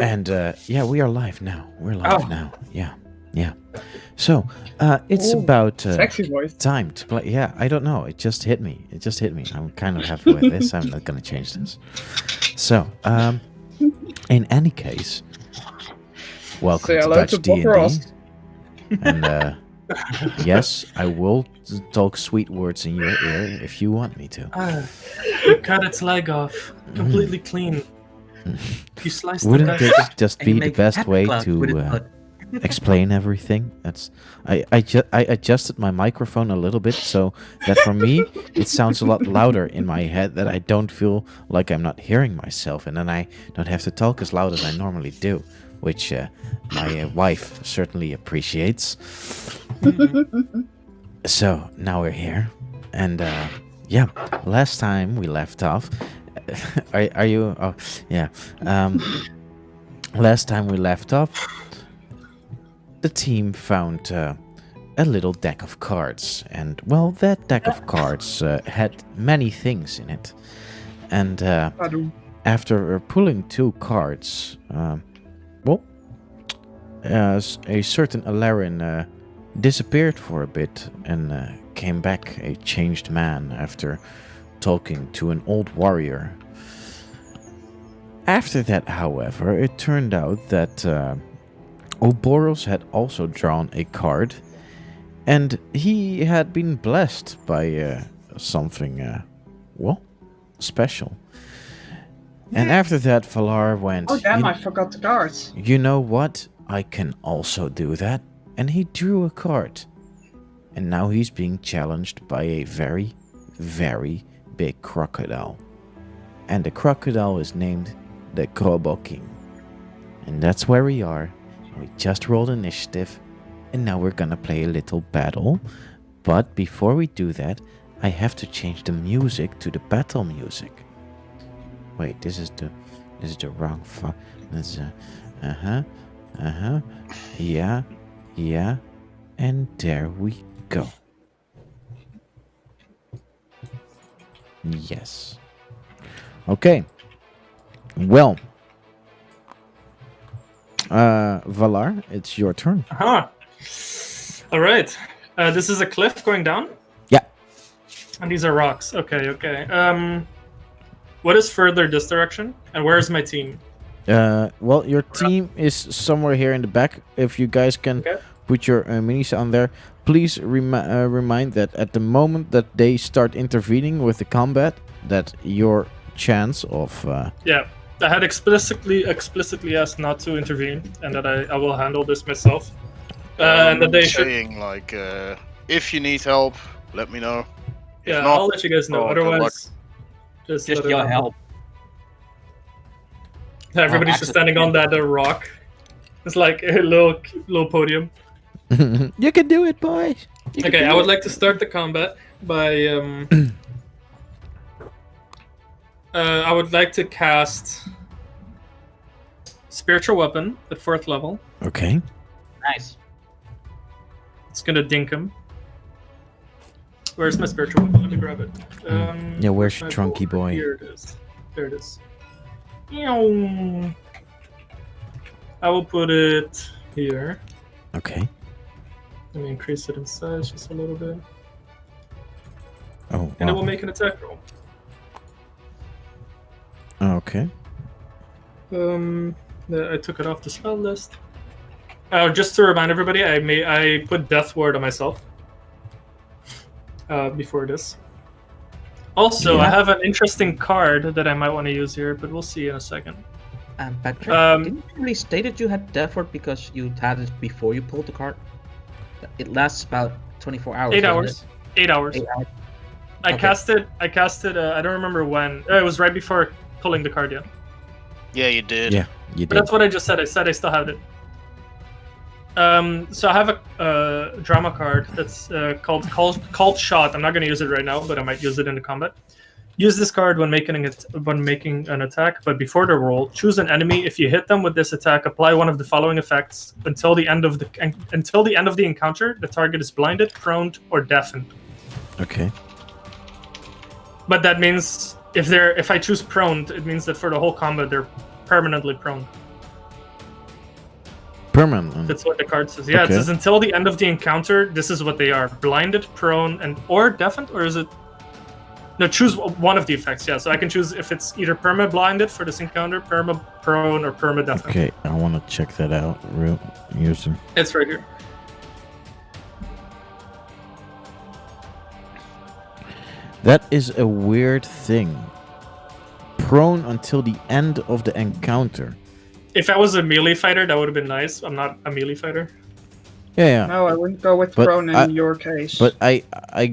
And we are live now. We're live Oh, now. Yeah. So it's oh, about sexy voice. time to play. Yeah, I don't know. It just hit me. I'm kind of happy with this. I'm not gonna change this. So, in any case, welcome Say to hello to Dutch Bob D and D. Ross. And yes, I will talk sweet words in your ear if you want me to. You cut its leg off, completely clean. You sliced the Wouldn't guts. this just And you be the make best happy way clouds with its to blood. explain everything? I adjusted my microphone a little bit so that for me it sounds a lot louder in my head, that I don't feel like I'm not hearing myself, and then I don't have to talk as loud as I normally do, which my wife certainly appreciates. So now we're here, and last time we left off. Are you? Oh, yeah. Last time we left off, the team found a little deck of cards, and well, that deck of cards had many things in it. And Pardon. after pulling two cards, a certain Alarin disappeared for a bit and came back a changed man after talking to an old warrior. After that, however, it turned out that Oboros had also drawn a card, and he had been blessed by something, special. And after that, Valar went, Oh damn, I forgot the cards. you know what? I can also do that. And he drew a card. And now he's being challenged by a very, very big crocodile. And the crocodile is named the Krobo King. And that's where we are. We just rolled initiative. And now we're gonna play a little battle. But before we do that, I have to change the music to the battle music. Wait, this is the wrong this is yeah, and there we go. Yes. Okay. Well, Valar, it's your turn. Huh. All right. This is a cliff going down? Yeah. And these are rocks. Okay. What is further this direction? And where is my team? Well, your team is somewhere here in the back. If you guys can put your minis on there, please remind that at the moment that they start intervening with the combat, that your chance of Yeah. I had explicitly asked not to intervene, and that I will handle this myself. And that they should. saying like, if you need help, let me know. If Yeah, not, I'll let you guys know. good luck. Otherwise, just let it your happen. help. Everybody's just standing on that rock. It's like a little podium. you can do it, boys. Okay, I would like to start the combat by I would like to cast Spiritual Weapon at 4th level. Okay. Nice. It's gonna dink him. Where's my Spiritual Weapon? Let me grab it. Yeah, where's your my trunky board? boy? Here it is. There it is. Meow. I will put it here. Okay. Let me increase it in size just a little bit. Oh, And it wow. will make an attack roll. Okay. I took it off the spell list. Just to remind everybody, I put Death Ward on myself before this. Also, I Yeah. have an interesting card that I might want to use here, but we'll see in a second. Patrick, didn't you really state that you had Death Ward because you had it before you pulled the card? It lasts about 24 hours. 8 doesn't hours. 8 hours. it? 8 hours. I Okay. cast it. I don't remember when. It was right before pulling the card. Yeah, Yeah, you did. Yeah, you but did. that's what I just said. I said I still have it. So I have a drama card that's called Shot. I'm not going to use it right now, but I might use it in the combat. Use this card when making an attack, but before the roll, choose an enemy. If you hit them with this attack, apply one of the following effects until the end of the encounter. The target is blinded, prone, or deafened. Okay. But that means if I choose prone, it means that for the whole combat they're permanently prone. Permanent. That's what the card says. Yeah, Okay. it says until the end of the encounter, this is what they are: blinded, prone, and or deafened, or is it? No, choose one of the effects. Yeah, so I can choose if it's either perma blinded for this encounter, perma prone, or perma deafened. Okay, I want to check that out. Real user. It's right here. That is a weird thing. Prone until the end of the encounter. If I was a melee fighter, that would have been nice. I'm not a melee fighter. Yeah. No, I wouldn't go with But prone in I- your case. But I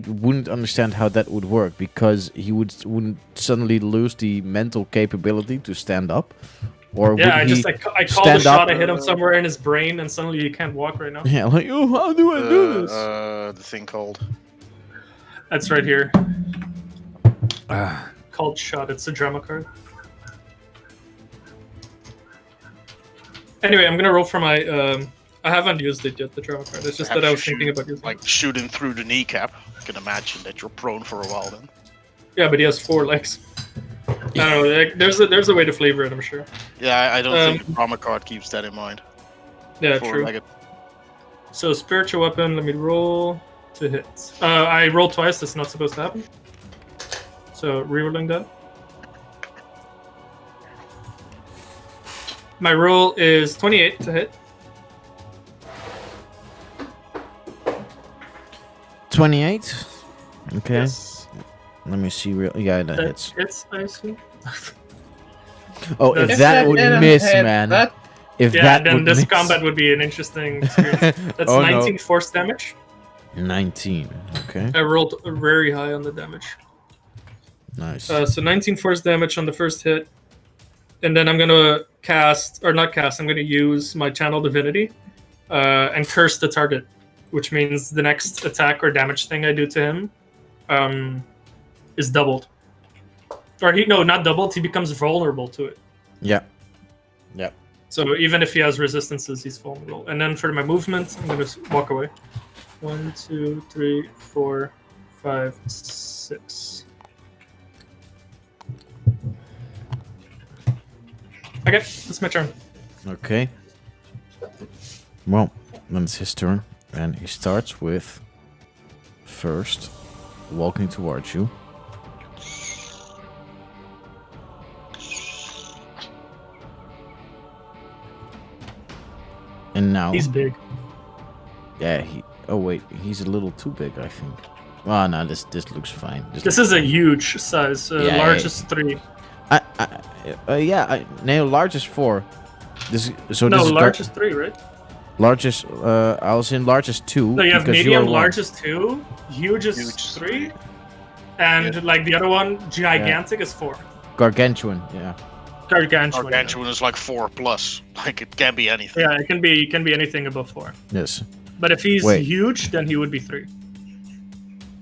wouldn't understand how that would work because he wouldn't suddenly lose the mental capability to stand up, or would Yeah, I he? called a stand shot. up? I hit him somewhere in his brain, and suddenly he can't walk right now. Yeah, like oh, how do I do this? The thing called. That's right here. Ah, Called shot. It's a drama card. Anyway, I'm gonna roll for my. I haven't used it yet, the drama card. It's just that I was thinking about using it. Like shooting through the kneecap. I can imagine that you're prone for a while then. Yeah, but he has 4 legs. I don't know. Like, there's a way to flavor it, I'm sure. Yeah, I don't think the drama card keeps that in mind. Yeah, For, true. like, So spiritual weapon. Let me roll to hit. I rolled twice. That's not supposed to happen. So rerolling that. My roll is 28 to hit. 28. Okay. Yes. Let me see. Yeah, that hits. It's I see. Oh, if If that would didn't miss, hit, man. that- If Yeah, that then would this miss. combat would be an interesting experience. That's Oh, no. 19 force damage. 19. Okay. I rolled very high on the damage. Nice. So 19 force damage on the first hit. And then I'm going to cast, or not cast, I'm going to use my Channel Divinity and curse the target, which means the next attack or damage thing I do to him is doubled. Or not doubled, he becomes vulnerable to it. Yeah. Yeah. So even if he has resistances, he's vulnerable. And then for my movement, I'm going to walk away. 1, 2, 3, 4, 5, 6. Okay, that's my turn. Okay. Well, then it's his turn, and he starts with first walking towards you. And now, He's big. yeah, oh wait, he's a little too big, I think. Oh no, this looks fine. This is a huge size. Yeah, Largest 3. No, largest 4. This so No, this is largest 3, right? largest. I was in largest 2. So you have because medium, are one. largest 2, huge is Huge 3, and like the other one, gigantic is 4. Gargantuan. Yeah. Gargantuan. Gargantuan is like 4+. Like it can be anything. Yeah, it can be anything above 4. Yes. But if he's Wait. huge, then he would be 3.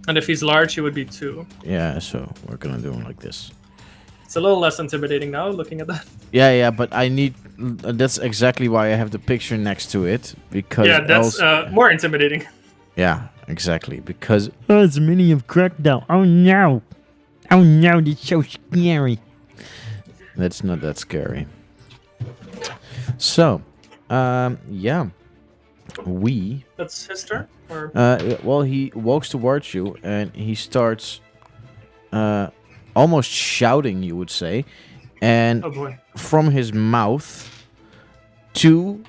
And if he's large, he would be 2. Yeah. So we're gonna do him like this. It's a little less intimidating now, looking at that. Yeah, but I need. That's exactly why I have the picture next to it because. Yeah, that's else, more intimidating. yeah, exactly because. Oh, it's a mini of Crocodile. Oh no! Oh no! That's so scary. That's not that scary. So, yeah, we. That's his turn? Or Well, he walks towards you and he starts. Almost shouting, you would say, and oh boy. from his mouth, 2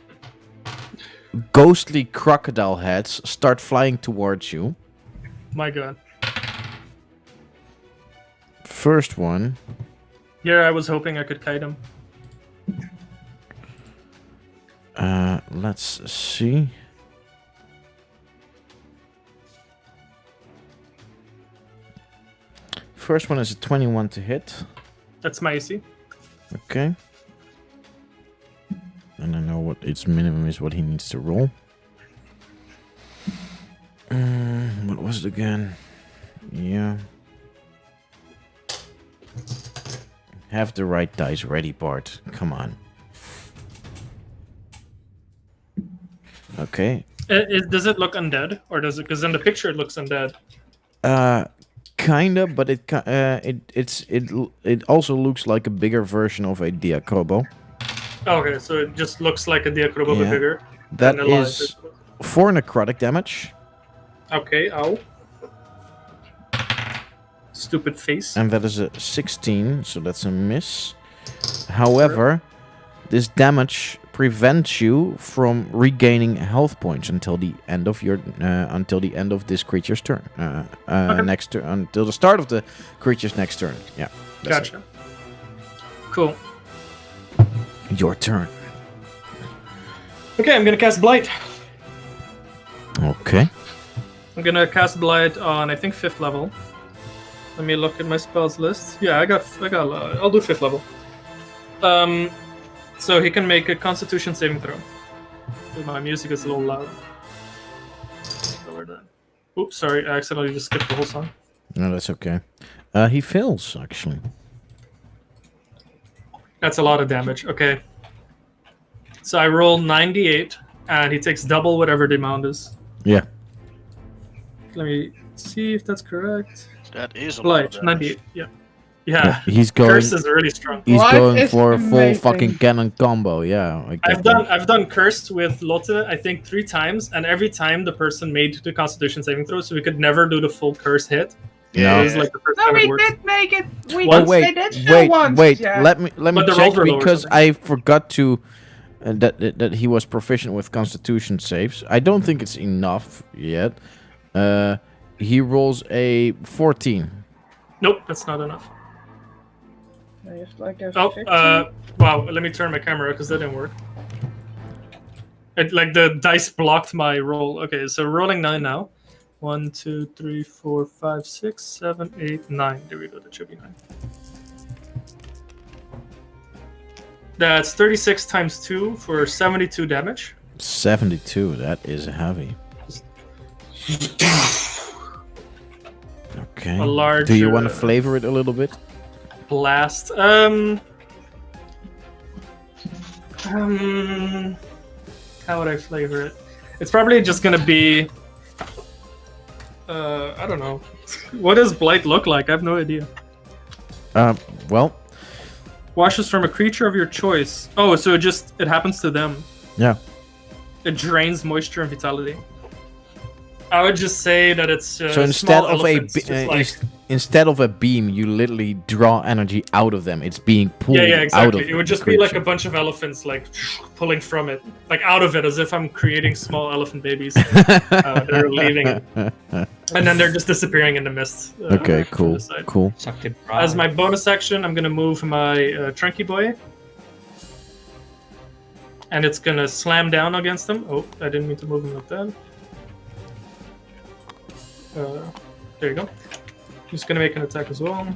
ghostly crocodile heads start flying towards you. My god. First one, Here I was hoping I could kite him. let's see. First one is a 21 to hit. That's my AC. Okay. And I know what its minimum is, what he needs to roll. What was it again? Yeah. Have the right dice ready, Bart. Come on. Okay. Does it look undead, or does it? Because in the picture it looks undead. Kinda, but it also looks like a bigger version of a Diakrobo. Oh, okay, so it just looks like a Diakrobo but Yeah. bigger. That than alive. is 4 necrotic damage, Okay, ow. Stupid face. and that is a 16, so that's a miss. However, this damage prevents you from regaining health points until the end of your this creature's turn. Next turn, until the start of the creature's next turn. Yeah. that's Gotcha. Cool. it. Your turn. Okay, I'm gonna cast Blight. Okay. I'm gonna cast Blight on, I think, 5th level. Let me look at my spells list. Yeah, I got. I'll do 5th level. So he can make a Constitution saving throw. My music is a little loud. Lower that. Oops, sorry, I accidentally just skipped the whole song. No, that's okay. He fails, actually. That's a lot of damage. Okay. So I roll 98, and he takes double whatever the amount is. Yeah. Let me see if that's correct. That is a lot Blight, of 98. damage. Yeah. He's going. Curse is really strong. He's Life going is for a full amazing. fucking cannon combo. Yeah. I get that. I've done cursed with Lotte, I think 3 times, and every time the person made the Constitution saving throw, so we could never do the full curse hit. No. It was like the first No, time it we worked. did make it. We Well, did wait, say that still once. wait. Yeah. Let me But the check rolls were lower because sometimes. I forgot to that he was proficient with Constitution saves. I don't think it's enough yet. He rolls a 14. Nope, that's not enough. I just like a Oh, 15. wow. Let me turn my camera because that didn't work. It like the dice blocked my roll. Okay, so rolling 9 now. 1, 2, 3, 4, 5, 6, 7, 8, 9. There we go. That should be 9. That's 36 times 2 for 72 damage. 72. That is heavy. Okay. A large. Do you want to flavor it a little bit? Blast. How would I flavor it? It's probably just gonna be. I don't know. What does Blight look like? I have no idea. Well, Washes from a creature of your choice. Oh, so it happens to them. yeah. It drains moisture and vitality. I would just say that it's So instead small of a elephants, just like instead of a beam, you literally draw energy out of them. It's being pulled yeah, out exactly. of It would the just be like a creature. bunch of elephants, like pulling from it, like out of it, as if I'm creating small elephant babies. They're leaving it, and then they're just disappearing in the mist. Okay, from cool, the side. cool. Sucked it dry. As my bonus action, I'm gonna move my Trunky Boy, and it's gonna slam down against him. Oh, I didn't mean to move him like that. There you go. He's gonna make an attack as well.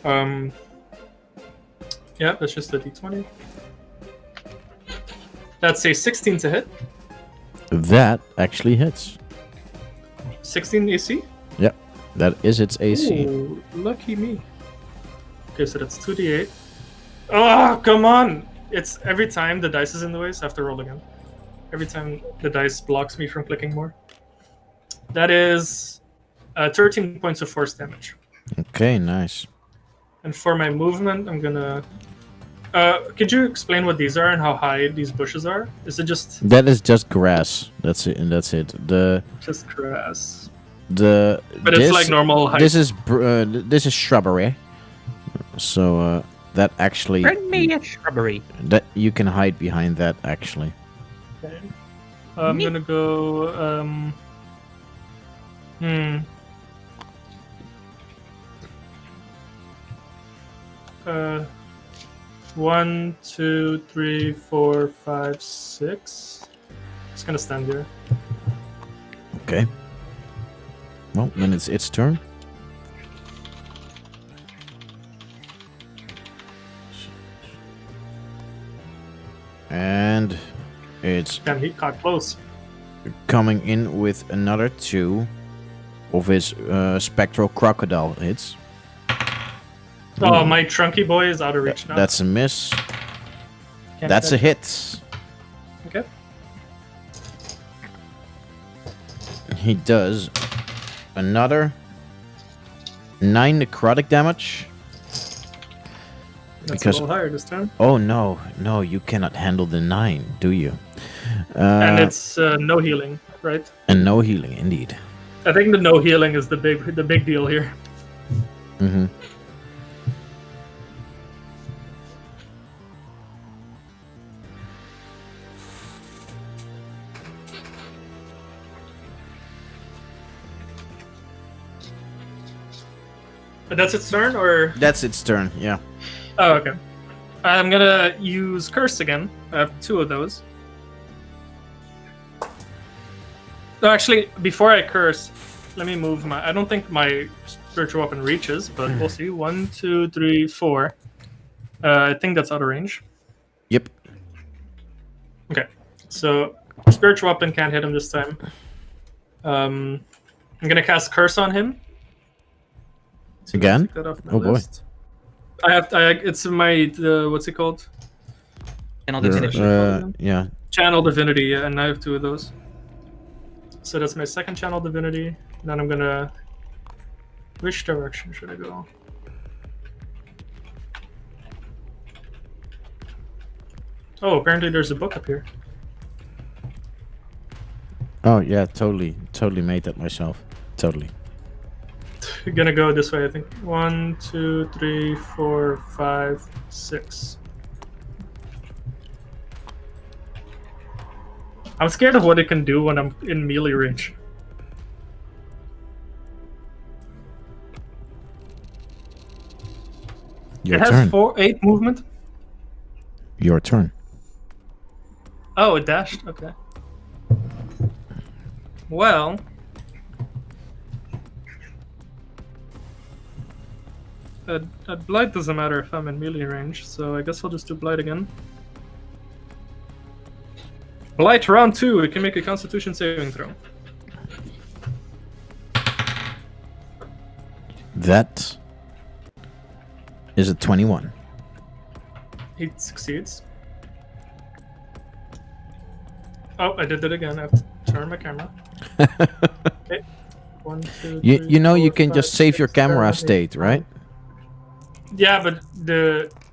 Yeah, that's just a d20. That's a 16 to hit. That actually hits. 16 AC? That is its AC. Ooh, lucky me. Okay, so that's 2d8. Oh, come on! It's every time the dice is in the way, so I have to roll again. Every time the dice blocks me from clicking more. That is 13 points of force damage. Okay, nice. And for my movement, I'm gonna. Could you explain what these are and how high these bushes are? Is it just That is just grass. That's it, and that's it. just grass? But But it's like normal height. This is shrubbery. So that actually Bring me a shrubbery. that you can hide behind that actually. Okay. I'm gonna go. Hmm. 1, 2, 3, 4, 5, 6. It's gonna stand here. Okay. Well, then it's its turn. And it's Damn, he got close. coming in with another 2 of his spectral crocodile hits. Oh, Ooh. my Trunky Boy is out of reach now. That's a miss. Can't That's a touch. hit. Okay. He does another 9 necrotic damage. That's Because- a little higher this time. Oh no, no, you cannot handle the 9, do you? And it's no healing, right? And no healing, indeed. I think the no healing is the big deal here. Mm-hmm. But that's its turn, or That's its turn. Yeah. oh, okay. I'm gonna use curse again. I have 2 of those. No, actually, before I curse, let me move my. I don't think my spiritual weapon reaches, but we'll see. 1, 2, 3, 4. I think that's out of range. Yep. Okay, so spiritual weapon can't hit him this time. I'm gonna cast curse on him. So Again? take that off my Oh, boy. list. I have. It's my. What's it called? And all Your, the yeah. Channel divinity, yeah, and I have 2 of those. So that's my second channel divinity. And then I'm gonna. Which direction should I go? Oh, apparently there's a book up here. Oh yeah, totally made that myself. Totally. We're gonna go this way, I think. 1, 2, 3, 4, 5, 6. I'm scared of what it can do when I'm in melee range. Your it has turn. 8 movement. Your turn. Oh, it dashed. Okay. Well. Blight doesn't matter if I'm in melee range, so I guess I'll just do Blight again. Blight round 2, it can make a Constitution saving throw. That is a 21. He succeeds. Oh, I did it again. I have to turn my camera. Okay. 1, 2, You 3, you know you 4, can 5, just save your 6, camera 7, 8, state, right? Yeah, but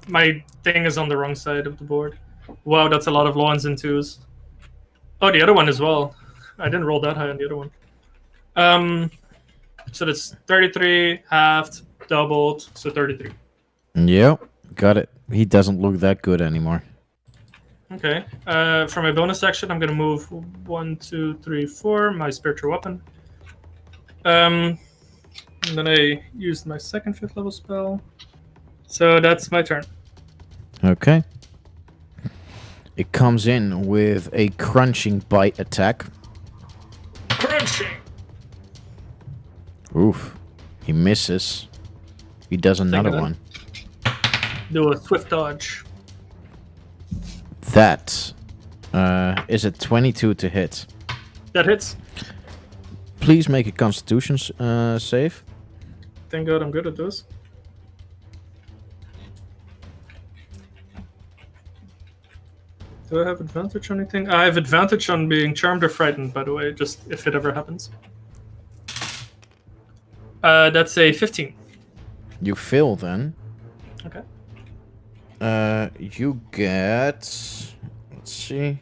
my thing is on the wrong side of the board. Wow, that's a lot of ones and 2s. Oh, the other one as well. I didn't roll that high on the other one. So that's 33, halved, doubled, so 33. Yep, got it. He doesn't look that good anymore. Okay. For my bonus action, I'm gonna move 1, 2, 3, 4, my spiritual weapon. And then I used my second 5th level spell. So that's my turn. Okay. It comes in with a crunching bite attack. Crunching! Oof. He misses. He does another that. one. Do a swift dodge. That is a 22 to hit. That hits. Please make a Constitution save. Thank God I'm good at those. Do I have advantage on anything? I have advantage on being charmed or frightened, by the way, just if it ever happens. That's a 15. You fail then. Okay. You get... Let's see.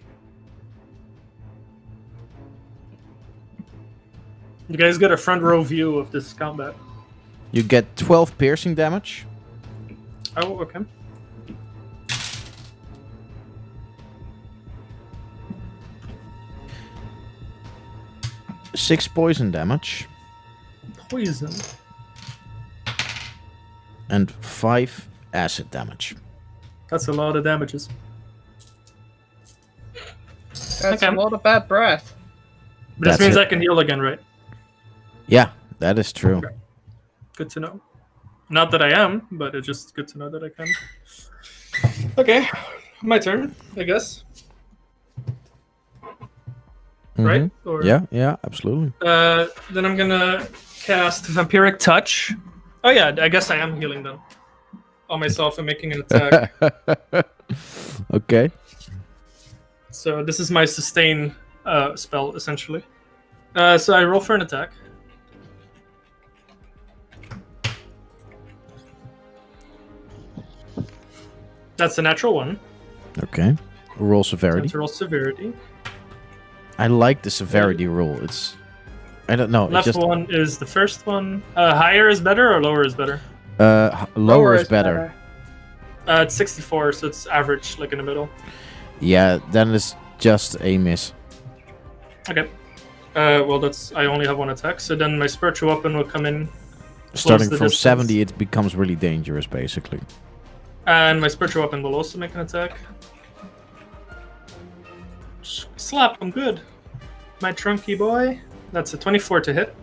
You guys get a front row view of this combat. You get 12 piercing damage. Oh, okay. Six poison damage. Poison. And 5 acid damage. That's a lot of damages. That's Okay. a lot of bad breath. But this That's means it. I can heal again, right? Yeah, that is true. Okay. Good to know. Not that I am, but it's just good to know that I can. Okay, my turn, I guess. Right? Mhm. Or, Yeah, absolutely. Then I'm gonna cast Vampiric Touch. Oh yeah, I guess I am healing then. On myself and making an attack. Okay. So this is my sustain spell, essentially. So I roll for an attack. That's a natural one. Okay. Roll severity. Natural severity. I like the severity rule. It's... I don't know. Left one is the first one. Higher is better or lower is better? Lower is better. It's 64, so it's average, like in the middle. Yeah, then it's just a miss. Okay. Well, that's... I only have one attack, so then my spiritual weapon will come in. Starting the from distance. 70, it becomes really dangerous, basically. And my spiritual weapon will also make an attack. Slap, I'm good. My trunky boy. That's a 24 to hit.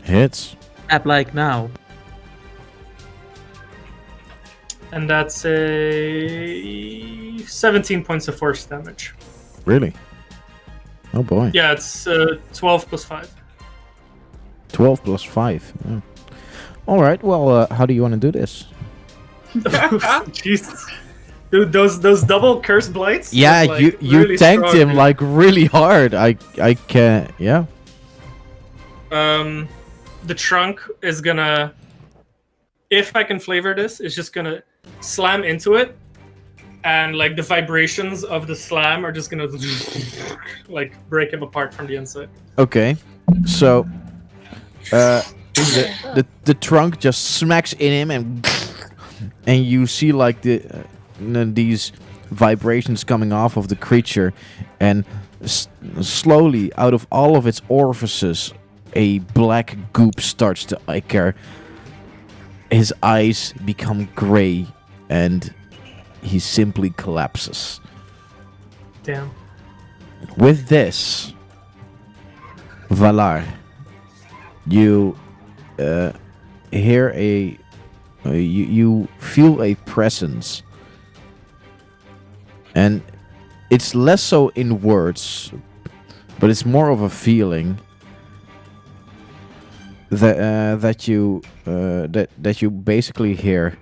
Hits. App like now. And that's a 17 points of force damage. Really? Oh boy. Yeah, it's 12 plus 5. 12 plus 5. Yeah. Alright, well, how do you want to do this? Jesus. Dude, those double curse blights? Yeah, was, like, you really tanked strong, him dude. like really hard. I can't... Yeah. The trunk is gonna... If I can flavor this, it's just gonna slam into it. And like the vibrations of the slam are just gonna like break him apart from the inside. Okay. So... the trunk just smacks in him and you see like these vibrations coming off of the creature, and slowly out of all of its orifices a black goop starts to ichor. His eyes become gray and he simply collapses. Damn. With this, Valar, you hear you feel a presence, and it's less so in words, but it's more of a feeling that you basically hear.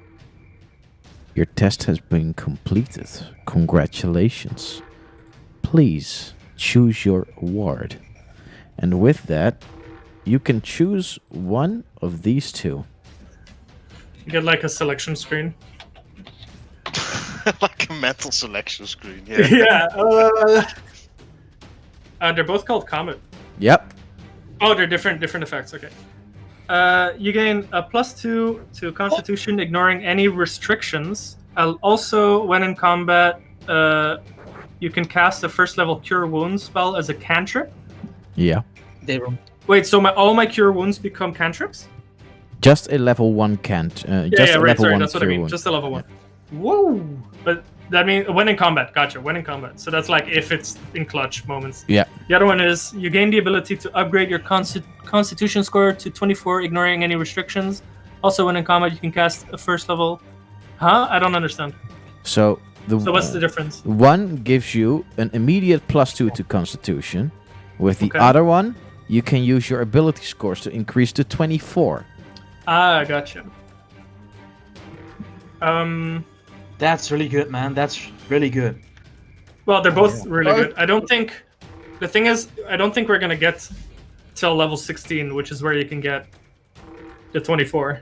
Your test has been completed. Congratulations. Please choose your award. And with that, you can choose one of these two. You get like a selection screen. Like a mental selection screen. Yeah. Yeah. They're both called Comet. Yep. Oh, they're different effects. Okay. You gain a +2 to Constitution, ignoring any restrictions. Also, when in combat, you can cast a first-level Cure Wounds spell as a cantrip. Yeah. They were Wait, so all my Cure Wounds become cantrips? Just a level 1 can't. Yeah, just a right. level Sorry, 1 that's what I cure mean. wound. Just a level 1. Whoa! But that means when in combat. Gotcha. When in combat. So that's like if it's in clutch moments. Yeah. The other one is you gain the ability to upgrade your Constitution score to 24, ignoring any restrictions. Also, when in combat, you can cast a first level. Huh? I don't understand. So what's the difference? One gives you an immediate +2 to Constitution. With the Okay. other one, you can use your ability scores to increase to 24. Ah, gotcha. That's really good, man. That's really good. Well, they're both really good. I don't think... The thing is, I don't think we're going to get till level 16, which is where you can get the 24.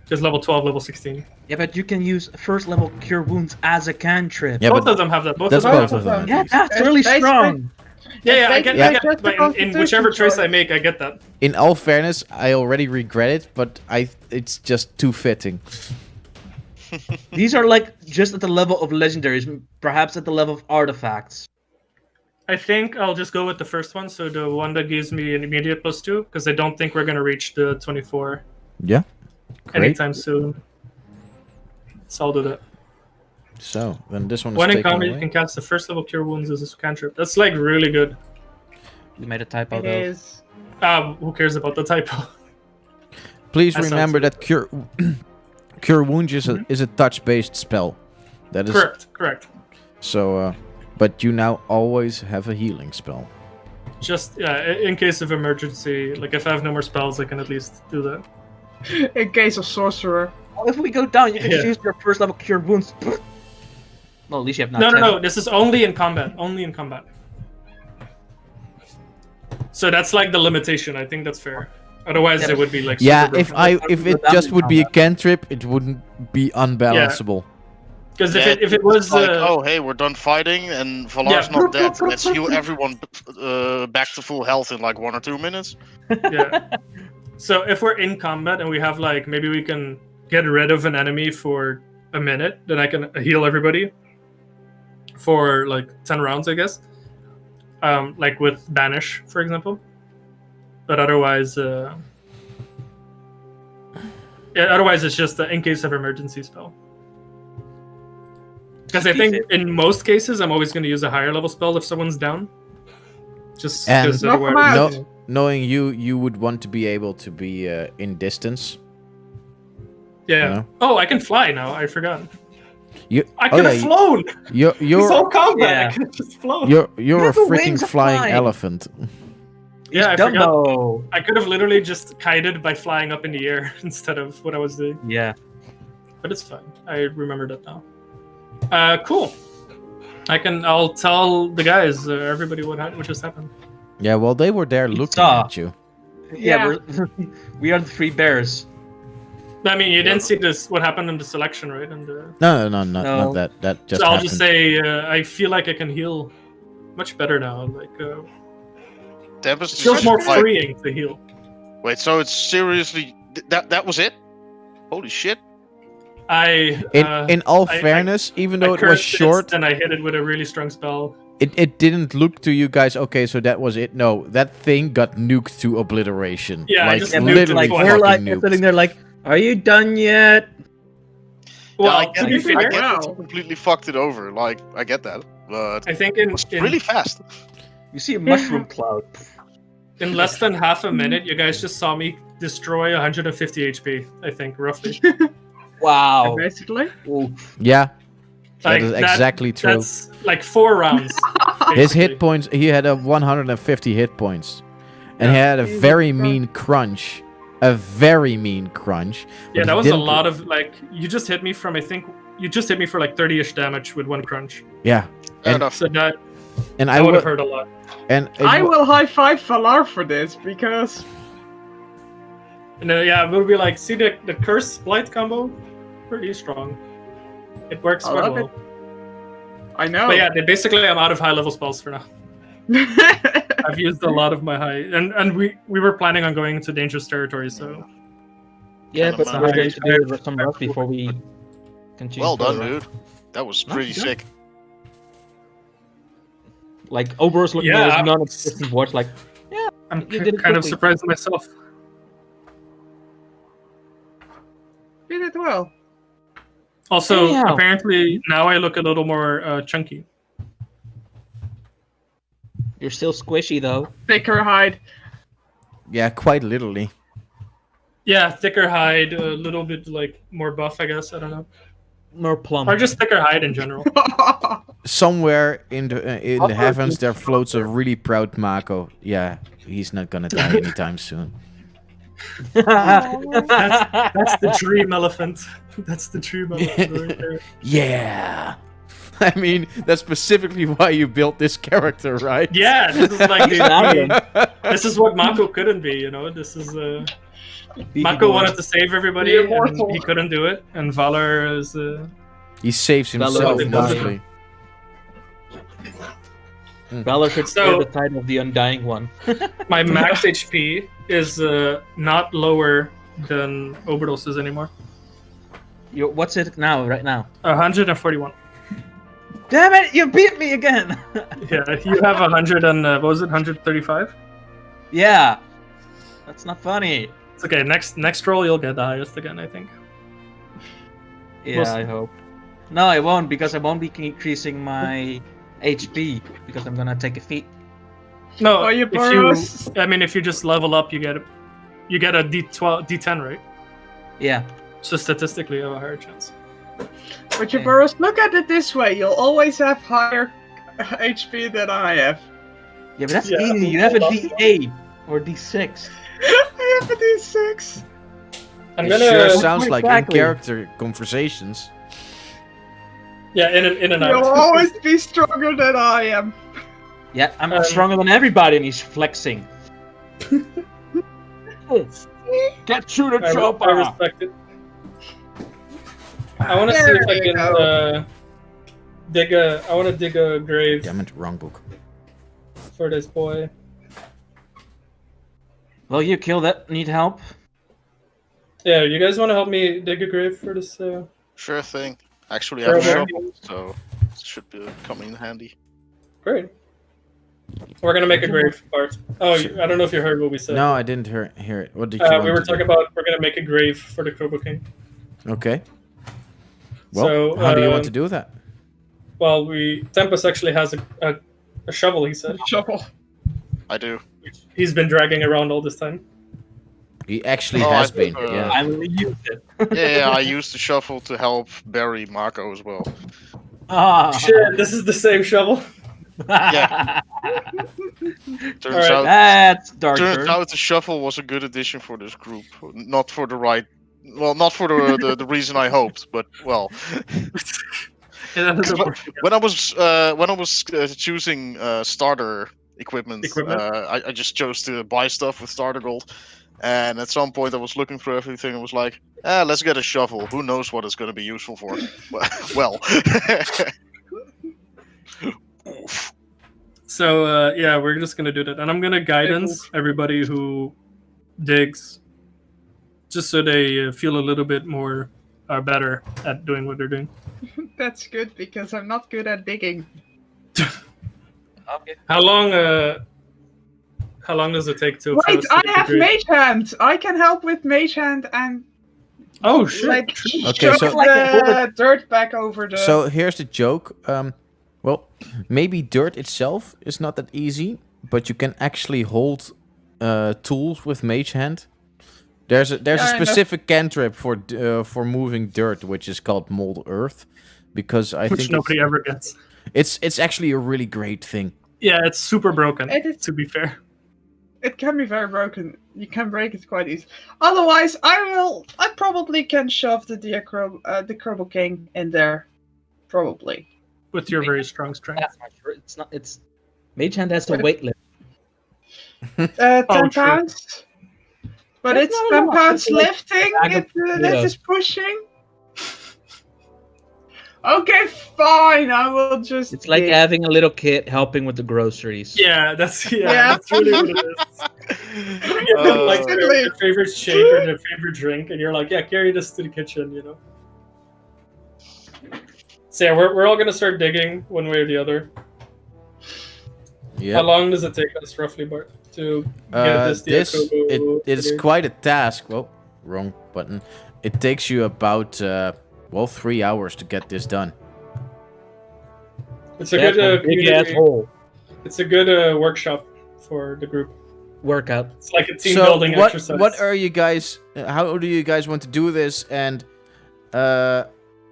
Just level 12, level 16. Yeah, but you can use first level Cure Wounds as a cantrip. Yeah, Both but of them have that. Both that's of them both have of that. them. Yeah, at least. that's really It's basically- strong. Yeah, I get Basically it. just the But in whichever Constitution choice score. I make, I get that. In all fairness, I already regret it, but it's just too fitting. These are like just at the level of legendaries, perhaps at the level of artifacts. I think I'll just go with the first one, so the one that gives me an immediate +2, because I don't think we're going to reach the 24 Yeah. Great. anytime soon. So I'll do that. So then this one is When in taken combat, away. you can cast the first level Cure Wounds as a cantrip. That's like really good. You made a typo It though. is. Who cares about the typo? Please That sounds remember good. that cure wounds is a touch-based spell. That is Correct. so. But you now always have a healing spell. Just in case of emergency, like if I have no more spells, I can at least do that. In case of sorcerer. Well, if we go down, you can Yeah. just use your first level Cure Wounds. Well, at least you have No, not. no. This is only in combat. Only in combat. So that's like the limitation. I think that's fair. Otherwise, Yeah. it would be like. Yeah, super if broken. it just would be a cantrip, it wouldn't be unbalanceable. Because if it was like, oh hey, we're done fighting and Valar's Yeah. not dead. Let's heal everyone back to full health in like 1 or 2 minutes. yeah. So if we're in combat and we have like maybe we can get rid of an enemy for a minute, then I can heal everybody for like 10 rounds, I guess. Like with Banish, for example. But otherwise, otherwise it's just in case of emergency spell. Because I think in most cases I'm always going to use a higher level spell if someone's down. Just And because Knock 'em otherwise. out. Knowing you would want to be able to be in distance. Yeah. You know? Oh, I can fly now. I forgot. You, I could have flown. You're This whole combat, Yeah. I could have just flown. you're a have the freaking wings of flying flying. elephant. Yeah, I forgot. Dumbo. I could have literally just kited by flying up in the air instead of what I was doing. Yeah. But it's fine. I remember that now. Cool. I'll tell the guys, everybody what just happened. Yeah, well, they were there looking saw. at you. Yeah, we are the 3 bears. I mean, you didn't see this what happened in the selection, right? And No, No. not that. That just so I'll happened. just say I feel like I can heal much better now. Like Tempest it feels is more like- freeing to heal. Wait, so it's seriously that was it? Holy shit! In all I- fairness, even though I it was cursed short, and I hit it with a really strong spell. it didn't look to you guys, okay, so that was it. No, that thing got nuked to obliteration. Yeah, I like, just Yeah, nuked it literally twice. we're fucking like nuked. sitting there like, are you done yet? Well, I to get, be I fair, get Wow. that you completely fucked it over. Like, I get that, but I think it was really fast. You see a mushroom cloud. in less than half a minute, you guys just saw me destroy 150 HP. I think roughly. Wow. Basically. Oof. Yeah, that Like, is exactly true. That's like 4 rounds. His basically. hit points, he had a 150 hit points. And he had a very mean crunch. A very mean crunch. Yeah, but that he was a didn't- lot of like. You just hit me from. I think you just hit me for like 30ish damage with 1 crunch. Yeah. Fair And- enough. So that And I would have would hurt a lot. and it I wa- will high five Valar for this because And yeah, it would be like, see the curse blight combo, pretty strong. It works I quite love well. I know. But yeah, basically I'm out of high level spells for now. I've used a lot of my high, and we were planning on going into dangerous territory, so Yeah, Kinda but mad. we're going to do some rest before we continue. Well done, further. dude. That was No, pretty good. sick. Like Ober's looking Yeah, at his I'm- non-existent watch, like, I'm You did it kind of quickly. surprised myself. Did it well. Also, Damn. apparently now I look a little more chunky. you're still squishy though. Thicker hide. yeah, quite literally. Yeah, thicker hide, a little bit like more buff, I guess. I don't know, More plump. or just thicker hide in general. Somewhere in the Upper heavens there just- floats a really proud Mako. Yeah, he's not gonna die anytime soon. That's the dream elephant. That's the dream elephant right there. Yeah. I mean, that's specifically why you built this character, right? Yeah, this is like Exactly. this is what Mako couldn't be. You know, this is Mako wanted to save everybody, The and immortal. he couldn't do it. And Valar is He saves himself Valor- mostly. Valar should So- wear the title of the Undying One. my max HP is not lower than Oberdos's anymore. What's it now? Right now? 141. Damn it! You beat me again. Yeah, you have 100 and what was it? 135. Yeah. That's not funny. It's okay. Next roll, you'll get the highest again. I think. Yeah, We'll see. I hope. No, I won't because I won't be increasing my HP because I'm gonna take a feat. No, Oh, you if you, Boros. I mean, if you just level up, you get a D12, D10, right? Yeah. So statistically, you have a higher chance. But you Burrows, look at it this way. You'll always have higher HP than I have. Yeah, but that's Yeah. easy. You have a D8 or D6. I have a D6. I'm It gonna, sure sounds like in Exactly. character conversations. yeah, in and You'll out. always be stronger than I am. Yeah, I'm Um, stronger than everybody, and he's flexing. Get through the I chopper. respect it. I want to see There if I you can go. dig a. I want to dig a grave Damn it, wrong book. for this boy. Well, you kill that. Need help? Yeah, you guys want to help me dig a grave for this? Sure thing. Actually, I have a Where? shovel, so it should be coming in handy. Great. We're gonna make a grave part. Oh, Sure. I don't know if you heard what we said. No, I didn't hear it. What did you want We were to do? talking about we're gonna make a grave for the Kobo King. Okay. Well, So, how do you want to do that? Well, Tempest actually has a shovel. He said Shovel. I do. he's been dragging around all this time. He actually Oh, has I been. prefer- Yeah. I will use it. Yeah, I used the shovel to help bury Marco as well. Ah. Shit, this is the same shovel. Yeah. Turns Alright. out, That's dark. turns out the shovel was a good addition for this group. Not for the right, well, not for the reason I hoped, but well. Yeah, that doesn't work. When I was choosing starter equipment, I just chose to buy stuff with starter gold. And at some point, I was looking through everything and was like, let's get a shovel. Who knows what it's going to be useful for? Well. Oof. So yeah, we're just gonna do that, and I'm gonna guidance everybody who digs, just so they feel a little bit more better at doing what they're doing. That's good because I'm not good at digging. Okay. How long does it take to? Wait, Faust to I dig a have grave? Mage Hand. I can help with Mage Hand and Oh shit! like Okay, shove so- the dirt back over the. So here's the joke. Well, maybe dirt itself is not that easy, but you can actually hold tools with Mage Hand. There's a Yeah, I know. specific cantrip for moving dirt, which is called Mold Earth, because I Which think nobody ever gets. it's actually a really great thing. Yeah, it's super broken. It is- To be fair. It can be very broken. You can break it quite easy. Otherwise, I probably can shove the Kerbal King in there. Probably. With your very strong strength. That's not true. It's not. It's Mage Hand has the weight limit. 10 true. pounds. But That's it's not a 10 lot. pounds It's like lifting. a bag of This potatoes. is pushing. Okay, fine. I will just. It's like dig. having a little kid helping with the groceries. Yeah, that's Yeah. that's really what it is. You get like their favorite shake or their favorite drink, and you're like, yeah, carry this to the kitchen, you know. So yeah, we're all gonna start digging one way or the other. How Yeah. long does it take us roughly, Bart, to get this Diakobo It's together? quite a task. Well, wrong button. It takes you about 3 hours to get this done. It's a That's good a big community- asshole. It's a good workshop for the group. Workout. It's like a team So building what exercise. what are you guys? How do you guys want to do this? And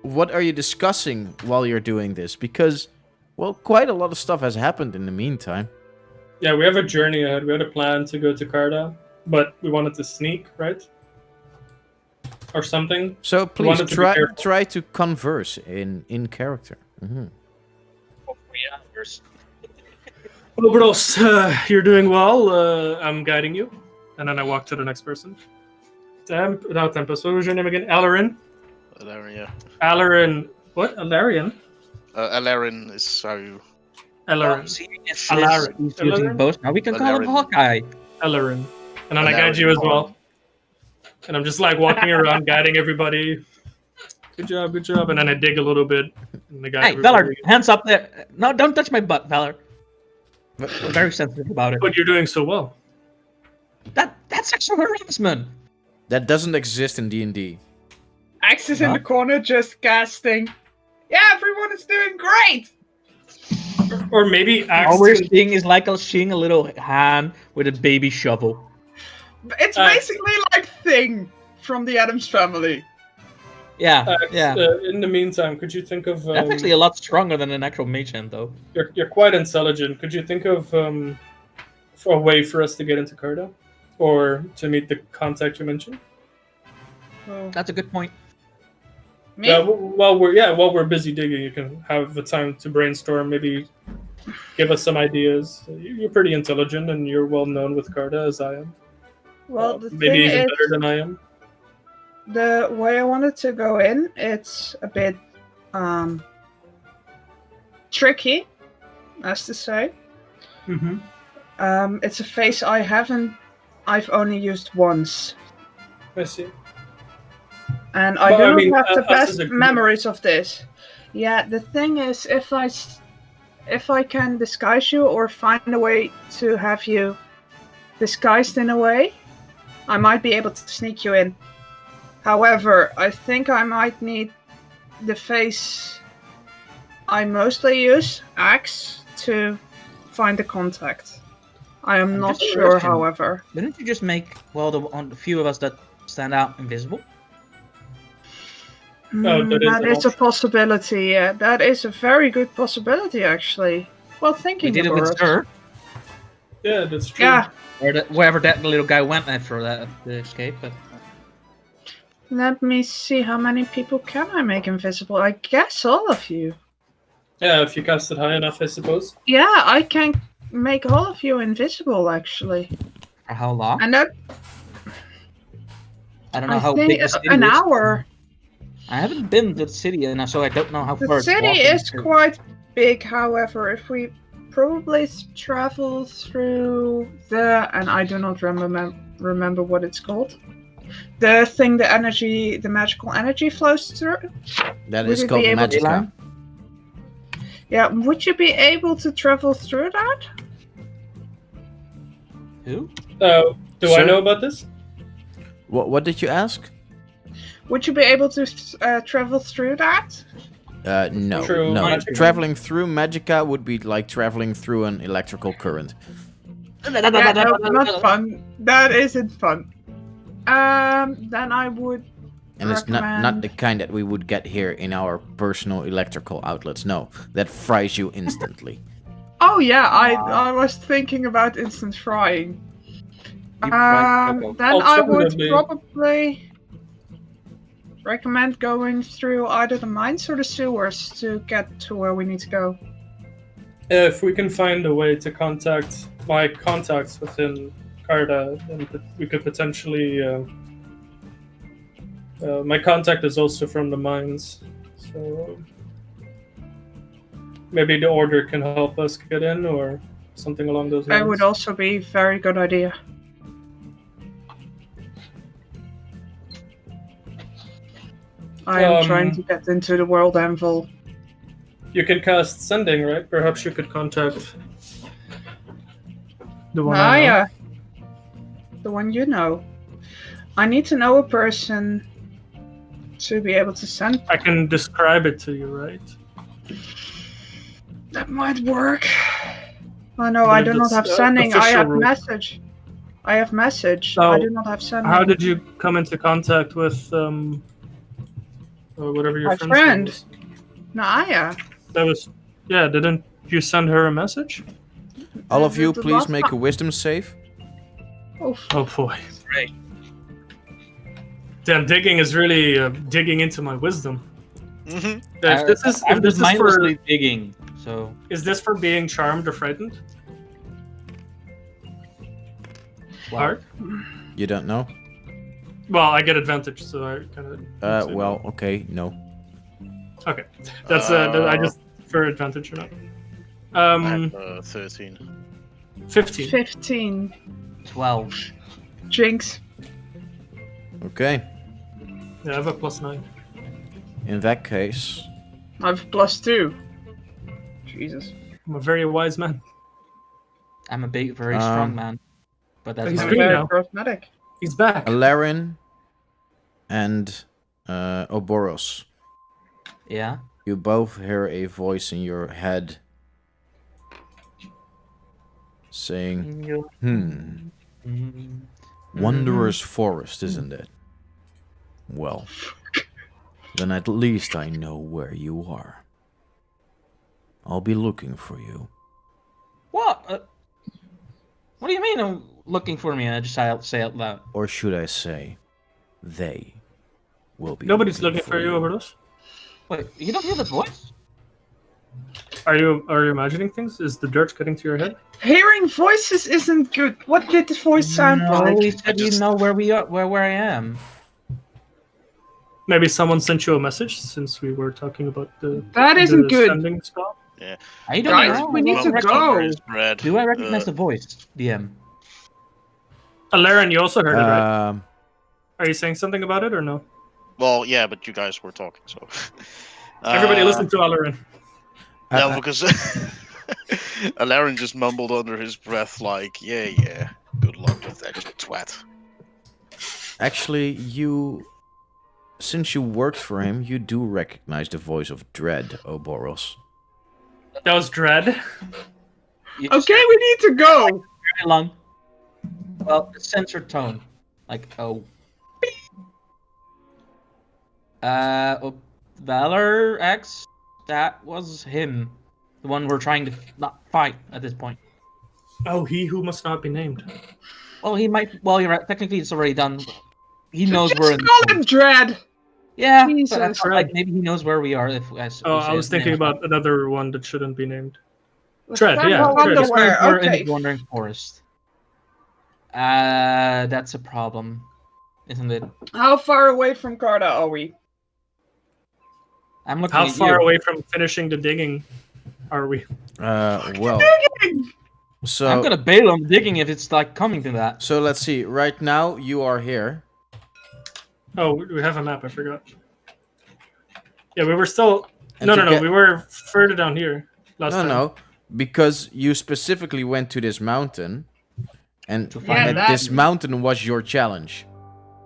what are you discussing while you're doing this? Because well, quite a lot of stuff has happened in the meantime. Yeah, we have a journey ahead. We had a plan to go to Karda, but we wanted to sneak, right? Or something. So please wanted to be careful. try to converse in character. Mhm. For 3 hours. Well, bros, you're doing well. I'm guiding you. And then I walk to the next person. Not Tempest. What was your name again? Alarin? Alarin, Alarin. What? Alarian? Alarin is how you. Alarin. See, yes, Alarin. he's using Alarin? both. Now we can call him Alarin. Hawkeye. Alarin. And then I guide you as well. And I'm just like walking around guiding everybody. Good job, good job. And then I dig a little bit. And I guide Hey, everybody. Valar, hands up there. No, don't touch my butt, Valar. I'm very sensitive about it. But you're doing so well. That's sexual harassment. That doesn't exist in D&D. Axe is in Huh? the corner just casting. Yeah, everyone is doing great. Or maybe All we're Axe. seeing is like seeing a little hand with a baby shovel. It's basically like Thing from the Addams Family. Yeah, yeah. In the meantime, could you think of. That's actually a lot stronger than an actual mage hand, though. You're quite intelligent. Could you think of a way for us to get into Karda? Or to meet the contact you mentioned? Well, That's a good point. me? Yeah, while we're busy digging, you can have the time to brainstorm. Maybe give us some ideas. You're pretty intelligent, and you're well known with Karda as I am. Well, the Maybe thing even is, better than I am. the way I wanted to go in, it's a bit tricky, as to say. Mm-hmm. It's a phase I've only used once. I see. And I Well, do I not mean, have the us as best a group- memories of this. Yeah, the thing is, if I can disguise you or find a way to have you disguised in a way, I might be able to sneak you in. However, I think I might need the face I mostly use, Axe, to find the contact. I am not Just a sure, question. however. Didn't you just make the few of us that stand out invisible? that is That an is a option. possibility, yeah. That is a very good possibility, actually. Well, We thinking did it about with it. Sir, Yeah, that's true. Yeah, wherever that little guy went after the escape. But let me see how many people can I make invisible. I guess all of you. Yeah, if you cast it high enough, I suppose. Yeah, I can make all of you invisible, actually. for how long? And that, I don't know I how think, big the city an is. hour. I haven't been to the city, and so I don't know how far The it's city walking is to. quite big, however, if we probably travel through and I do not remember what it's called. The thing the magical energy flows through. That Would is it called be able to- Magicka. Yeah, would you be able to travel through that? Who? Do I Sir? know about this? What did you ask? Would you be able to travel through that? No, Through no. Magicka? Traveling through Magicka would be like traveling through an electrical current. Yeah, no, not fun. That isn't fun. Then I would And it's not recommend- the kind that we would get here in our personal electrical outlets. No, that fries you instantly. Oh yeah, I was thinking about instant frying. Deep fried cocoa. Then I would Alternatively- probably recommend going through either the mines or the sewers to get to where we need to go. If we can find a way to contact my contacts within Karda, then we could potentially. My contact is also from the mines, so maybe the order can help us get in, or something along those lines. That would also be a very good idea. I am trying to get into the world anvil. You can cast sending, right? Perhaps you could contact the one I know. Naya. The one you know. I need to know a person to be able to send. I can describe it to you, right? That might work. Oh no, But I if do not it's, have sending. I official have rules. message. I have message. So, I do not have sending. How did you come into contact with or whatever your My friend's friend. name was? Naya? That was, yeah. Didn't you send her a message? All of you, The please last make a time- wisdom save. Oh, Oh boy. Great. Damn, digging is really digging into my wisdom. Hmm. If this is I'm if this just is for mindlessly digging. So is this for being charmed or frightened? Art? You don't know? Well, I get advantage, so I kind of. Well, okay, no. Okay, that's I just for advantage or not. I have 13. 15. 15. 12. Jinx. Okay. Yeah, I have a +9. In that case, I have +2. Jesus. I'm a very wise man. I'm a big, very strong man. But that's He's not green Very now. charismatic. He's back. Alarin and Oboros, Yeah. you both hear a voice in your head saying, Wanderer's Forest, isn't it? Well, then at least I know where you are. I'll be looking for you. What? What do you mean I'm looking for me? I just say out loud. Or should I say, they will be Nobody's looking for you over those. Wait, you don't hear the voice? Are you imagining things? Is the dirt getting to your head? Hearing voices isn't good. What did the voice sound No, like? he said you know where we are, where I am. Maybe someone sent you a message since we were talking about That isn't the good. sending spell. I don't Guys, know. we need to Mumbles go. under his breath. Do I recognize the voice, DM? Laren, you also heard it, right? Um, Are you saying something about it or no? Well, yeah, but you guys were talking, so. Everybody listen to Laren. No, because Alaren just mumbled under his breath, like, yeah, good luck with that, you twat. Actually, since you worked for him, you do recognize the voice of Dread, Oboros. That was Dread. You just Okay, we need to go. very long. Well, the censored tone, like Valar X. That was him, the one we're trying to not fight at this point. Oh, he who must not be named. Well, he might. Well, you're right. Technically, it's already done. He knows Just we're in. call him Dread. Yeah, Jesus. but I felt like maybe he knows where we are. If Oh, I was thinking about another one that shouldn't be named. The Dread, Phantom yeah, Dread. Underwear. We're in Okay. the Wandering Forest. That's a problem, isn't it? How far away from Karda are we? I'm looking How at far you. away from finishing the digging are we? Well, so I'm gonna bail on digging if it's like coming to that. so let's see. Right now, you are here. Oh, we have a map. I forgot. Yeah, we were still. And No, to no, no. get- We were further down here last time. No, because you specifically went to this mountain, and Yeah, and that- this mountain was your challenge.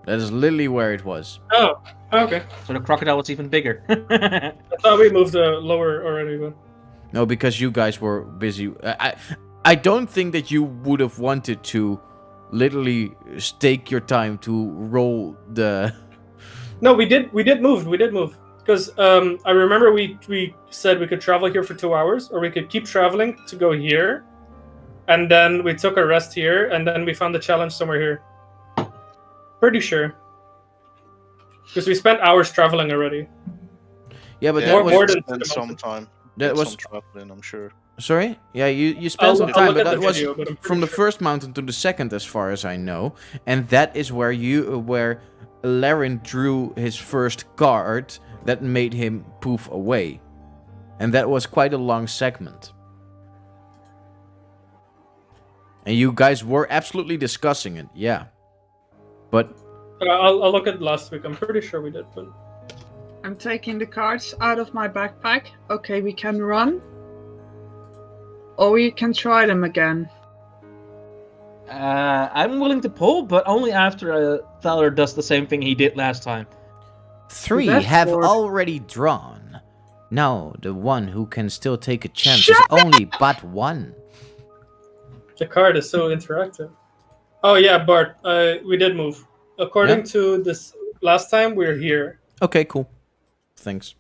That is literally where it was. Oh, okay. So the crocodile was even bigger. I thought we moved lower already, but No, because you guys were busy. I don't think that you would have wanted to literally stake your time to roll the. no, we did move. We did move because I remember we said we could travel here for 2 hours, or we could keep traveling to go here, and then we took a rest here, and then we found the challenge somewhere here. Pretty sure. Because we spent hours traveling already. Yeah, but Yeah, that more was than- spend some time. that Did was some traveling, I'm sure. sorry. Yeah, you spent some I'll time, look but at that the was video, but I'm pretty from the sure. first mountain to the second, as far as I know, and that is where Laren drew his first card that made him poof away, and that was quite a long segment. And you guys were absolutely discussing it, yeah. But I'll look at last week. I'm pretty sure we did, but I'm taking the cards out of my backpack. Okay, we can run. Or we can try them again. I'm willing to pull, but only after Valar does the same thing he did last time. 3 That's have bored. already drawn. Now the one who can still take a chance Shut is only but one. the card is so interactive. Oh yeah, Bart. We did move. According to this last time, we're here. Okay, cool. Thanks.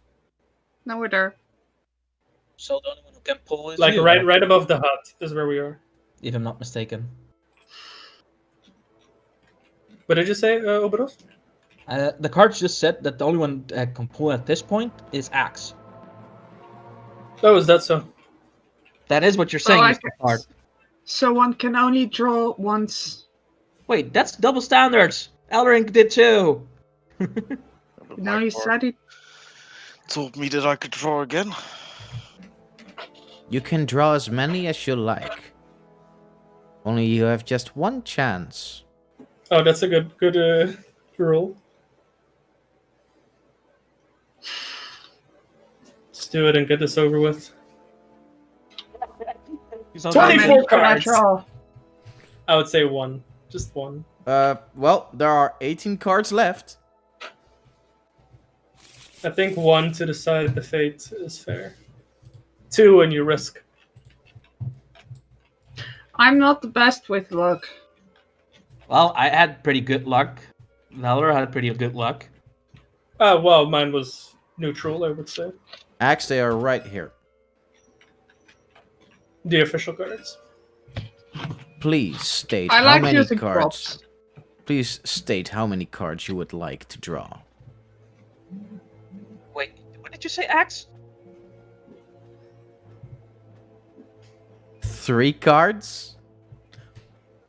Now we're there. So the only one who can pull is Like you, right above the hut is where we are. if I'm not mistaken. What did you say, Oberos? The cards just said that the only one that can pull at this point is Axe. Oh, is that so? That is what you're saying, I Mr. guess. Card. So one can only draw once. Wait, that's double standards. Elring did too. But Now my you card said it. told me that I could draw again. You can draw as many as you like. Only you have just one chance. Oh, that's a good rule. Let's do it and get this over with. He's 24 How many can I cards. draw? I would say one, just one. Well, there are 18 cards left. I think one to decide the fate is fair. 2 and you risk. I'm not the best with luck. Well, I had pretty good luck. Valar had pretty good luck. Well, mine was neutral, I would say. Axe, they are right here. The official cards. Please state I how like many using cards. props. Please state how many cards you would like to draw. Wait, what did you say, Axe? 3 cards?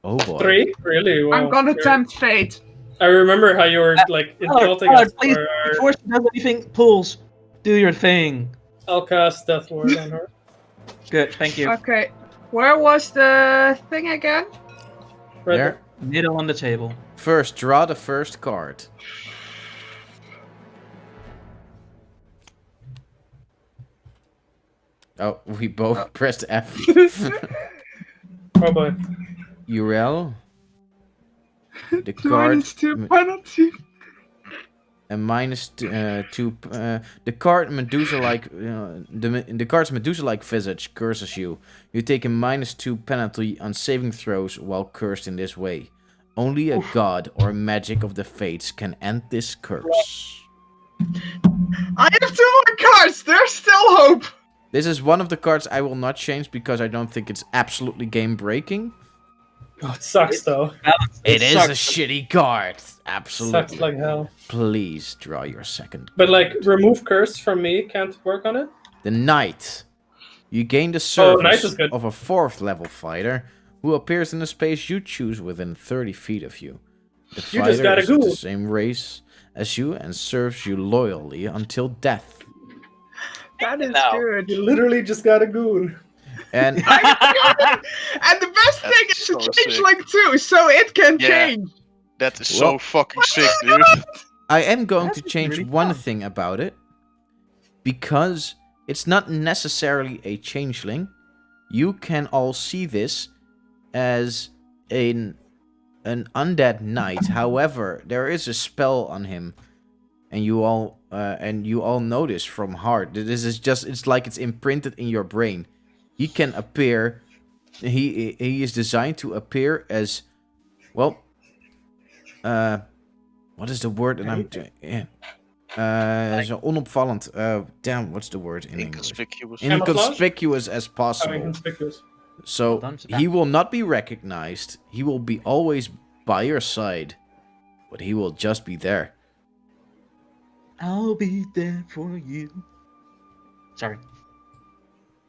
Oh boy. 3? Really? Wow. I'm gonna Sure. tempt fate. I remember how you were like insulting us Please, for our... before she does anything, pulls. Do your thing. I'll cast Death Ward on her. Good, thank you. Okay. Where was the thing again? Right There. Middle on the table. First, draw the first card. Oh, we both pressed F. Oh boy. Urel. The card. -2 penalty. And -2. The card Medusa-like. The card's Medusa-like visage curses you. You take a -2 penalty on saving throws while cursed in this way. Only a god or magic of the fates can end this curse. I have 2 more cards. There's still hope. This is one of the cards I will not change because I don't think it's absolutely game breaking. Oh, it sucks though. It is a sucks. shitty card. Absolutely. Sucks like hell. Please draw your second. But like, remove curse from me can't work on it. The Knight. You gain the Knight service is good. of a 4th level fighter who appears in a space you choose within 30 feet of you. The You just fighter got a is of the ghoul. same race as you and serves you loyally until death. That is Now. good. You literally just got a goon. And And the best thing is so to change sick. like 2, so it can Yeah. change. That is Well- so fucking sick, dude. I am going That's to change really one fun. thing about it. Because it's not necessarily a changeling. You can all see this as an undead knight. However, there is a spell on him. And you all notice from heart that this is just, it's like it's imprinted in your brain. He can appear, he is designed to appear as, well, what is the word that I'm doing? Yeah. So onopvallend. Damn, what's the word in English? Inconspicuous. Inconspicuous as I mean, possible. conspicuous. So Well done, he Sebastian. will not be recognized. He will be always by your side, but he will just be there. I'll be there for you. Sorry.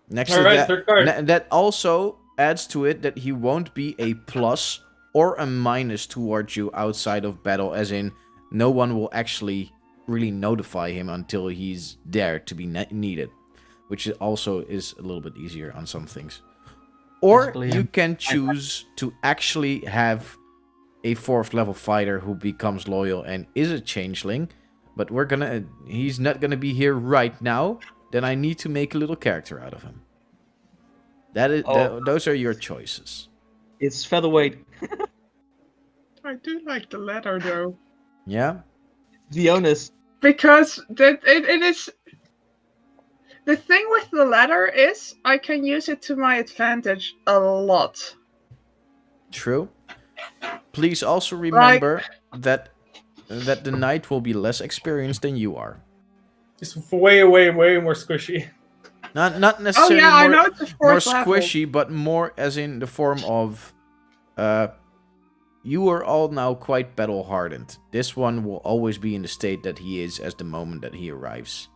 Next All to right, that, third card. that also adds to it that he won't be a plus or a minus towards you outside of battle, as in no one will actually really notify him until he's there to be needed, which also is a little bit easier on some things. Or Basically, you can choose to actually have a 4th level fighter who becomes loyal and is a changeling, but he's not gonna be here right now. Then I need to make a little character out of him. Those are your choices. It's featherweight. I do like the letter though. Yeah? Be honest. Because it is... The thing with the letter is, I can use it to my advantage a lot. True. Please also remember that the knight will be less experienced than you are. It's way, way, way more squishy. Not Oh necessarily yeah, I more, know it's a 4th more level. squishy, but more as in the form of you are all now quite battle hardened. This one will always be in the state that he is as the moment that he arrives.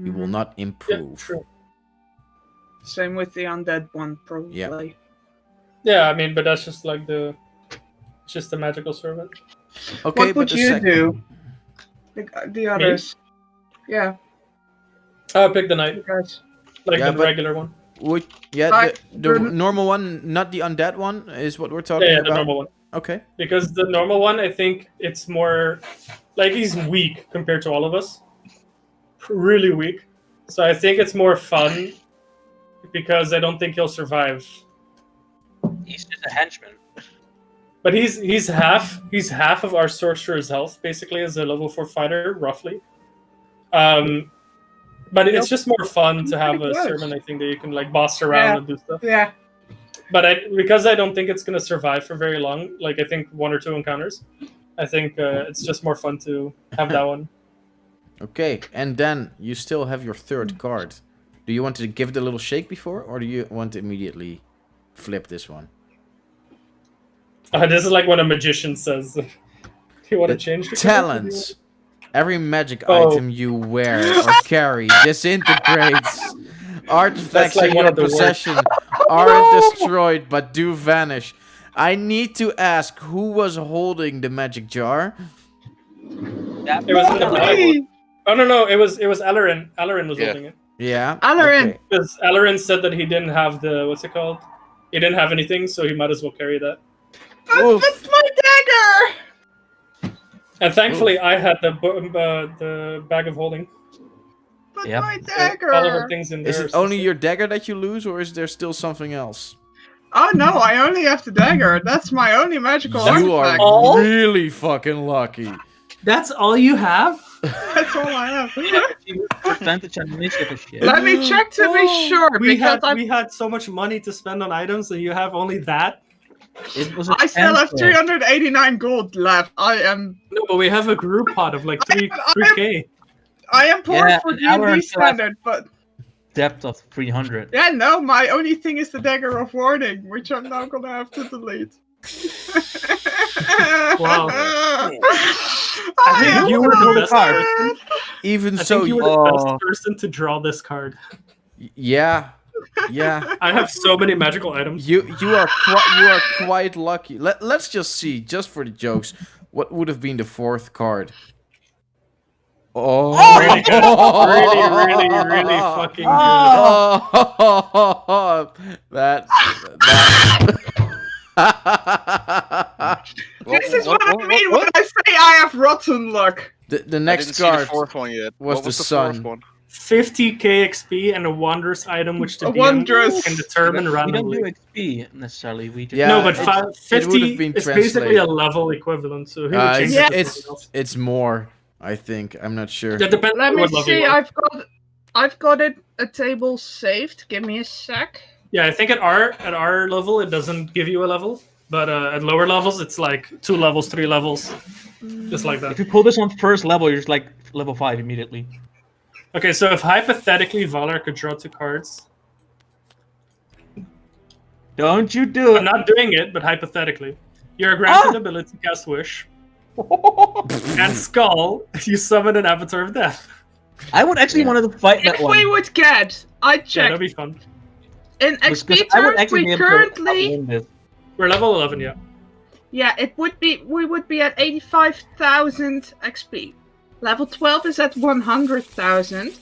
He will not Yeah, improve. true. Same with the undead one, probably. Yeah. Yeah, I mean, but that's just like it's just the magical servant. Okay, What but would the you do? The others. Yeah, I'll pick the knight, you guys. like Yeah, the but- regular one. Would, yeah, Like, the the- normal one, not the undead one, is what we're talking Yeah, about. the normal one. Okay. Because the normal one, I think it's more like he's weak compared to all of us. Really weak. So I think it's more fun because I don't think he'll survive. He's just a henchman. But he's half of our sorcerer's health basically as a level 4 fighter, roughly. But it's just more fun to have a Pretty close. servant, I think, that you can like boss around Yeah. and do stuff. Yeah. But because I don't think it's gonna survive for very long, like I think 1 or 2 encounters, I think it's just more fun to have that one. Okay, and then you still have your 3rd card. Do you want to give it a little shake before, or do you want to immediately flip this one? This is like when a magician says, "Do you want to The change the talents. Every magic Oh. item you wear or carry disintegrates. Artifacts That's like in one your of the worst. possession aren't destroyed but do vanish. I need to ask who was holding the magic jar. That It was in the was bag. Hey, Oh no, it was Alarin. Alarin was Yeah. holding it. Yeah. Alarin. Okay. Because Alarin said that he didn't have the what's it called? He didn't have anything, so he might as well carry that. Oof. That's my dagger! And thankfully, I had the bag of holding. But Yep. my So all of the dagger! things in there. Is are it still only safe. your dagger that you lose, or is there still something else? Oh no, I only have the dagger. That's my only magical You artifact. are all? really fucking lucky. That's all you have? That's all I have. percentage and initiative shit. Let me check to be sure, because We had so much money to spend on items, and you have only that. It was I still have expensive. 389 gold left. No, but we have a group pot of like 3k. I am poor Yeah, for an hour D&D and 12. standard, but Depth of 300. yeah, no, my only thing is the dagger of warning, which I'm now gonna have to delete. Wow. I think am you were the so best sad. Even I so, think you were Oh. the best person to draw this card. yeah, yeah. I have so many magical items. You are quite lucky. Let's just see, just for the jokes, what would have been the fourth card. Oh, Really good. Really fucking good. Oh, that. This is what I mean when I say I have rotten luck. The I didn't next see the card fourth one yet. was What the the sun. fourth one? 50k XP and a wondrous item which the A DM wondrous. can determine We don't randomly. do XP necessarily. We just Yeah, No, but it- fi- it would have 50 been is basically a translated. level equivalent, so he would Uh, change Yeah. it to it's something else. it's more. I think I'm not sure. That depends Let on me what level see. you are. I've got it a table saved. Give me a sec. Yeah, I think at our level it doesn't give you a level, but at lower levels it's like 2 levels, 3 levels, just like If that. you pull this on first level, you're just like level 5 immediately. Okay, so if hypothetically Valar could draw 2 cards, Don't you do I'm it! not doing it, but hypothetically, you're granted the ability to cast Wish and Skull. You summon an Avatar of Death. I would actually Yeah. wanted to fight that If we one. would get, I Yeah, that'd checked be fun. in Because XP I would terms, actually be we able to currently win this. We're level 11, yeah. yeah, we would be at 85,000 XP. Level 12 is at 100,000.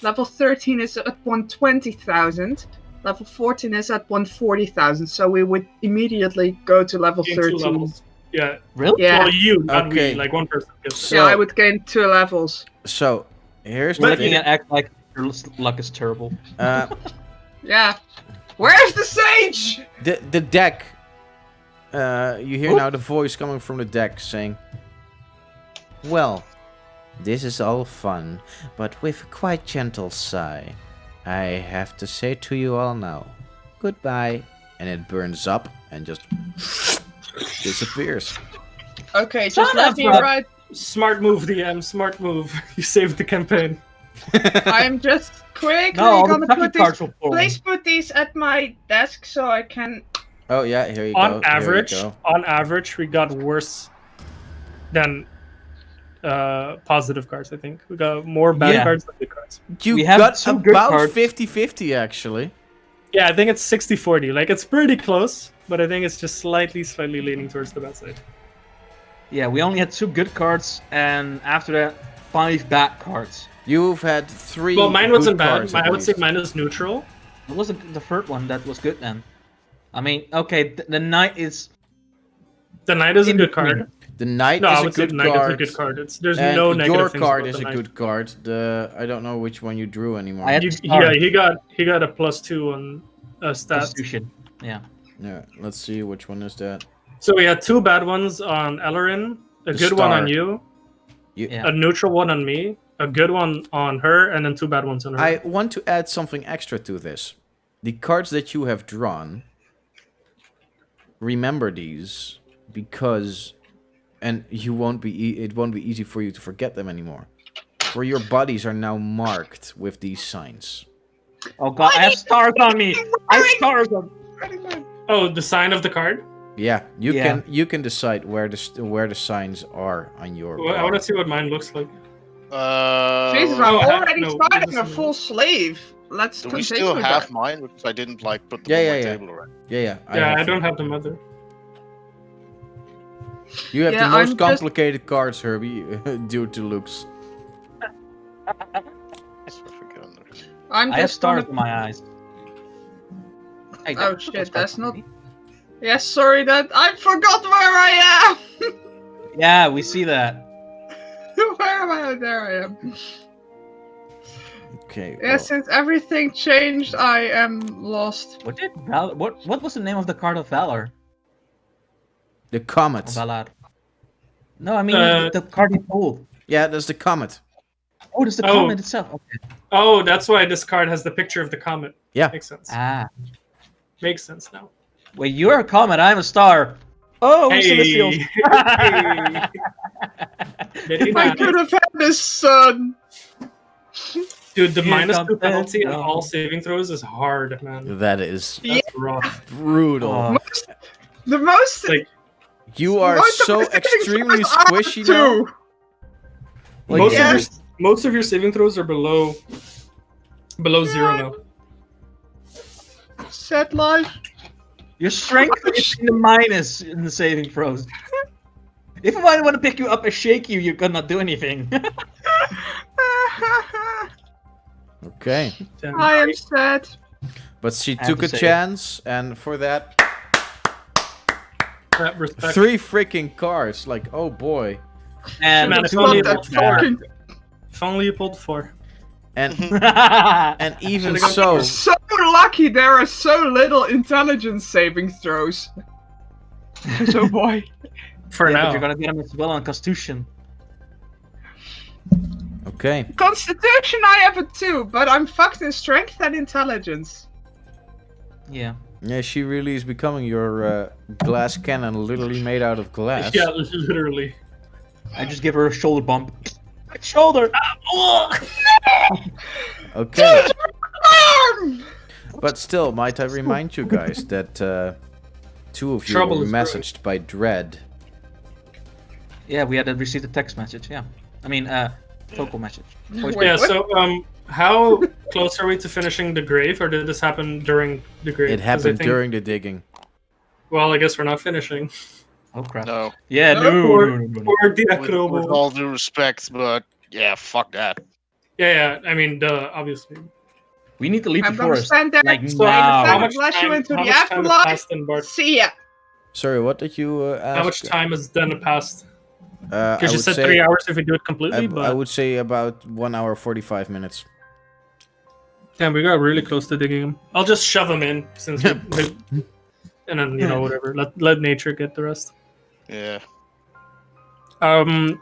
Level 13 is at 120,000. Level 14 is at 140,000. So we would immediately go to level Gain 2 13. levels. Yeah. Really? Yeah, Well, you, not Okay. we, like one person. Yes. So, yeah, I would gain 2 levels. So here's We're the looking thing. at act like your luck is terrible. Yeah. Where's the sage? The deck. You hear Oop. now the voice coming from the deck saying, "Well, this is all fun, but with a quite gentle sigh. I have to say to you all now, goodbye." And it burns up and just disappears. Okay, just Son let of me a- write. Smart move, DM. Smart move. You saved the campaign. I'm just quickly No, all the gonna fucking put these. cards will pull. Please put these at my desk so I can. Oh yeah, here you go. On here you average, go. we got worse than positive cards. I think we got more bad Yeah. cards than good cards. You we have got some good about cards. 50-50 actually. Yeah, I think it's 60-40. Like it's pretty close, but I think it's just slightly leaning towards the bad side. Yeah, we only had 2 good cards, and after that, 5 bad cards. You've had 3. Well, mine good wasn't bad. cards at I would say least. mine is neutral. It wasn't the third one that was good then. I mean, okay, the knight is. The knight is a In good between. card. The knight No, I is a would say good the knight card. is a good card. There's And no negative your things card about is the a knight. good card. I don't know which one you drew anymore. I had- Yeah, he got a +2 on stats. Constitution. Yeah. Yeah, let's see which one is that. So we had 2 bad ones on Ellerin, a The good one on star. you, Yeah. a neutral one on me, a good one on her, and then 2 bad ones on her. I want to add something extra to this. The cards that you have drawn, remember these because, and you won't be. It won't be easy for you to forget them anymore. For your bodies are now marked with these signs. Oh god, I have stars on me! I have stars on Oh, the sign of the card? Yeah, Yeah. you can decide where the signs are on your. Well, I want to see what mine looks like. Jesus, Oh, I'm I have- already no, starting this a is- full sleeve. Let's Do we continue still with have that. mine? Because I didn't like put them Yeah, on yeah, my yeah. table already. Yeah. Yeah, I don't have the mother. You have Yeah, the most I'm just- complicated cards, Herbie, due to looks. I'm I have just stars gonna. in my eyes. Hey, Oh that shit, was that's quite not. funny. Yes, sorry, that I forgot where I am. Yeah, we see that. Where am I? Oh, there I am. Okay. Yeah, since everything changed, I am lost. What did what was the name of the card of Valor? The comet. Or Valar? No, I mean the card you pulled. Yeah, that's the comet. Oh, it's the Oh. comet itself. Okay. Oh, that's why this card has the picture of the comet. Yeah. Makes sense. Ah. Makes sense now. Wait, you're a comet, I'm a star. Oh, we're celestials. Hey. Very I nice. could have had this sun. Dude, the Here -2 comes penalty on the- all saving throws is hard, man. That is That's rough. brutal. Oh. The most. Like, You are most of so the saving extremely throws are squishy now. two. Like, most of your saving throws are below zero now. Sad life. Your strength is in the minus in the saving throws. If I want to pick you up and shake you, you cannot do anything. Okay. Damn. I am sad. But she have took to a say- chance, and for that, Respect. 3 freaking cards. Like, oh boy. And Man, It's if two only not it that fucking. If only you pulled 4. And and and even Should've so, gone So lucky there are so little intelligence saving throws. Oh boy. For yeah, now. but you're gonna get him as well on Constitution. okay. Constitution I have a 2, but I'm fucked in strength and intelligence. Yeah. Yeah, she really is becoming your glass cannon, literally made out of glass. Yeah, literally. I just give her a shoulder bump. Shoulder! Okay. Arm! But still, might I remind you guys that 2 of you Trouble were is brewing. messaged by Dread. Yeah, we had received a text message, yeah. I mean, vocal message. Voice Wait, Yeah, what? so how close are we to finishing the grave, or did this happen during the grave? It 'Cause I happened think- during the digging. Well, I guess we're not finishing. Oh crap. No, Yeah, No, no, or- no, no, no. Or the with Acrobo. all due respect, but yeah, fuck that. Yeah, I mean, obviously. We need to leave I'm the gonna forest. stand there. Like So now. how much Flash you time, into how the much time has afterlife. passed then, Bart? See ya. Sorry, what did you ask? How much time has then passed? I Because you would said say, 3 hours if we do it completely, but I would say about 1 hour 45 minutes. damn, we got really close to digging him. I'll just shove him in since and then whatever. Let nature get the rest. Yeah.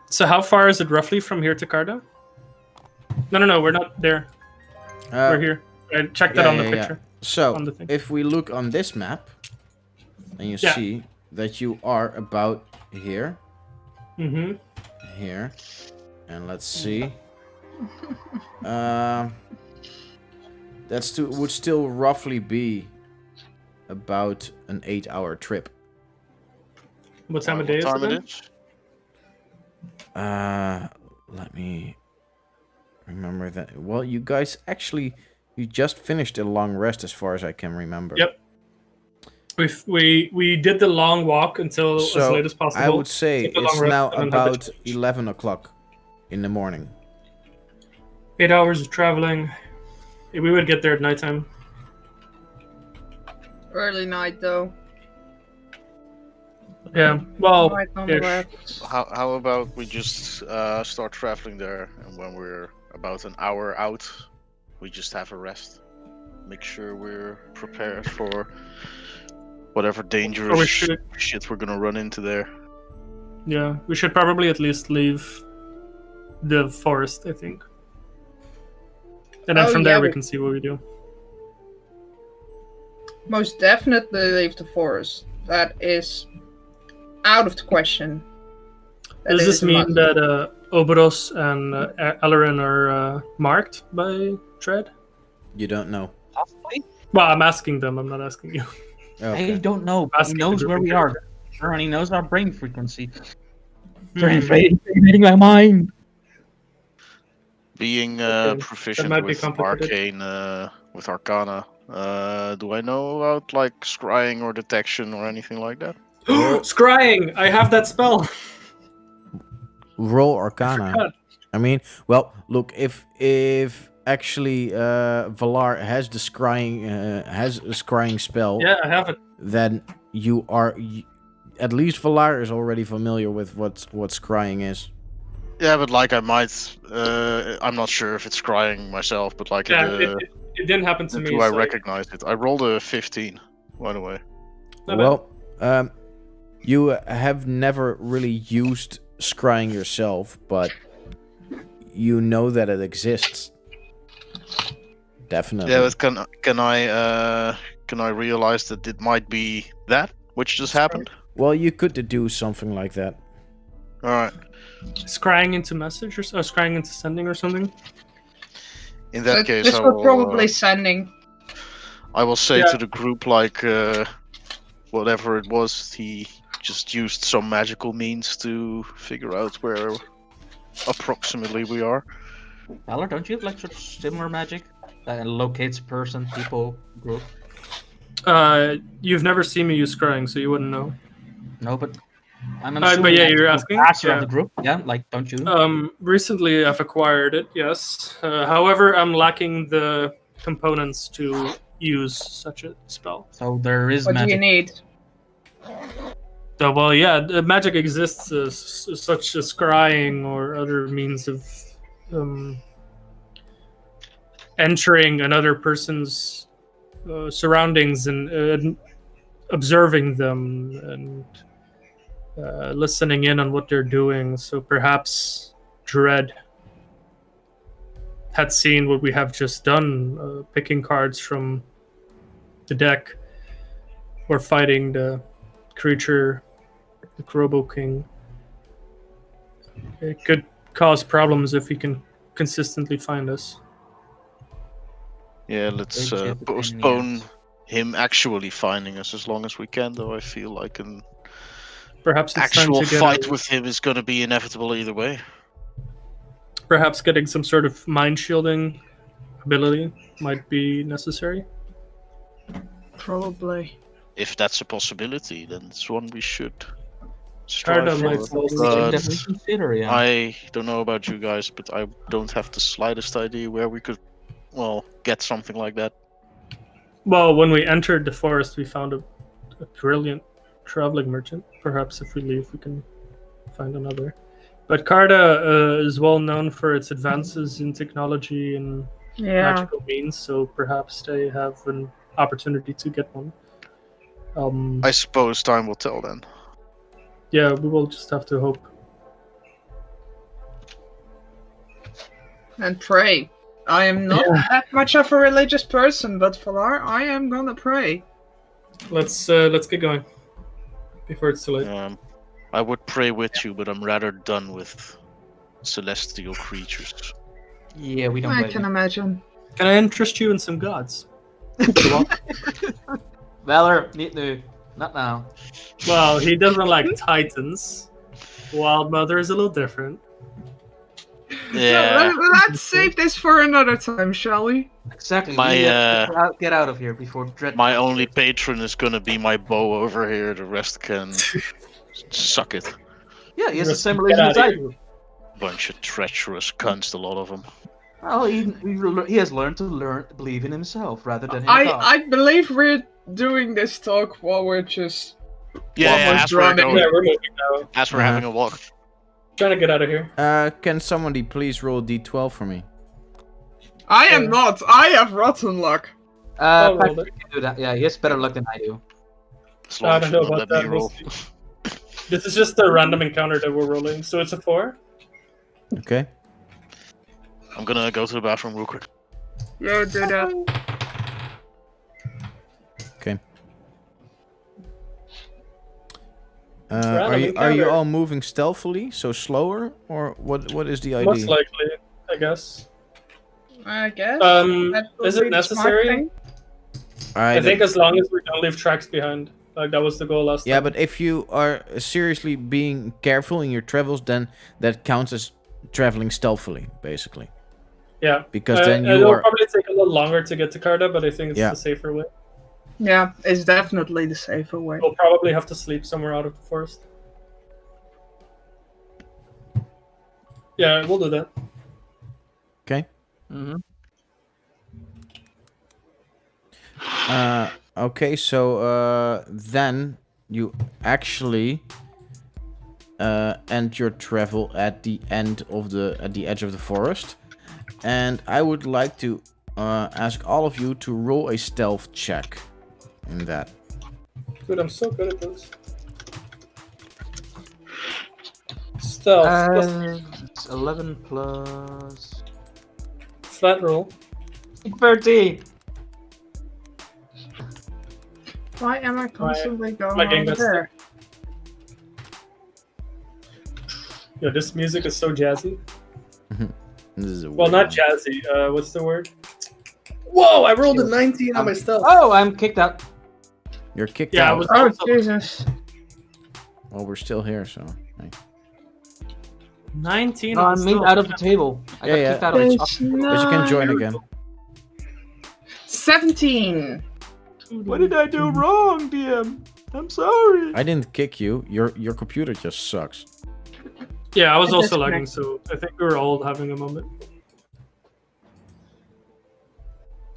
So how far is it roughly from here to Karda? No, we're not there. We're here. I checked that on the picture. So, on the thing. if we look on this map, and you Yeah. see that you are about here, Mm-hmm. here, and let's see. Would still roughly be about an 8-hour trip. What time of What day is time it? it then? is? Let me remember that. Well, you guys actually, you just finished a long rest as far as I can remember. Yep. We did the long walk until as So, late as possible. I would say Took a long it's rest now and then had the about challenge. 11 o'clock in the morning. 8 hours of traveling. We would get there at nighttime. Early night though. Yeah. Well, Night on the ish. left. How about we just start traveling there, and when we're about an hour out, we just have a rest. Make sure we're prepared for whatever dangerous should. shit we're gonna run into there. Yeah, we should probably at least leave the forest, I think. And then Oh, from yeah, there we we- can see what we do. Most definitely leave the forest. That is out of the question. That Does is this a mean must. that Oberos and Ellerin are marked by Tread? You don't know. Possibly. Well, I'm asking them, I'm not asking you. Okay. I don't know. He Asking knows the where we group are. Sure, and he knows our brain frequency. Hmm. Reading my mind. Being Okay, proficient might be with complicated. arcane, with arcana, do I know about like scrying or detection or anything like that? Scrying! I have that spell. Roll Arcana. forgot. I mean, well, look, if actually Valar has the scrying spell, Yeah, I have it. then you are at least Valar is already familiar with what scrying is. Yeah, but like I might. I'm not sure if it's crying myself, but like Yeah, it didn't happen to me. do I so- recognize it? I rolled a 15, by the way. Not Well, you have never really used scrying yourself, but you know that it exists. Definitely. Yeah, but can I realize that it might be that which just happened? Well, you could deduce something like that. All right. Scrying into message or scrying into sending or something. In that case, This I was will, probably sending. I will say Yeah. to the group like whatever it was, he just used some magical means to figure out where approximately we are. Valar, don't you have like sort of similar magic that locates person, people, group? You've never seen me use scrying, so you wouldn't know. No, but I'm But assuming yeah, that you're the asking? master of Yeah. the group. Yeah, like don't you? Recently I've acquired it, yes. However, I'm lacking the components to use such a spell. So there is What do you magic. need? So, well, yeah, the magic exists as such as scrying or other means of entering another person's surroundings and observing them and listening in on what they're doing. So perhaps Dread had seen what we have just done, picking cards from the deck or fighting the creature, the Krobo King. It could cause problems if he can consistently find us. Yeah, let's Maybe it's a pain in the postpone ass. him actually finding us as long as we can. Though I feel like an Perhaps it's actual time to get fight a- with him is going to be inevitable either way. perhaps getting some sort of mind shielding ability might be necessary. Probably. If that's a possibility, then it's one we should strive Karda for. might It's also- something But that we consider, yeah. I don't know about you guys, but I don't have the slightest idea where we could, well, get something like that. Well, when we entered the forest, we found a brilliant traveling merchant. Perhaps if we leave, we can find another. But Karda is well known for its advances in technology and Yeah. magical means, so perhaps they have an opportunity to get one. I suppose time will tell then. Yeah, we will just have to hope. And pray. I am not that much of a religious person, but Valar, I am gonna pray. Let's get going before it's too late. I would pray with you, but I'm rather done with celestial creatures. Yeah, we don't I blame can you. imagine. Can I interest you in some gods? Valar, niet nu. Not now. Well, he doesn't like titans. Wild Mother is a little different. Yeah, Let's save this for another time, shall we? Exactly. My, we have to get out of here before Dread. my only patron is gonna be my bow over here. The rest can suck it. Yeah, he has the Just same get religion out as of I here. do. Bunch of treacherous cunts, a lot of them. Well, he has learned to believe in himself rather than in God. I believe we're doing this talk while we're just Yeah, What yeah, was as we're running? going, Yeah, we're moving now. as we're having a walk. Trying to get out of here. Can somebody please roll a d12 for me? I am not. I have rotten luck. I'll roll Patrick can do that. Yeah, he has better luck than I do. As I long as don't you know don't about let me that. We'll roll. see. This is just a random encounter that we're rolling, so it's a 4. Okay. I'm gonna go to the bathroom real quick. Yeah, do that. Okay. Random Are you encounter. all moving stealthily, so slower, or what is the idea? Most likely, I guess. I guess. Um, That would is be it the smart necessary? thing. I think as long as we don't leave tracks behind. Like, that was the goal last Yeah, time. but if you are seriously being careful in your travels, then that counts as traveling stealthily, basically. Yeah. Because then you it'll are. probably take a little longer to get to Karda, but I think it's Yeah. the safer way. Yeah, it's definitely the safer way. We'll probably have to sleep somewhere out of the forest. Yeah, we'll do that. Okay. Mm-hmm. Okay, so then you actually end your travel at the edge of the forest, and I would like to ask all of you to roll a stealth check in that. Dude, I'm so good at this. Stealth plus It's 11 plus flat roll. 13. Why am I constantly going my game over got there? Yeah, this music is so jazzy. This is a Well, weird not one. jazzy. What's the word? Whoa! I rolled a 19 on my stealth. Oh, I'm kicked out. You're kicked Yeah, I out. was. Oh, Also Jesus. Well, we're still here, so. Hey. 19. No, on I'm made stealth. out of the table. I got Yeah, kicked out of the top. But you can join again. 17. What did I do wrong, DM? I'm sorry. I didn't kick you. Your computer just sucks. Yeah, I was I also disconnect. lagging, so I think we were all having a moment.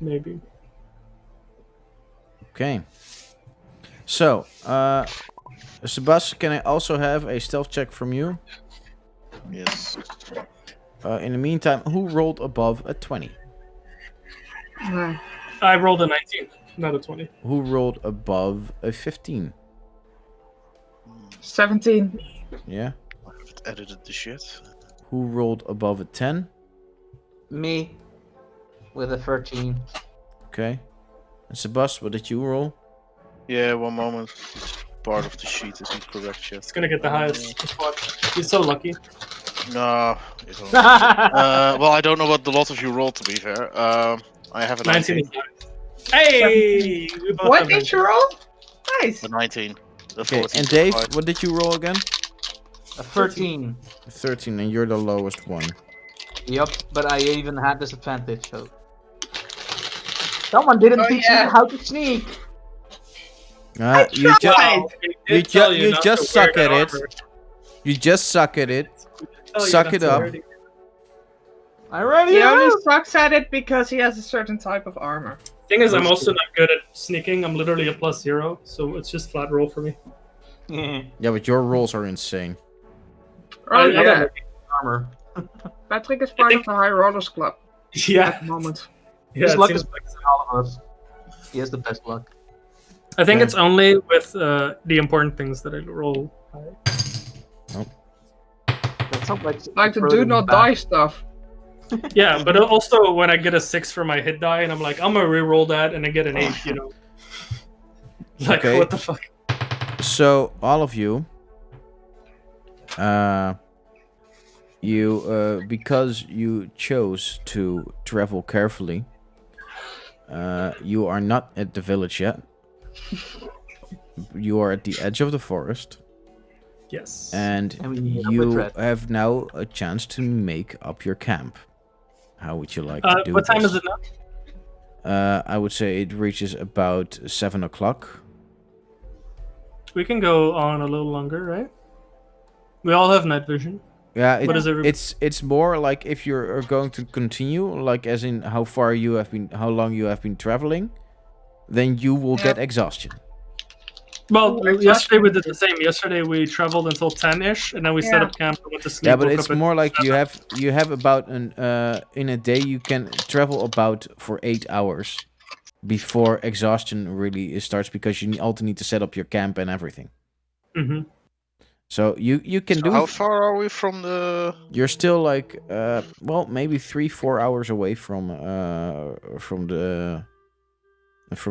Maybe. Okay. So, Sebastian, can I also have a stealth check from you? Yes. In the meantime, who rolled above a 20? No. I rolled a 19, not a 20. Who rolled above a 15? 17. Yeah. I haven't edited this yet. Who rolled above a 10? Me with a 13. Okay. And Sebastian, what did you roll? Yeah, one moment. Part of the sheet isn't correct yet. It's gonna get the highest. Just watch. He's so lucky. No, it won't. Well, I don't know what the lot of you rolled, to be fair. I have a 19 19. is high. Hey! We both What have did 19. you roll? Nice. A 19. The Okay. 14 And plus Dave, five. what did you roll again? A 13. 13, and you're the lowest one. Yup, but I even had disadvantage, so. Someone didn't Oh, teach yeah. me how to sneak. You just tried. Wow, we did tell you not just to wear suck at that it. armor. You just suck at it. Tell you Suck not it to up. wear it. I already He only am. sucks at it because he has a certain type of armor. Thing is, I'm That's also true. not good at sneaking. I'm literally a +0, so it's just flat roll for me. Yeah, but your rolls are insane. Oh, I yeah. don't- Armor. Patrick is part of the High Rollers Club Yeah, at the moment. yeah. His it luck seems is like better than all of us. He has the best luck. I think Yeah. it's only with the important things that I roll high. That sounds Like the further do not back. die stuff. Yeah, but also when I get a 6 for my hit die, and I'm like, I'm gonna re-roll that, and I get an 8. You know, like Okay. what the fuck? So all of you, because you chose to travel carefully, you are not at the village yet. You are at the edge of the forest, Yes. and And we meet up with you Red. have now a chance to make up your camp. How would you like to do What time this? is it now? I would say it reaches about 7 o'clock. We can go on a little longer, right? We all have night vision. Yeah, What is everybody- it's more like if you're going to continue, like as in how long you have been traveling, then you will get exhaustion. Well, Ooh, yesterday we exhaustion. did the same. Yesterday we traveled until 10-ish, and then we set Yeah. up camp and went to sleep. Yeah, but woke it's up at- more like you have about an in a day you can travel about for 8 hours before exhaustion really starts, because you also need to set up your camp and everything. Mhm. So you can So do. how far are we from the... You're still like well, maybe 3-4 hours away from the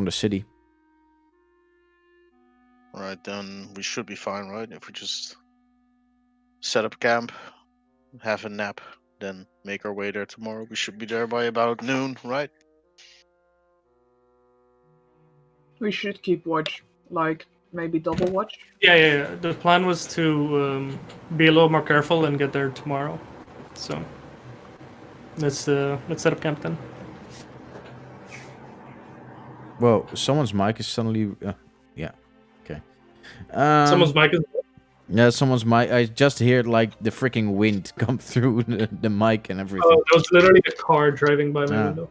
city. Right, then we should be fine, right? If we just set up camp, have a nap, then make our way there tomorrow. We should be there by about noon, right? We should keep watch. Like, maybe double watch. Yeah. The plan was to be a little more careful and get there tomorrow. So let's set up camp then. Whoa, someone's mic is suddenly... yeah, okay. Someone's mic is. Yeah, someone's mic. I just hear like the freaking wind come through the mic and everything. Oh, that was literally a car driving by my Ah. window.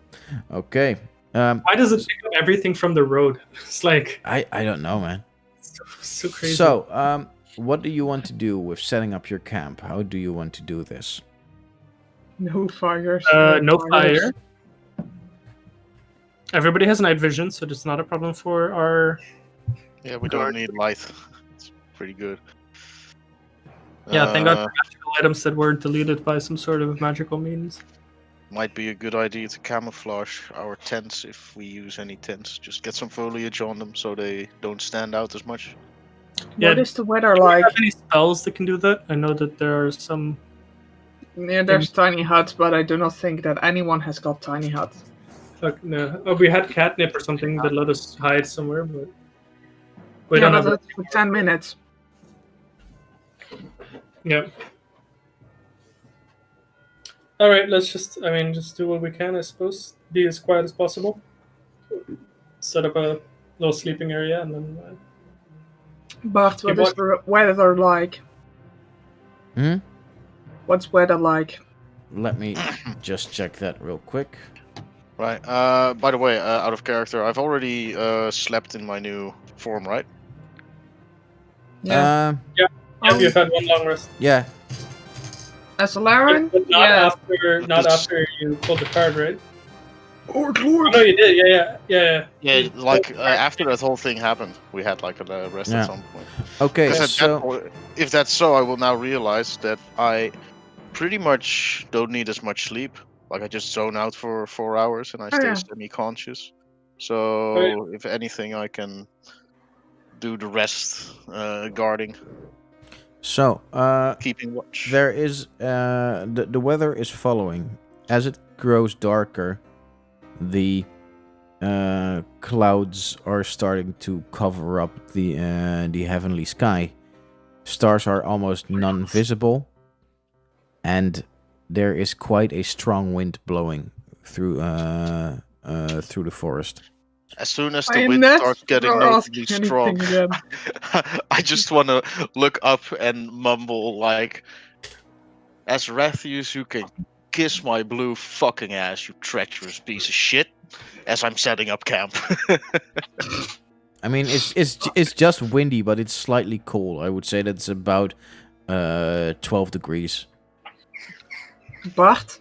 Okay. Why does it pick up everything from the road? It's like I don't know, man. so crazy. So, what do you want to do with setting up your camp? How do you want to do this? No fires. No fire. Everybody has night vision, so it's not a problem for our. Yeah, we don't need light. It's pretty good. Yeah, thank God for magical items that were deleted by some sort of magical means. Might be a good idea to camouflage our tents if we use any tents. Just get some foliage on them so they don't stand out as much. Yeah, What is the weather Do you like? have any spells that can do that? I know that there are some. Yeah, there's tiny huts, but I do not think that anyone has got tiny huts. Fuck no. Oh, we had catnip or something that let us hide somewhere, but we yeah, don't but have. that's for 10 minutes. Yeah. All right, let's just do what we can, I suppose. Be as quiet as possible. Set up a little sleeping area, and then. But what Keep is the weather like? Hmm? What's weather like? Let me just check that real quick. Right. By the way, out of character, I've already slept in my new form, right? Yeah. Yeah, you've had one long rest. Yeah. As a Laren? But not Yeah. not after you pulled the card, right? Or Oh, no, you did. Yeah. Yeah, like after that whole thing happened, we had like a rest Yeah. at some point. Okay, Because at that so... point, if that's so, I will now realize that I pretty much don't need as much sleep. Like I just zone out for 4 hours and I stay yeah. semi-conscious. So if anything, I can do the rest guarding, So, keeping watch. there is... the weather is following. As it grows darker, the clouds are starting to cover up the heavenly sky. Stars are almost non-visible, and there is quite a strong wind blowing through the forest. As soon as I the am wind not starts getting gonna ask notably anything strong, again. I just want to look up and mumble like, "As Rathius, you can kiss my blue fucking ass, you treacherous piece of shit." As I'm setting up camp. I mean, it's just windy, but it's slightly cold. I would say that's about 12 degrees. But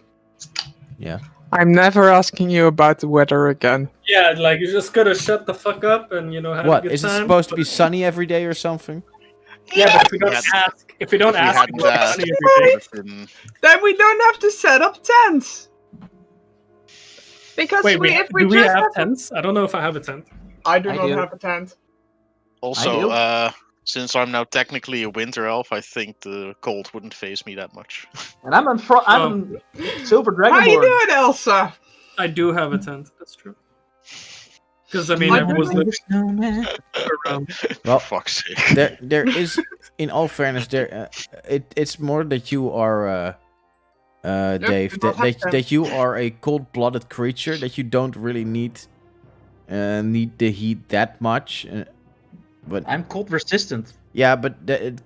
Yeah. I'm never asking you about the weather again. Yeah, like you just gotta shut the fuck up and have What a good is it time. supposed to be sunny every day or something? Yeah, but if we don't Yeah. ask, if we don't If we ask, hadn't it's asked, sunny it every day. would have been- then we don't have to set up tents. Because Wait, if we do we just have tents? I don't know if I have a tent. I do I not do. have a tent. Also, I since I'm now technically a winter elf, I think the cold wouldn't phase me that much. And I'm Silver How you Dragonborn. doing, Elsa? I do have a tent. That's true. Because I mean, I I was don't living around. Well, For fuck's sake. there is, in all fairness, it's more that you are, Dave, you don't have to. that you are a cold-blooded creature, that you don't really need the heat that much. But I'm cold resistant. yeah, but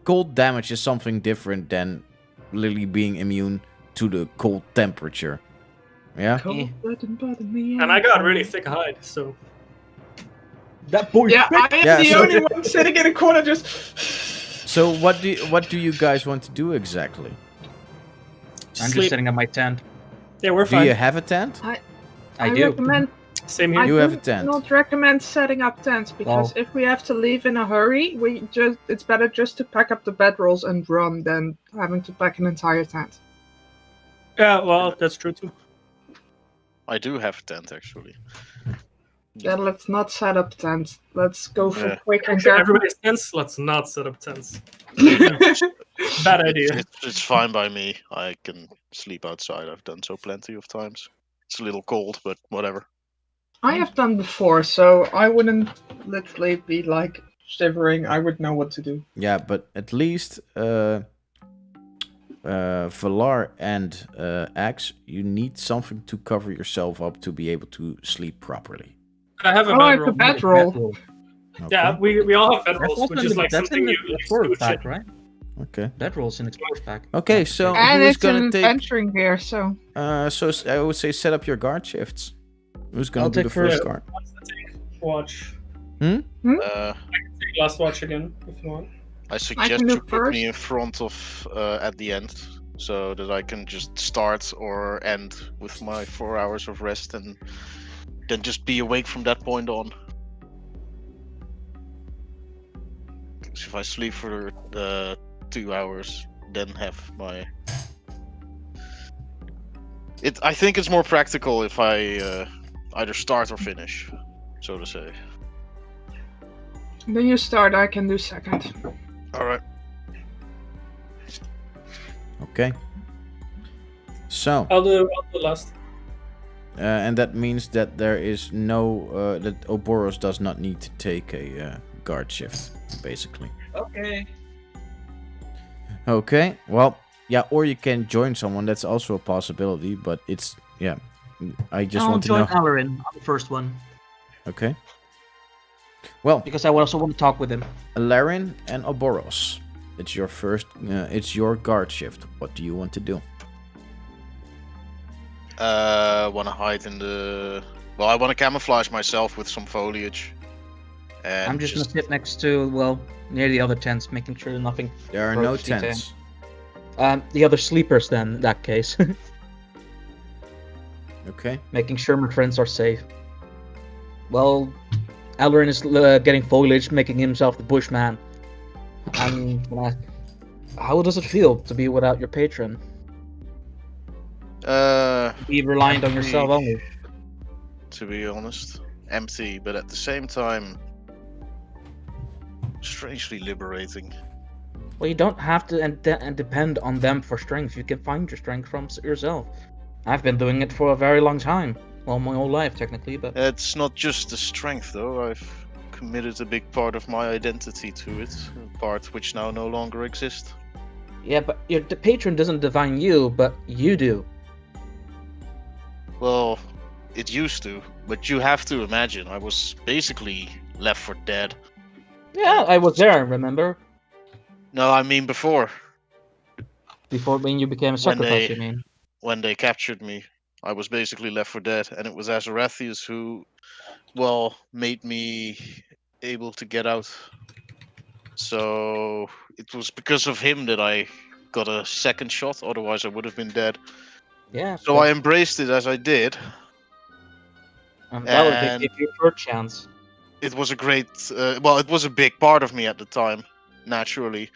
cold damage is something different than literally being immune to the cold temperature. Yeah. Cold doesn't bother me. And I got really thick hide, so That boy. Yeah, I am Yeah, the so- only one sitting in a corner just. So what do you guys want to do exactly? I'm sleep. just setting up my tent. Yeah, we're Do fine. you have a tent? I do. recommend. Same here. I You have a do tent. not recommend setting up tents because if we have to leave in a hurry, it's better just to pack up the bedrolls and run than having to pack an entire tent. Yeah, well, that's true too. I do have a tent, actually. Then let's not set up tents. Let's go for Yeah. quick and Actually, dirty. everybody's tents. Let's not set up tents. Bad idea. It's fine by me. I can sleep outside. I've done so plenty of times. It's a little cold, but whatever. I have done before, so I wouldn't literally be like shivering. I would know what to do. Yeah, but at least Valar and Axe, you need something to cover yourself up to be able to sleep properly. I have a Oh, bad it's a roll. bad roll. Yeah, Okay. we all have bad That's rolls, also which in is the, like that's something in the you Explorer's pack, right? Okay. Bedrolls in Explorer's pack. Okay, Not so- the And who's it's gonna an take- adventuring gear, so. So I would say set up your guard shifts. Who's gonna I'll do take the first first. guard? watch. Uh, Take last watch again if you want. I suggest can do you put me first. in front of at the end, so that I can just start or end with my 4 hours of rest, and then just be awake from that point on. 'Cause if I sleep for 2 hours, then have my. I think it's more practical if I either start or finish, so to say. Then you start, I can do second. All right. Okay. So, I'll do last. and that means that there is no that Oboros does not need to take a guard shift, basically. Okay. Okay. Well, yeah, or you can join someone. That's also a possibility, but it's yeah. I just I'll want to join know. Alarin on the first one Okay. Well, because I also want to talk with him. Alarin and Oboros. It's your first. It's your guard shift. What do you want to do? Want to hide in the. Well, I want to camouflage myself with some foliage. And I'm just gonna sit next to, well, near the other tents, making sure nothing. There are no Approach detail. tents. The other sleepers then, in that case. Okay. Making sure my friends are safe. Well, Alarin is getting foliage, making himself the bushman. And how does it feel to be without your patron? Be reliant on yourself only. To be honest, empty, but at the same time, strangely liberating. Well, you don't have to and depend on them for strength. You can find your strength from yourself. I've been doing it for a very long time. Well, my whole life, technically, but... It's not just the strength, though. I've committed a big part of my identity to it, a part which now no longer exists. Yeah, but the patron doesn't define you, but you do. Well, it used to, but you have to imagine, I was basically left for dead. Yeah, I was there, remember? No, I mean before. Before, when you became a sacrifice, you mean? When they captured me, I was basically left for dead, and it was Azarathius who, well, made me able to get out. So it was because of him that I got a second shot, otherwise I would have been dead. Yeah. So I embraced it as I did. And that would and give you a third chance. It was a great, well, it was a big part of me at the time, naturally.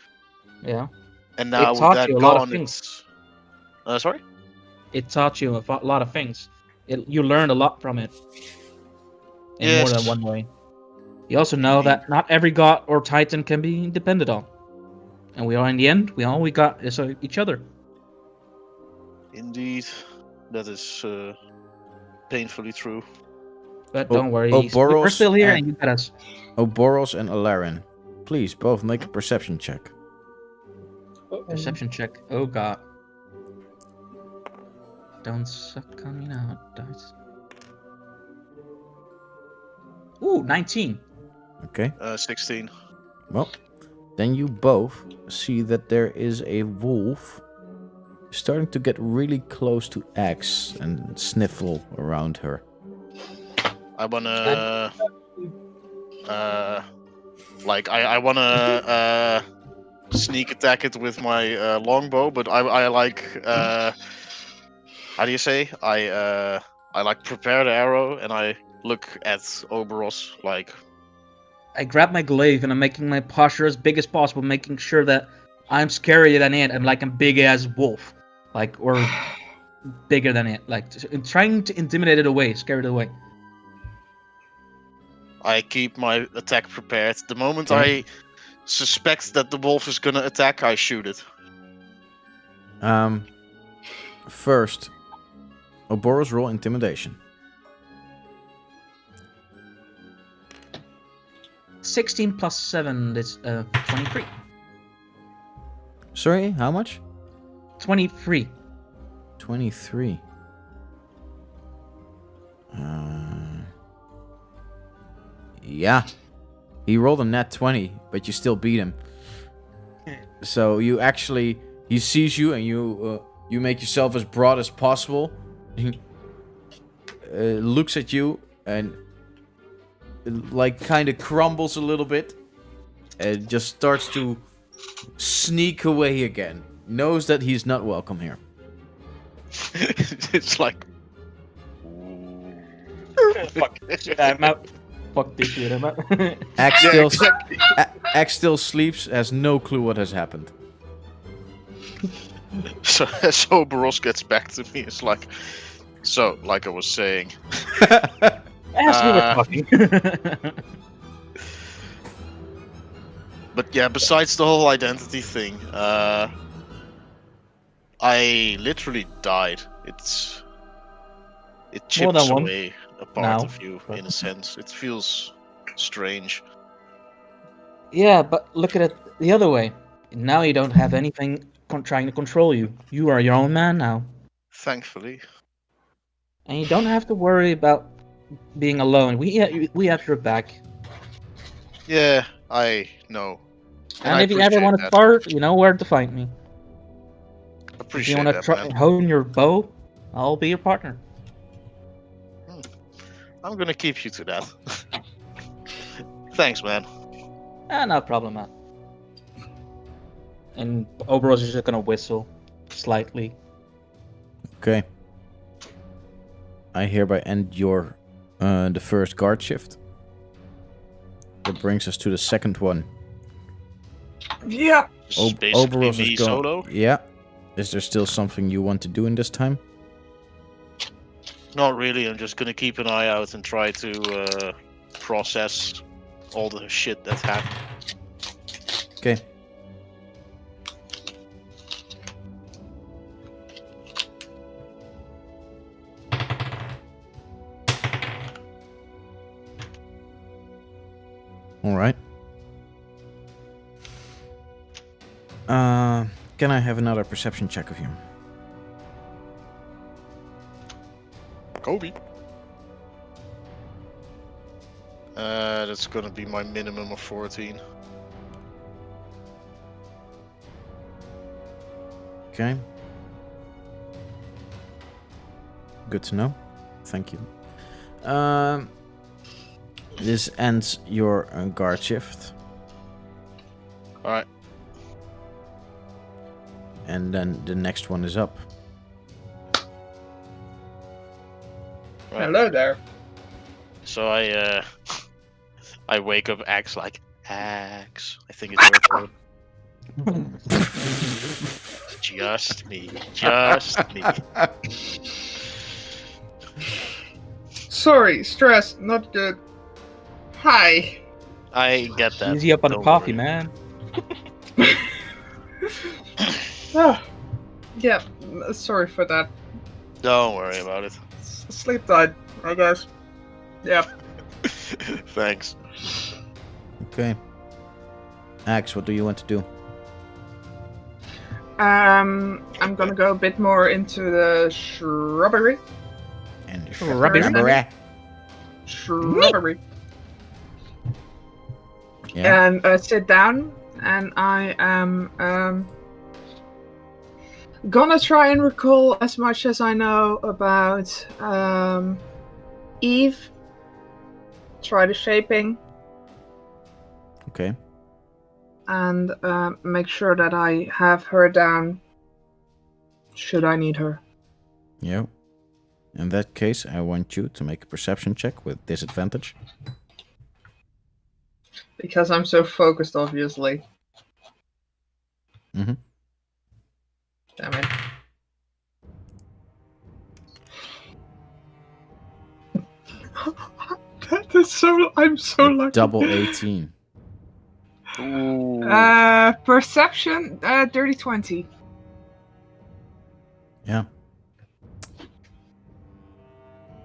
Yeah. And now taught with that you a lot of gone, things. it's... sorry? It taught you a lot of things. You learned a lot from it. In more than Yes. one way. You also know that not every god or titan can be depended on. And we are, in the end, all we got is each other. Indeed. That is painfully true. But don't worry, Oboros we're still here and- and you got us. Oboros and Alarin, please both make a perception check. Perception check. Oh god. Don't suck on me now, dice. Ooh, 19. Okay. 16. Well, then you both see that there is a wolf starting to get really close to Axe and sniffle around her. I wanna... I wanna sneak attack it with my longbow, but I like... how do you say? I like prepare the arrow, and I look at Oboros like... I grab my glaive and I'm making my posture as big as possible, making sure that I'm scarier than it. I'm like a big ass wolf. Like, or bigger than it. Like, trying to intimidate it away, scare it away. I keep my attack prepared. The moment Okay. I suspect that the wolf is gonna attack, I shoot it. First, Oboros roll intimidation. 16 plus 7 is 23. Sorry, how much? 23. 23. Yeah. He rolled a nat 20, but you still beat him. So you actually, he sees you and you make yourself as broad as possible. He looks at you and like kind of crumbles a little bit and just starts to sneak away again. Knows that he's not welcome here. It's like. Fuck this shit, I'm out. Fuck this shit, I'm out. Axe Yeah, still, exactly. Axe still sleeps, has no clue what has happened. So as Oberos gets back to me, it's like. So, like I was saying. As we were talking. But yeah, besides the whole identity thing, I literally died. It More chips than one. away a part Now. of you, in a sense. It feels strange. Yeah, but look at it the other way. Now you don't have anything trying to control you. You are your own man now. Thankfully. And you don't have to worry about being alone. We have your back. Yeah, I know. And I if you ever appreciate want to that. start, you know where to find me. If you Appreciate want to that, try man. hone your bow, I'll be your partner. I'm gonna keep you to that. Thanks, man. No problem, man. And Oberos is just gonna whistle slightly. Okay. I hereby end your the first guard shift. That brings us to the second one. Yeah. This is basically Oberos me is gone. solo. Yeah. Is there still something you want to do in this time? Not really. I'm just gonna keep an eye out and try to process all the shit that's happened. Okay. All right. Can I have another perception check of you? Kobe. That's gonna be my minimum of 14. Okay. Good to know. Thank you. This ends your guard shift. Alright. And then the next one is up. Right. Hello there. So I wake up Axe like Axe. I think it's your turn. Just me. Just me. Sorry, stress, not good. Hi. I get that. Easy up on the Don't coffee, worry. man. Ah, yeah, sorry for that. Don't worry about it. Sleep died, I guess. Yeah. Thanks. Okay. Axe, what do you want to do? I'm gonna go a bit more into the shrubbery. And Shrubbery? Shrubbery. Yeah. And sit down, and I am gonna try and recall as much as I know about Eve. Try the shaping, Okay. and make sure that I have her down should I need her. Yeah. In that case, I want you to make a perception check with disadvantage. Because I'm so focused, obviously. Mhm. Damn it. That is so. I'm so lucky. Double 18. Ooh. Perception, dirty 20. Yeah.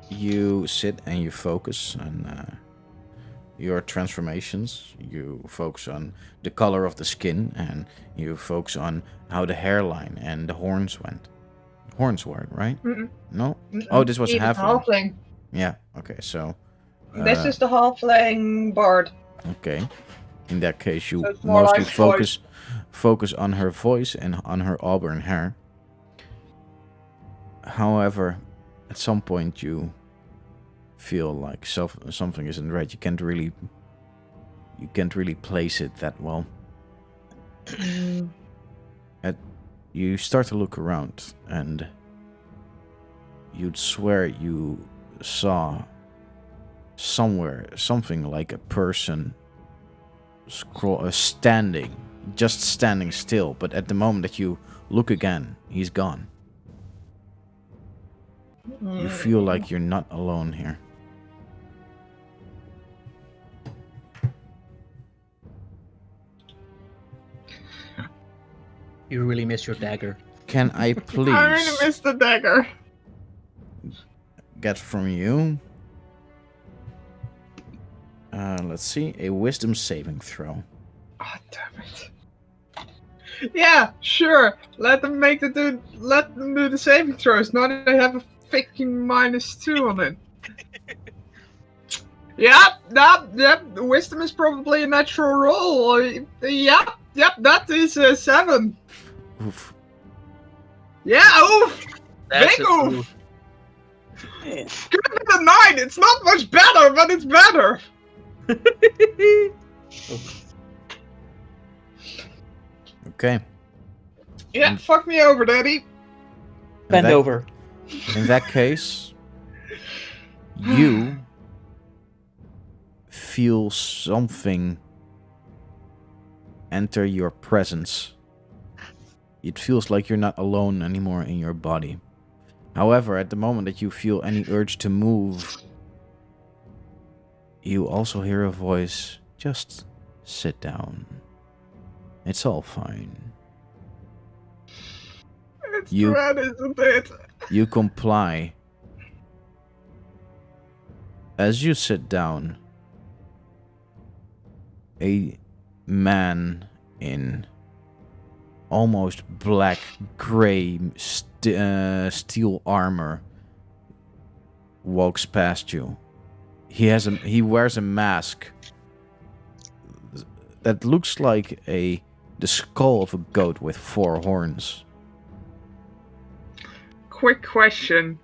You sit and you focus on your transformations. You focus on the color of the skin, and you focus on how the hairline and the horns went. Horns were, right? Mm-mm. No? Oh, this was Even halfling. halfling. Yeah, okay, so This is the halfling bard. Okay. In that case, you So it's more mostly like focus on her voice and on her auburn hair. However, at some point you feel like something isn't right. You can't really place it that well. You start to look around, and you'd swear you saw somewhere something like a person standing still, but at the moment that you look again, he's gone. You feel like you're not alone here. You really miss your dagger. Can I I please really miss the dagger. get from you? Let's see, a wisdom saving throw. Oh, damn it. Yeah, sure. Let them do the saving throws. Now that they have a freaking -2 on it. Yep. Wisdom is probably a natural roll. Yep. That is 7. Oof. Yeah, oof. That's Big a oof. Give it a 9. It's not much better, but it's better. Okay. Yeah, fuck me over, Daddy. Bend over. In that case, you feel something enter your presence. It feels like you're not alone anymore in your body. However, at the moment that you feel any urge to move, you also hear a voice, just sit down. It's all fine. It's You- dread, isn't it? You comply. As you sit down, a man in almost black gray steel armor walks past you. He wears a mask that looks like the skull of a goat with 4 horns. Quick question.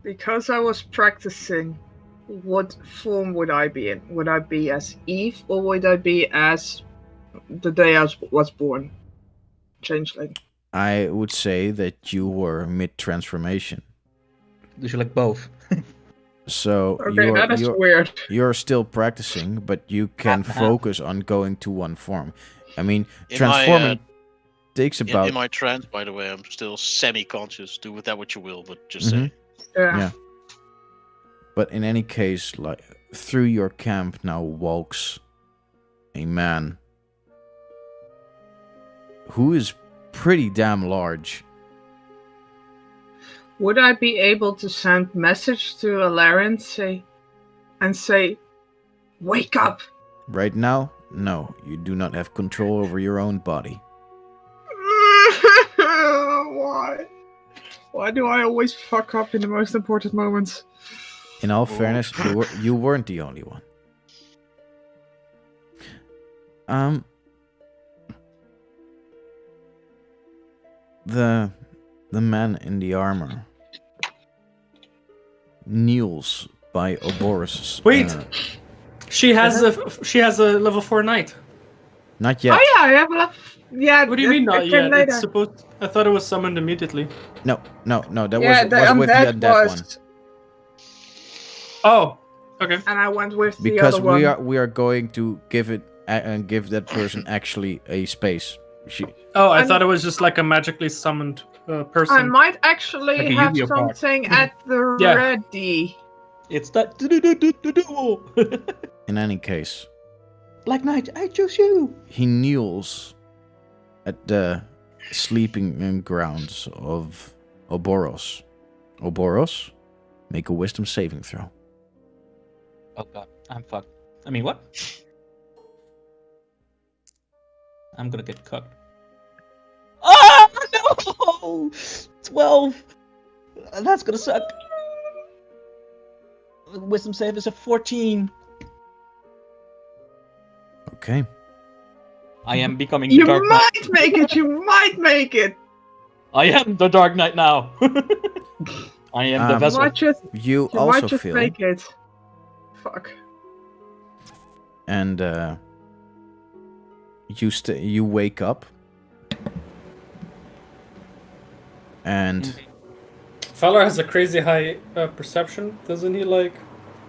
Because I was practicing, what form would I be in? Would I be as Eve, or would I be as the day I was born? Changeling. I would say that you were mid-transformation. Do you like both? So Okay, that is weird. you're still practicing, but you can focus on going to one form. I mean, In transforming takes about... In my trance, by the way, I'm still semi-conscious. Do with that what you will, but just Mhm. say. Yeah. But in any case, like, through your camp now walks a man who is pretty damn large. Would I be able to send message to Alarian and say, wake up? Right now, no, you do not have control over your own body. Why? Why do I always fuck up in the most important moments? In all fairness, you weren't the only one. The man in the armor kneels by Oborus. Wait! She has a level 4 knight. Not yet. Oh yeah, I have enough. Yeah. What do you mean not it came yet? later. It's supposed. I thought it was summoned immediately. No. That Yeah, was with the undead one. Oh, okay. And I went with the Because other one. we are going to give it and give that person actually a space. Oh, I I'm- thought it was just like a magically summoned person. I might actually Like a have Yu-Gi-Oh card. something at the Yeah. ready. It's that In any case, Black Knight, I choose you. he kneels at the sleeping grounds of Oboros. Oboros, make a wisdom saving throw. Oh god, I'm fucked. I mean, what? I'm gonna get cooked. Oh no! 12. That's gonna suck. wisdom save is a 14. Okay. I am becoming You the Dark Knight. might make it. You might make it. I am the Dark Knight now. I am the Um, vessel. You You also might just feel, make it. Fuck. and you wake up, and Valar has a crazy high perception, doesn't he? Like,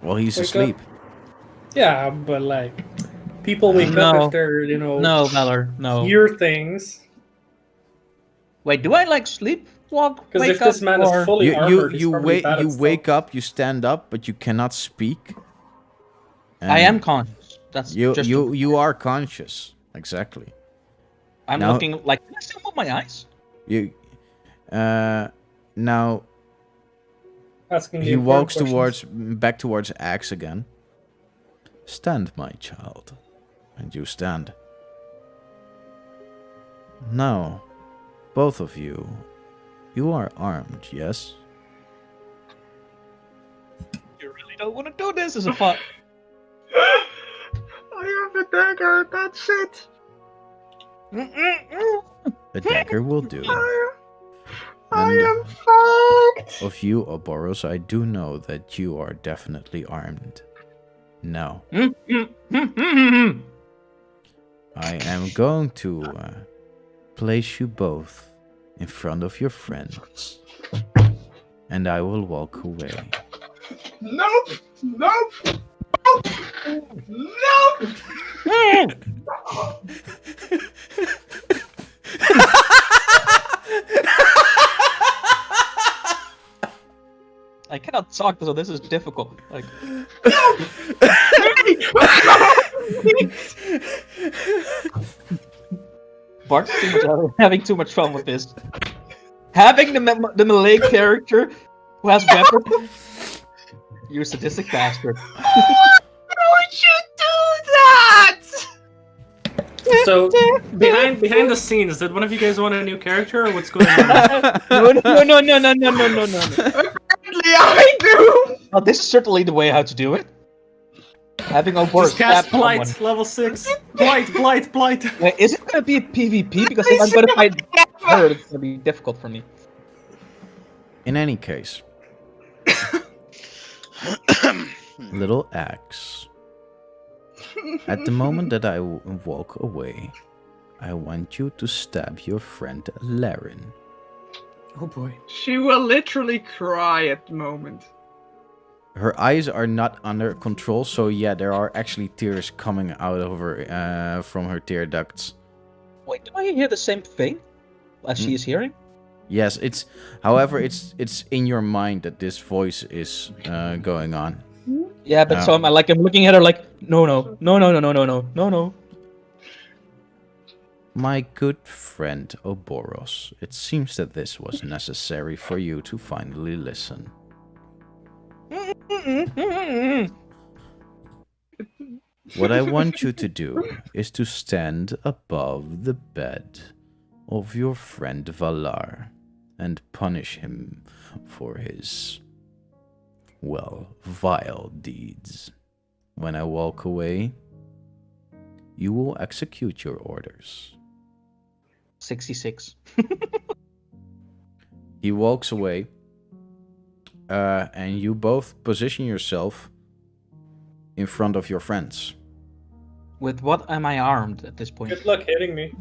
well, he's Wake up. asleep. yeah, but like, people wake up No. if they're, No, Valor, no. hear things. Wait, do I like sleepwalk? Because Wake if this up, man or... is fully You armored, he's probably bad you at wake stealth. up, you stand up, but you cannot speak. I And am conscious. That's You just. you are conscious. Exactly. I'm now- looking like. Can I still move my eyes? You now Asking the he important walks questions. back towards Axe again. Stand, my child. And you stand. Now, both of you, you are armed, yes? You really don't want to do this as a pot. I have a dagger. That's it. A dagger will do. I And am fucked. of you, Oboros, I do know that you are definitely armed. Now, I am going to place you both in front of your friends. And I will walk away. Nope. Nope. Nope. Nope. I cannot talk, so this is difficult. Like, Bart's having too much fun with this. Having the melee character who has weapon. You sadistic bastard. Why would you do that? So behind the scenes, did one of you guys want a new character, or what's going on? No. Apparently I do. Oh, this is certainly the way how to do it. Having a board Just cast stab someone. Blight, level 6. Blight. Wait, is it gonna be a PvP? Because if I'm gonna fight her, it's gonna be difficult for me. In any case, little Axe. At the moment that I walk away, I want you to stab your friend Laren. Oh boy. She will literally cry at the moment. Her eyes are not under control, so yeah, there are actually tears coming out of her from her tear ducts. Wait, do I hear the same thing as she is hearing? Yes, however, it's in your mind that this voice is going on. Yeah, but so I'm looking at her like, no. My good friend Oboros, it seems that this was necessary for you to finally listen. What I want you to do is to stand above the bed of your friend Valar and punish him for his, well, vile deeds. When I walk away, you will execute your orders. 66. He walks away, and you both position yourself in front of your friends. With what am I armed at this point? Good luck hitting me.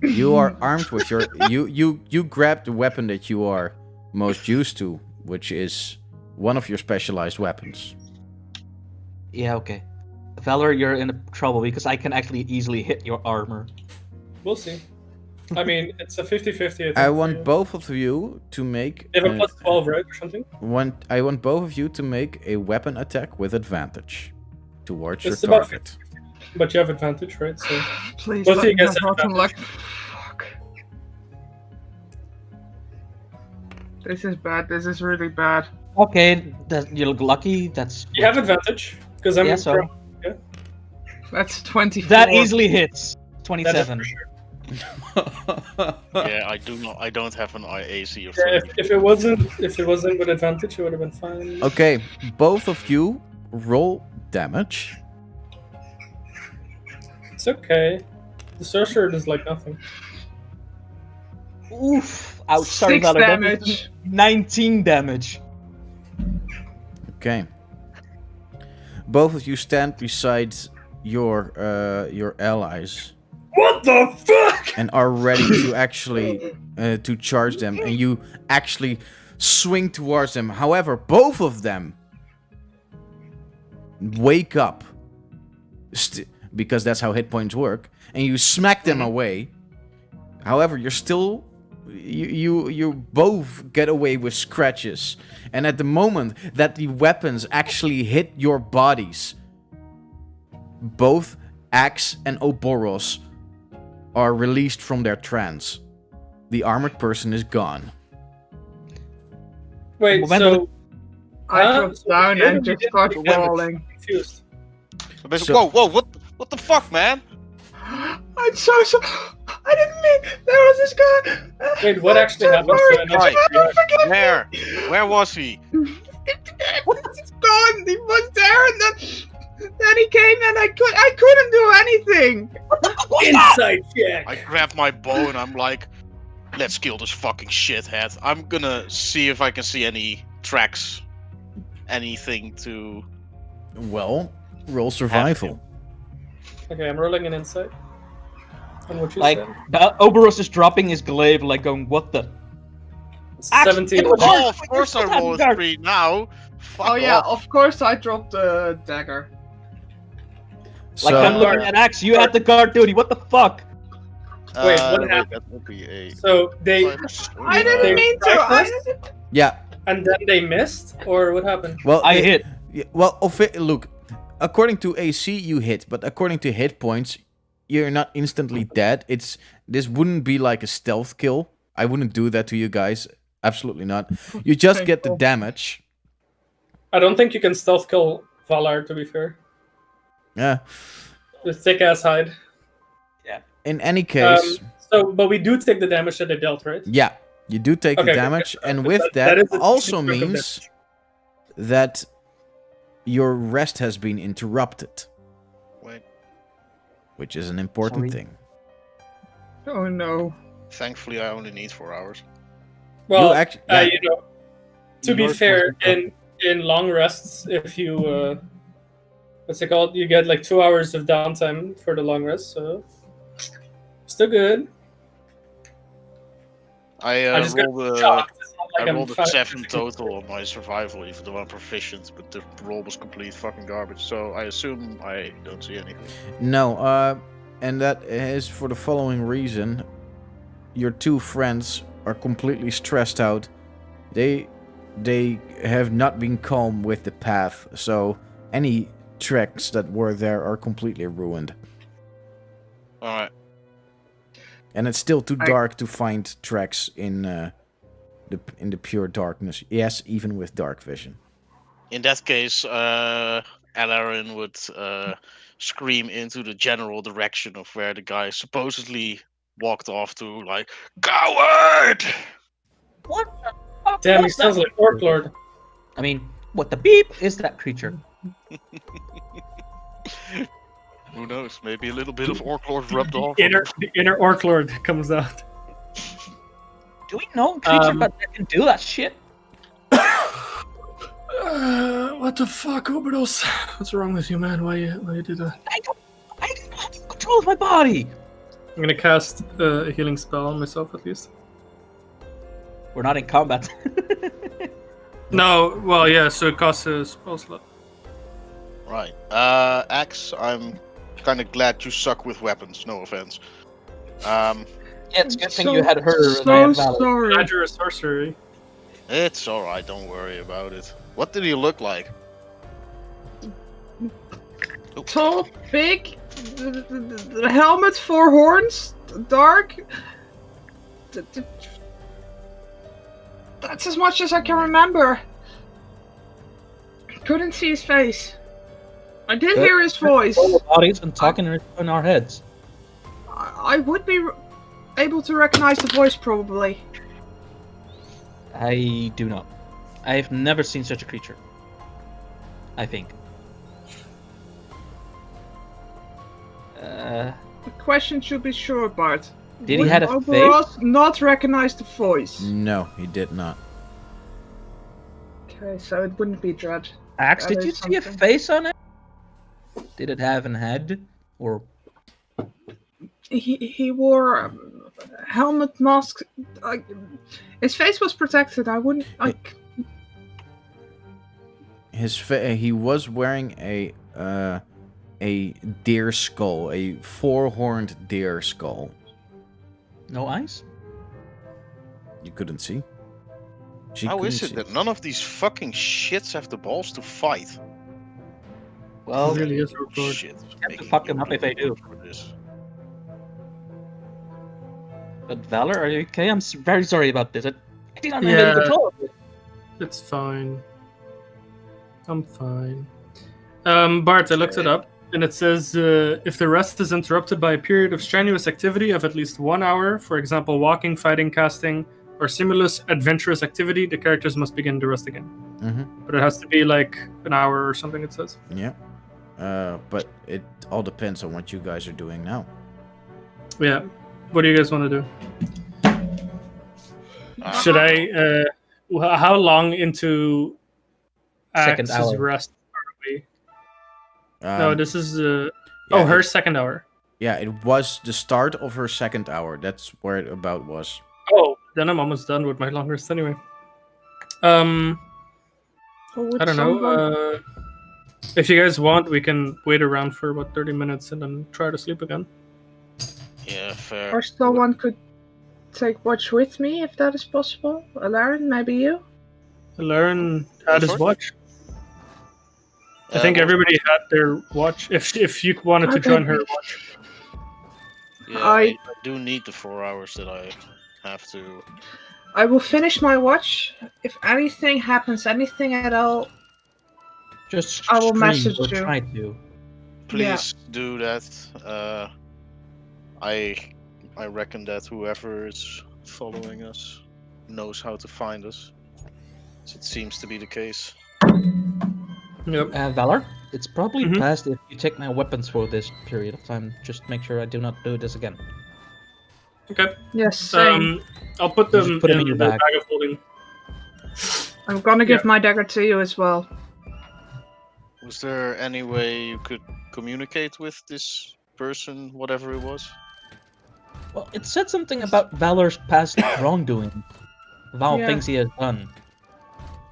You are armed with your you grab the weapon that you are most used to, which is one of your specialized weapons. Yeah, okay. Valor, you're in trouble because I can actually easily hit your armor. We'll see. I mean, it's a 50-50. I want both of you to make. They have a plus 12, right, or something? I want both of you to make a weapon attack with advantage towards It's your about target. But you have advantage, right? So Please both of let you me guys have have rotten luck. advantage. Fuck. This is bad. This is really bad. Okay, you look lucky. That's You have advantage because I'm. Yeah, so- That's 24. that easily hits. That is 27. for sure. Yeah, I don't have an AC of Yeah, 30. if it wasn't with advantage, it would have been fine. Okay, both of you roll damage. It's okay. The sorcerer does like nothing. Oof. Ouch. Sorry, 6 Valar. That damage. was 19 damage. Okay. Both of you stand beside your allies What the fuck? and are ready to actually to charge them, and you actually swing towards them. However, both of them wake up because that's how hit points work, and you smack them away. However, you're still you both get away with scratches, and at the moment that the weapons actually hit your bodies, both Axe and Oboros are released from their trance. The armored person is gone. Wait, Momentum. so I Huh? dropped down So and you just didn't start take damage. rolling. confused. So basically, whoa, what the fuck, man? I'm so I didn't mean there was this guy. Wait, what actually I'm happened? sorry. So I Right. know- Where? Where was he? It's gone. He was there, and then he came, and I couldn't do anything. Insight check. I grabbed my bow and I'm like, let's kill this fucking shithead. I'm gonna see if I can see any tracks, anything to. Well, roll survival. Okay, I'm rolling an insight. And what you Like, said? Oberos is dropping his glaive, like going, what the? It's Actually, 17. it was- Oh, of course I What happened roll a there? 3 now. Fuck Oh yeah, off. of course I dropped the dagger. Like, So, I'm looking at Axe, you had the guard duty, what the fuck? Wait, what happened? That would be a. So they I didn't They mean to. strike I us? didn't- yeah. and then they missed, or what happened? Well, I hit. yeah, well, look. According to AC, you hit, but according to hit points, you're not instantly dead. This wouldn't be like a stealth kill. I wouldn't do that to you guys. Absolutely not. You just get the Thankful. damage. I don't think you can stealth kill Valar, to be fair. Yeah. With thick ass hide. In any case, But we do take the damage that they dealt, right? yeah, you do take Okay, the okay, damage, okay. and with That that, is a also chunk of means damage. that your rest has been interrupted, Wait. which is an important Sorry. thing. Oh no. Thankfully, I only need 4 hours. Well, You actu- yeah. to be Yours fair, was in long rests, if you what's it called? You get like 2 hours of downtime for the long rest, so still good. I I just got rolled a. shocked. It's not like I I'm rolled a fine. 7 total on my survival, even though I'm proficient, but the roll was complete fucking garbage. So I assume I don't see anything. No, and that is for the following reason. Your two friends are completely stressed out. They have not been calm with the path, so any tracks that were there are completely ruined. All right. And it's still too I- dark to find tracks in the pure darkness. Yes, even with dark vision. In that case, Alarin would scream into the general direction of where the guy supposedly walked off to, like, coward! What the fuck? Damn, he was sounds that? like Orc Lord. I mean, what the beep is that creature? Who knows? Maybe a little bit of Orc Lord rubbed off. The inner Orc Lord comes out. Do we know a creature Um, that can do that shit? What the fuck, Oberdos? What's wrong with you, man? Why you do that? I don't have control of my body. I'm gonna cast a healing spell on myself at least. We're not in combat. No, well, yeah, so it costs a spell slot. Right. Axe, I'm kind of glad you suck with weapons. No offense. Yeah, it's a good thing So- you had her. and I So had Valor. sorry. Add your sorcery. It's alright, don't worry about it. What did he look like? Tall, big, the helmet, 4 horns, dark. That's as much as I can remember. Couldn't see his face. I did hear his voice. All our bodies and talking in our heads. I would be able to recognize the voice probably. I do not. I've never seen such a creature. I think. The question should be sure, Bart. Did he Would have a face? Oberos not recognize the voice? No, he did not. Okay, so it wouldn't be Dread. Axe, That did you is see a something. face on it? Did it have a head? Or He wore a helmet, mask. His face was protected. I wouldn't like. He was wearing a deer skull, a 4-horned deer skull. no eyes? You couldn't see. How is it that none of these fucking shits have the balls to fight? Well, It really is record. Shit. have to fuck them up if they do. But Valor, are you okay? I'm very sorry about this. I did not have any Yeah. control of it. It's fine. I'm fine. Bart, I looked it up, and it says if the rest is interrupted by a period of strenuous activity of at least 1 hour, for example, walking, fighting, casting, or similar adventurous activity, the characters must begin to rest again. Mm-hmm. But it has to be like an hour or something, it says. Yeah. But it all depends on what you guys are doing now. Yeah. What do you guys want to do? Should I... how long into Second Axe's hour. rest are we? No, this is... yeah, her second hour. Yeah, it was the start of her second hour. That's where it about was. Oh, then I'm almost done with my long rest anyway. I don't know. If you guys want, we can wait around for about 30 minutes and then try to sleep again. Yeah, fair. Or someone could take watch with me if that is possible. Alaren, maybe you. Lauren had his Sorry? watch. I think well, everybody had their watch. If you wanted to Okay. join her watch. Yeah, I- I do need the 4 hours that I have to. I will finish my watch. If anything happens, anything at all, Just I will stream message or you. try to. Please do that. I reckon that whoever is following us knows how to find us. So it seems to be the case. Yep. Valor, it's probably Mhm. best if you take my weapons for this period of time. Just make sure I do not do this again. Okay. yes, same. I'll put You just them put 'em in in your the bag. bag of holding. I'm gonna give my dagger to you as well. Was there any way you could communicate with this person, whatever it was? Well, it said something about Valor's past wrongdoing. Val Yeah. things he has done.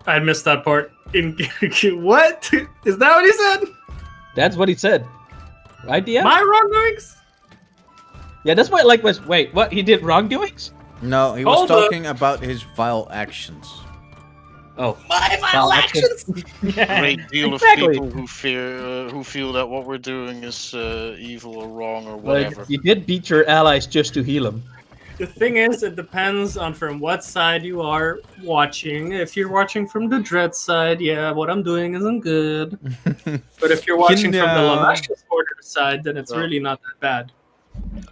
I missed that part. What? Is that what he said? That's what he said. Right, yeah? My wrongdoings? Yeah, that's what like was. Wait, what? He did wrongdoings? No, he was Hold up. talking about his vile actions. Oh, My vile actions. Great deal Exactly. of people who feel that what we're doing is evil or wrong or whatever. But you did beat your allies just to heal them. The thing is, it depends on from what side you are watching. If you're watching from the Dread side, yeah, what I'm doing isn't good. But if you're watching from the No. Lamash's Order side, then it's No. really not that bad.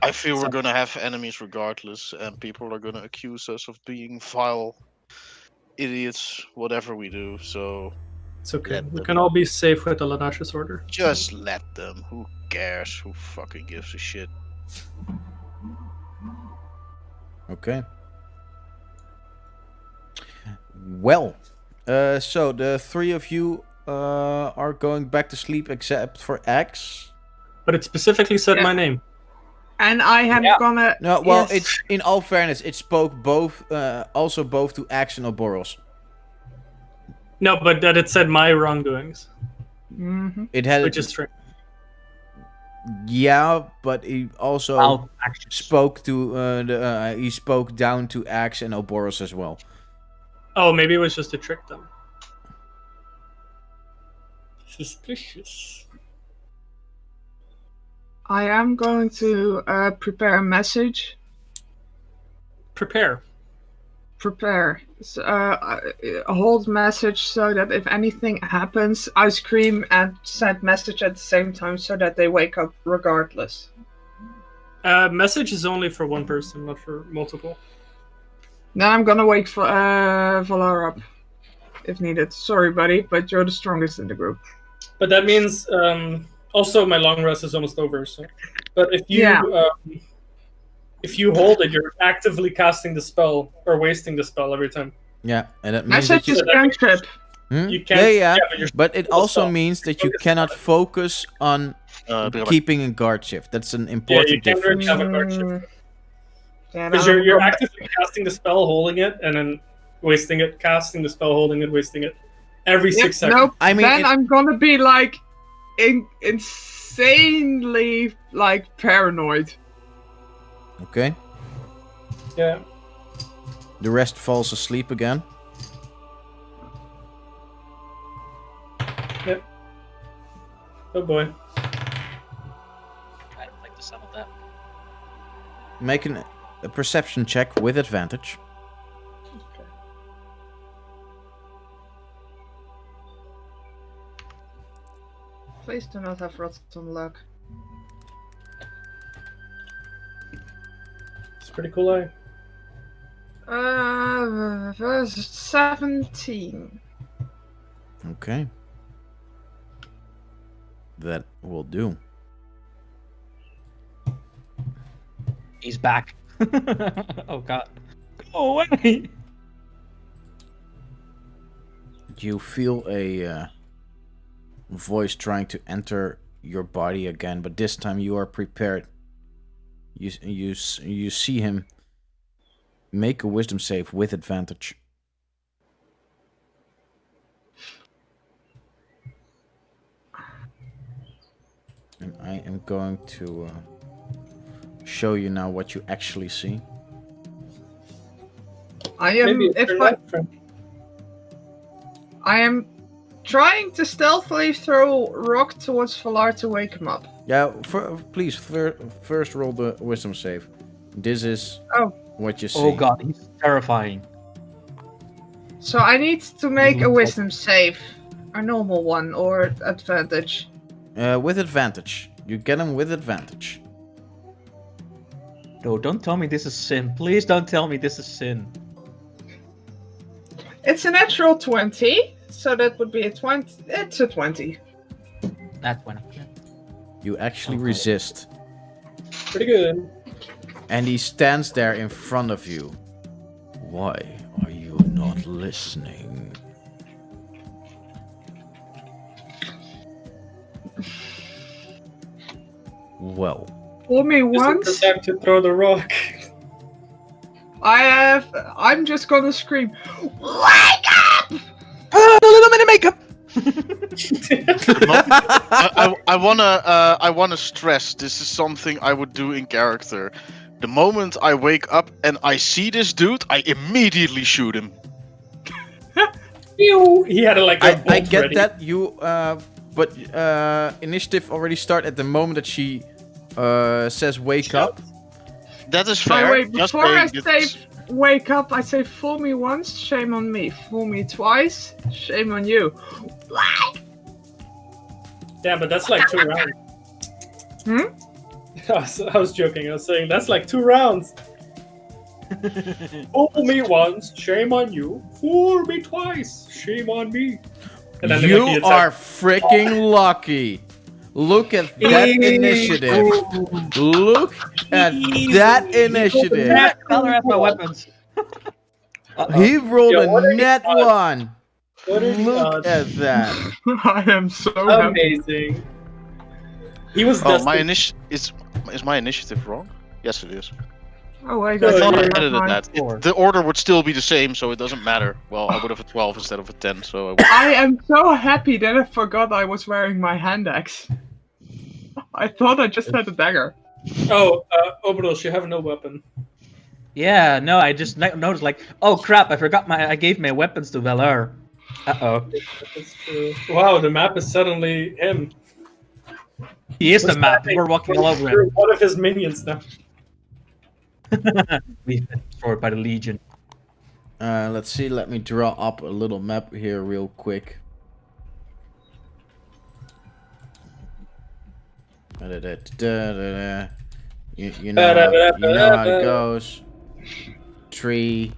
I feel we're gonna have enemies regardless, and people are gonna accuse us of being vile idiots, whatever we do. So It's okay. Let We them. can all be safe with the Lanash's Order. just let them. Who cares? Who fucking gives a shit? Okay. Well, so the three of you are going back to sleep except for X. But it specifically said Yeah. my name. And I am Yeah. gonna. No, well, yes. it's in all fairness, it spoke both, also both to X and Oboros. No, but that it said my wrongdoings, Mhm. It had, which is strange. yeah, but he also Val actions. spoke to he spoke down to X and Oboros as well. Oh, maybe it was just to trick them. Suspicious. I am going to prepare a message. Prepare. Prepare. So, a hold message so that if anything happens, I scream and send message at the same time so that they wake up regardless. Message is only for one person, not for multiple. Then I'm gonna wake for Valar up if needed. Sorry, buddy, but you're the strongest in the group. But that means also my long rest is almost over. So But if you hold it, you're actively casting the spell or wasting the spell every time. Yeah, and that means Message that you... is cantrip. You can't. Yeah. but you're But it still also stuck. means that you Focus cannot on it. focus on Be right keeping a guard shift. That's an Yeah, important you can't really difference. have a guard shift. Yeah, Because no, you're I'm- actively casting the spell, holding it, and then wasting it, casting the spell, holding it, wasting it. Every Yep, 6 seconds. nope. I mean, then I'm gonna be like insanely like paranoid. Okay. Yeah. The rest falls asleep again. Yep. Oh boy. I don't like the sound of that. Make a perception check with advantage. Please do not have rotten luck. It's pretty cool, eh? 17. Okay. That will do. He's back. Oh god. Go away. You feel a voice trying to enter your body again, but this time you are prepared. You see him make a wisdom save with advantage. And I am going to show you now what you actually see. I am Maybe it's if your I, life, friend. I am trying to stealthily throw rock towards Valar to wake him up. Yeah, please first roll the wisdom save. This is what you see. Oh god, he's terrifying. So I need to make a wisdom save. A normal one or advantage. With advantage. You get him with advantage. No, don't tell me this is sin. Please don't tell me this is sin. It's a natural 20, so that would be a 20. It's a 20. That one. You actually Okay. resist. Pretty good. And he stands there in front of you. Why are you not listening? Well, Fool me Is it once. the time to throw the rock? I'm just gonna scream, wake up! Ah, the little mini makeup! I wanna stress this is something I would do in character. The moment I wake up and I see this dude, I immediately shoot him. Pew! He had a I bolt get ready. that you, but initiative already start at the moment that she says wake up. That is By the fair. way, just before I saying say it's- wake up, I say fool me once, shame on me. Fool me twice, shame on you. Yeah, but that's like 2 rounds. Hmm? I was joking. I was saying that's like 2 rounds. Fool me once, shame on you. Fool me twice, shame on me. And then they make the You attack. are freaking lucky. Look at that initiative. Look at that initiative. Valar has my weapons. He rolled Yeah, what are a the net odds? one. What are the Look odds? at that. I am so happy. Amazing. He was Oh, destined. is my initiative wrong? Yes, it is. Oh wait, I I Yeah, thought I yeah, edited mine. that. Four. The order would still be the same, so it doesn't matter. Well, I would have a 12 instead of a 10, so I would... I am so happy that I forgot I was wearing my hand axe. I thought I just had a dagger. Oh, Obros, you have no weapon. Yeah, no, I just noticed like, oh crap, I forgot I gave my weapons to Valar. Uh-oh. That's true. Wow, the map is suddenly him. He is We're the map. standing- We're walking all over We're him. one of his minions now. We've been destroyed by the Legion. Let's see. Let me draw up a little map here real quick. You know how it goes. Tree,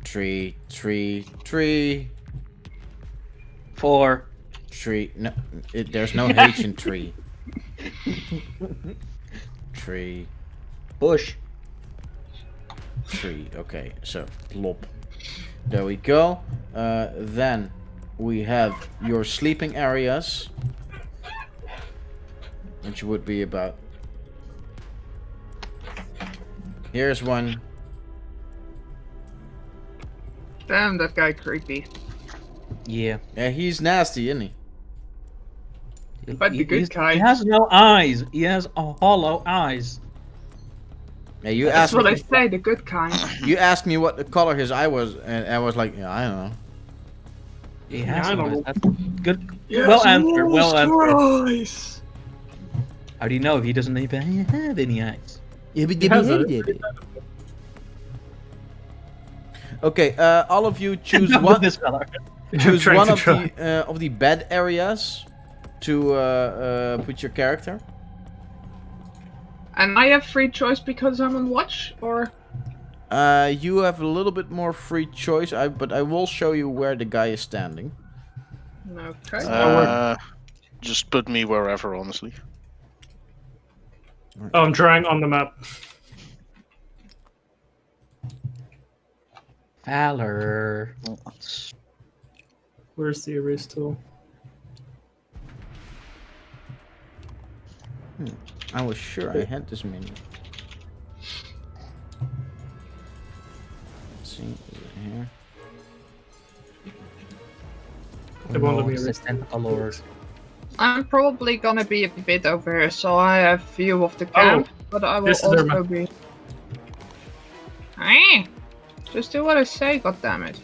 tree. 4. Tree. No, there's no H in tree. Tree. Bush. Tree. Okay, so plop. There we go. Then we have your sleeping areas, which would be about. Here's one. Damn, that guy creepy. Yeah. Yeah, he's nasty, isn't he? But the good He kind. has no eyes. He has a hollow eyes. Yeah, you That's asked what me. I say, the good kind. You asked me what the color his eye was, and I was like, yeah, I don't know. He has I no don't eyes. know. That's good. Well answered. Well answered. Christ. How do you know if he doesn't even have any eyes? Okay, all of you choose Not one. with this color. Choose Trying one to of try. the bed areas to put your character. And I have free choice because I'm on watch, or? You have a little bit more free choice, but I will show you where the guy is standing. Okay. Just put me wherever, honestly. Oh, I'm drawing on the map. Valor. Where's the erase tool? I was sure I had this menu. Let's see, is it here? It won't let me It's erase. a tentacle lord. I'm probably gonna be a bit over here, so I have view of the camp, but I will this is their also map. be. Hey! Just do what I say, goddammit.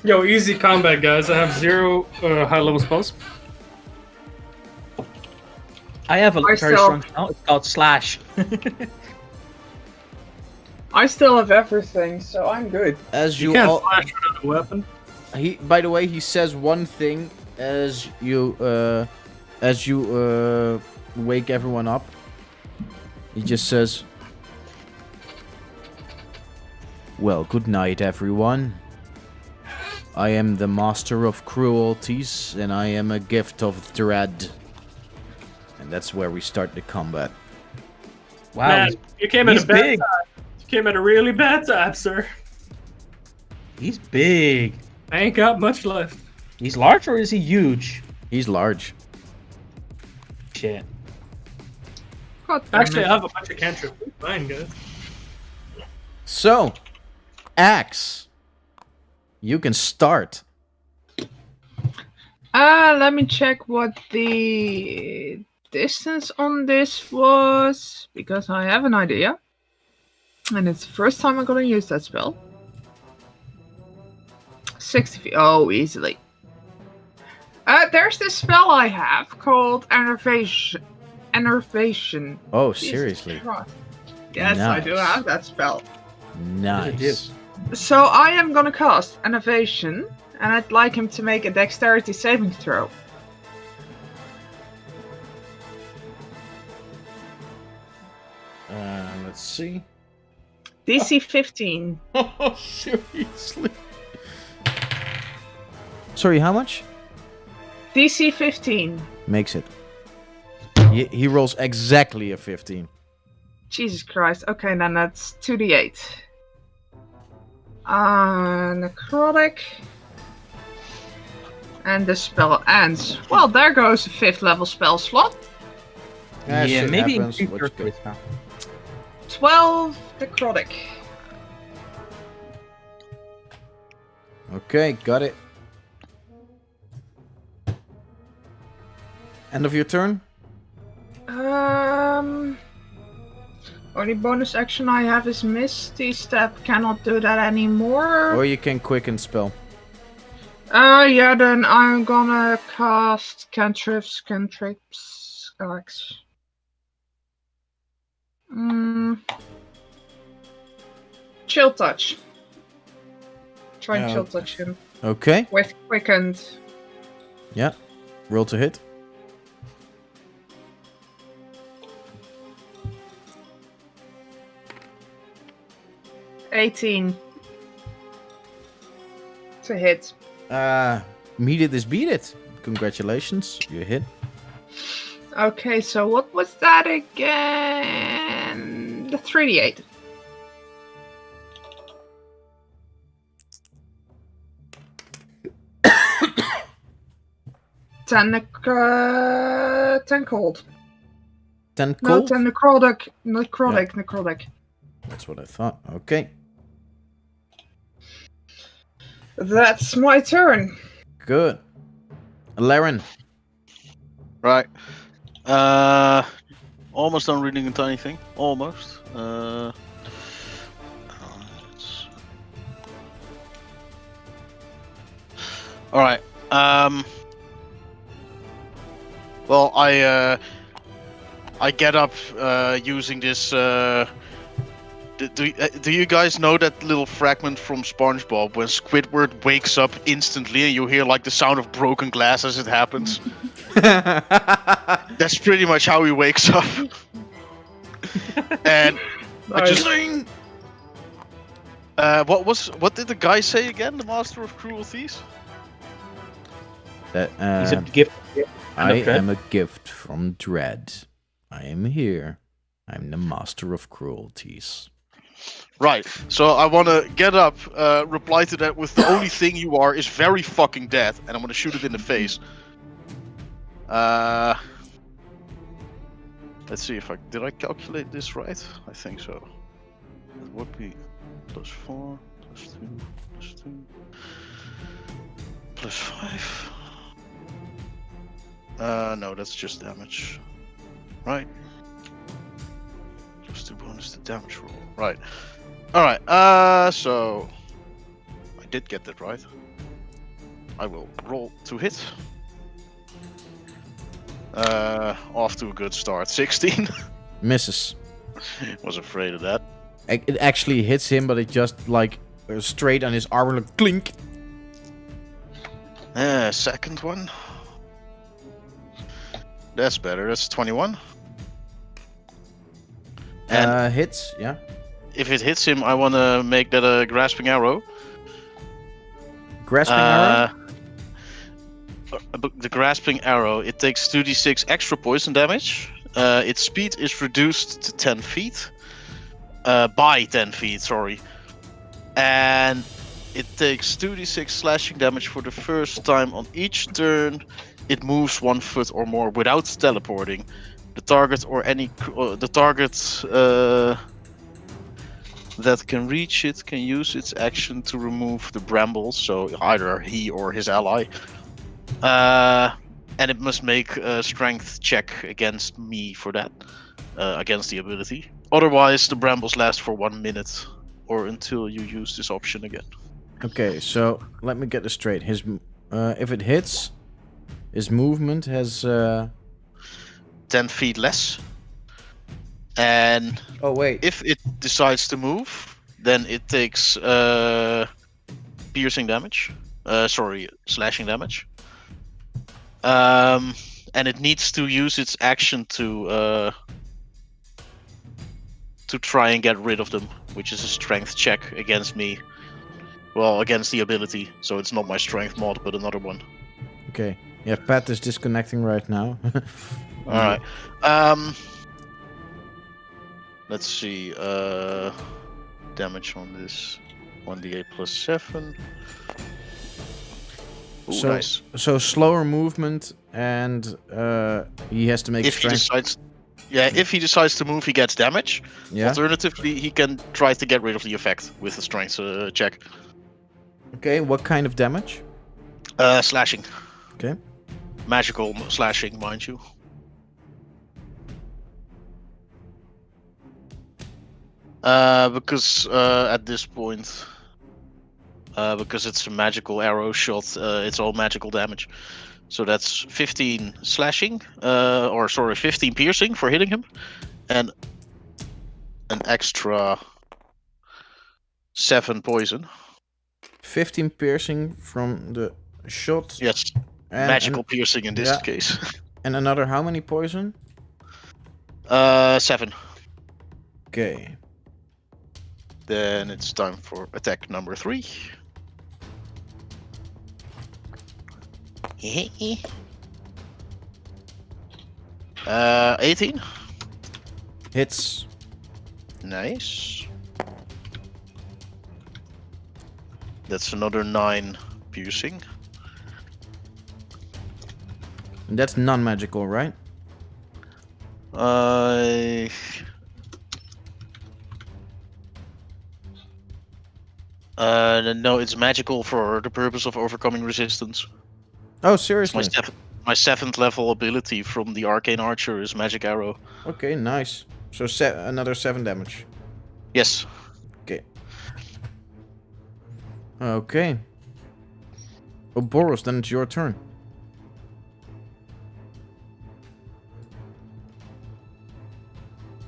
Yo, easy combat, guys. I have 0 high-level spells. I have a I very still- strong spell. It's called Slash. I still have everything, so I'm good. As You you can't all, flash without a weapon. by the way, he says one thing as you wake everyone up. He just says, "Well, good night, everyone. I am the master of cruelties, and I am a gift of dread." And that's where we start the combat. Wow. Man, you came at he's a bad big. time. You came at a really bad time, sir. He's big. I ain't got much left. He's large or is he huge? He's large. Shit. God damn Actually, it. I have a bunch of cantrips. Fine, guys. So, Axe, you can start. Let me check what the distance on this was, because I have an idea. And it's the first time I'm gonna use that spell. 60 feet. Oh, easily. There's this spell I have called Enervation. Enervation. Oh, Jesus seriously? Christ. Yes, I do Nice. have that spell. Nice. So I am gonna cast Enervation, and I'd like him to make a dexterity saving throw. Let's see. DC 15. Oh, seriously? Sorry, how much? DC 15. Makes it. He rolls exactly a 15. Jesus Christ. Okay, then that's 2d8. Necrotic. And the spell ends. Well, there goes a 5th level spell slot. Yeah, Yeah, shit maybe happens, increase what your you got? charisma. 12 necrotic. Okay, got it. End of your turn? Only bonus action I have is Misty Step. Cannot do that anymore. Or you can quicken spell. Yeah, then I'm gonna cast cantrips, Alex. Chill touch. Try and chill touch him Okay, with quickened. yeah. Roll to hit. 18 to hit. Meet it is beat it. Congratulations, you hit. Okay, so what was that again? The 3d8. Ten cold. 10 No, cold? 10 necrotic. That's what I thought. Okay. That's my turn. Good. Laren. Right. Almost done reading into anything. Almost. All right. Well, I get up using this. Do you guys know that little fragment from SpongeBob when Squidward wakes up instantly and you hear like the sound of broken glass as it happens? That's pretty much how he wakes up. And I just. What did the guy say again? The Master of Cruelties? That, He's a gift. I am a gift from Dread. I am here. I'm the Master of Cruelties. Right. So I want to get up, reply to that with the only thing you are is very fucking dead, and I'm going to shoot it in the face. Let's see if did I calculate this right? I think so. It would be +4, +2, +2, +5. No, that's just damage. Right. +2 bonus to damage roll. Right. Alright, so I did get that right. I will roll to hit. Off to a good start. 16. Misses. Was afraid of that. It actually hits him, but it just like straight on his armor, like clink. Second one. That's better. That's 21. And hits, yeah. if it hits him, I want to make that a grasping arrow. Grasping arrow? The grasping arrow, it takes 2d6 extra poison damage. Its speed is reduced to 10 feet. By 10 feet, sorry. And it takes 2d6 slashing damage for the first time on each turn. It moves 1 foot or more without teleporting. The target or any that can reach it can use its action to remove the brambles, so either he or his ally. And it must make a strength check against me for that, against the ability. Otherwise, the brambles last for 1 minute or until you use this option again. Okay, so let me get this straight. His, if it hits, his movement has 10 feet less. And oh wait, if it decides to move, then it takes piercing damage. Slashing damage. And it needs to use its action to try and get rid of them, which is a strength check against me. Well, against the ability, so it's not my strength mod, but another one. Okay. Yeah, Pat is disconnecting right now. Alright. Let's see. Damage on this. 1d8 plus 7. Ooh, So, nice. so slower movement, and he has to make If he strength. decides, if he decides to move, he gets damage. Yeah. Alternatively, he can try to get rid of the effect with a strength check. Okay. What kind of damage? Slashing. Okay. Magical slashing, mind you. Because at this point, because it's a magical arrow shot, it's all magical damage. So that's 15 slashing, 15 piercing for hitting him, and an extra 7 poison. 15 piercing from the shot. Yes, And, magical piercing in this yeah. case. And another how many poison? 7. Okay. Then it's time for attack number 3. Uh, 18. Hits. Nice. That's another 9 piercing. And that's non-magical, right? No, it's magical for the purpose of overcoming resistance. Oh, It's seriously? my 7th level ability from the Arcane Archer is Magic Arrow. Okay, nice. So another 7 damage. Yes. Okay. Okay. Oh, Boros, then it's your turn.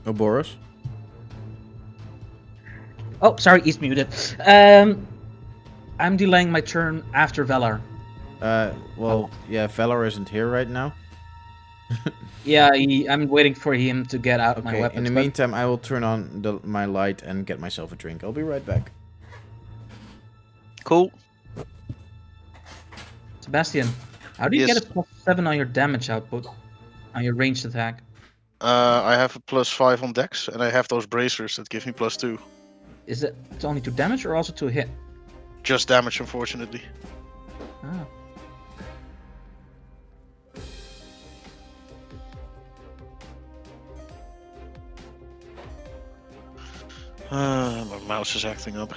Oh, Boros? Oh, sorry, he's muted. I'm delaying my turn after Valar. Well, yeah, Valar isn't here right now. Yeah, I'm waiting for him to get out my Okay, weapons. in the but- meantime, I will turn on my light and get myself a drink. I'll be right back. Cool. Sebastian, how do you Yes. get a +7 on your damage output on your ranged attack? I have a +5 on Dex, and I have those bracers that give me +2. Is it only to damage or also to hit? Just damage, unfortunately. Ah. My mouse is acting up.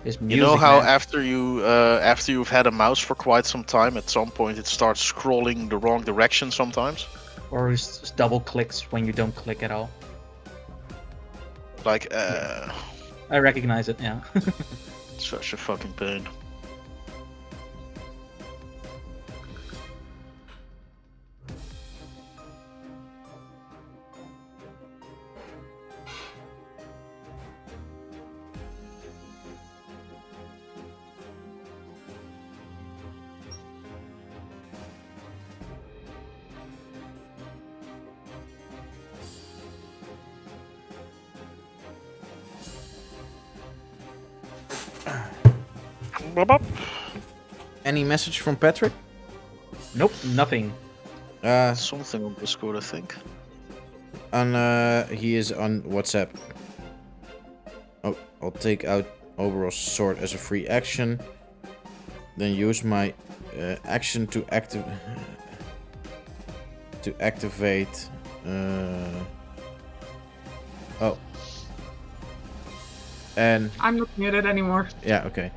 This You music, know how man. after you've had a mouse for quite some time, at some point it starts scrolling the wrong direction sometimes. Or just double clicks when you don't click at all. Like, I recognize it, yeah. such a fucking pain. Any message from Patrick? Nope, nothing. Something on Discord, I think. He is on WhatsApp. Oh, I'll take out Oberyl's sword as a free action. Then use my action to activate. Oh. And I'm not muted anymore. yeah, okay.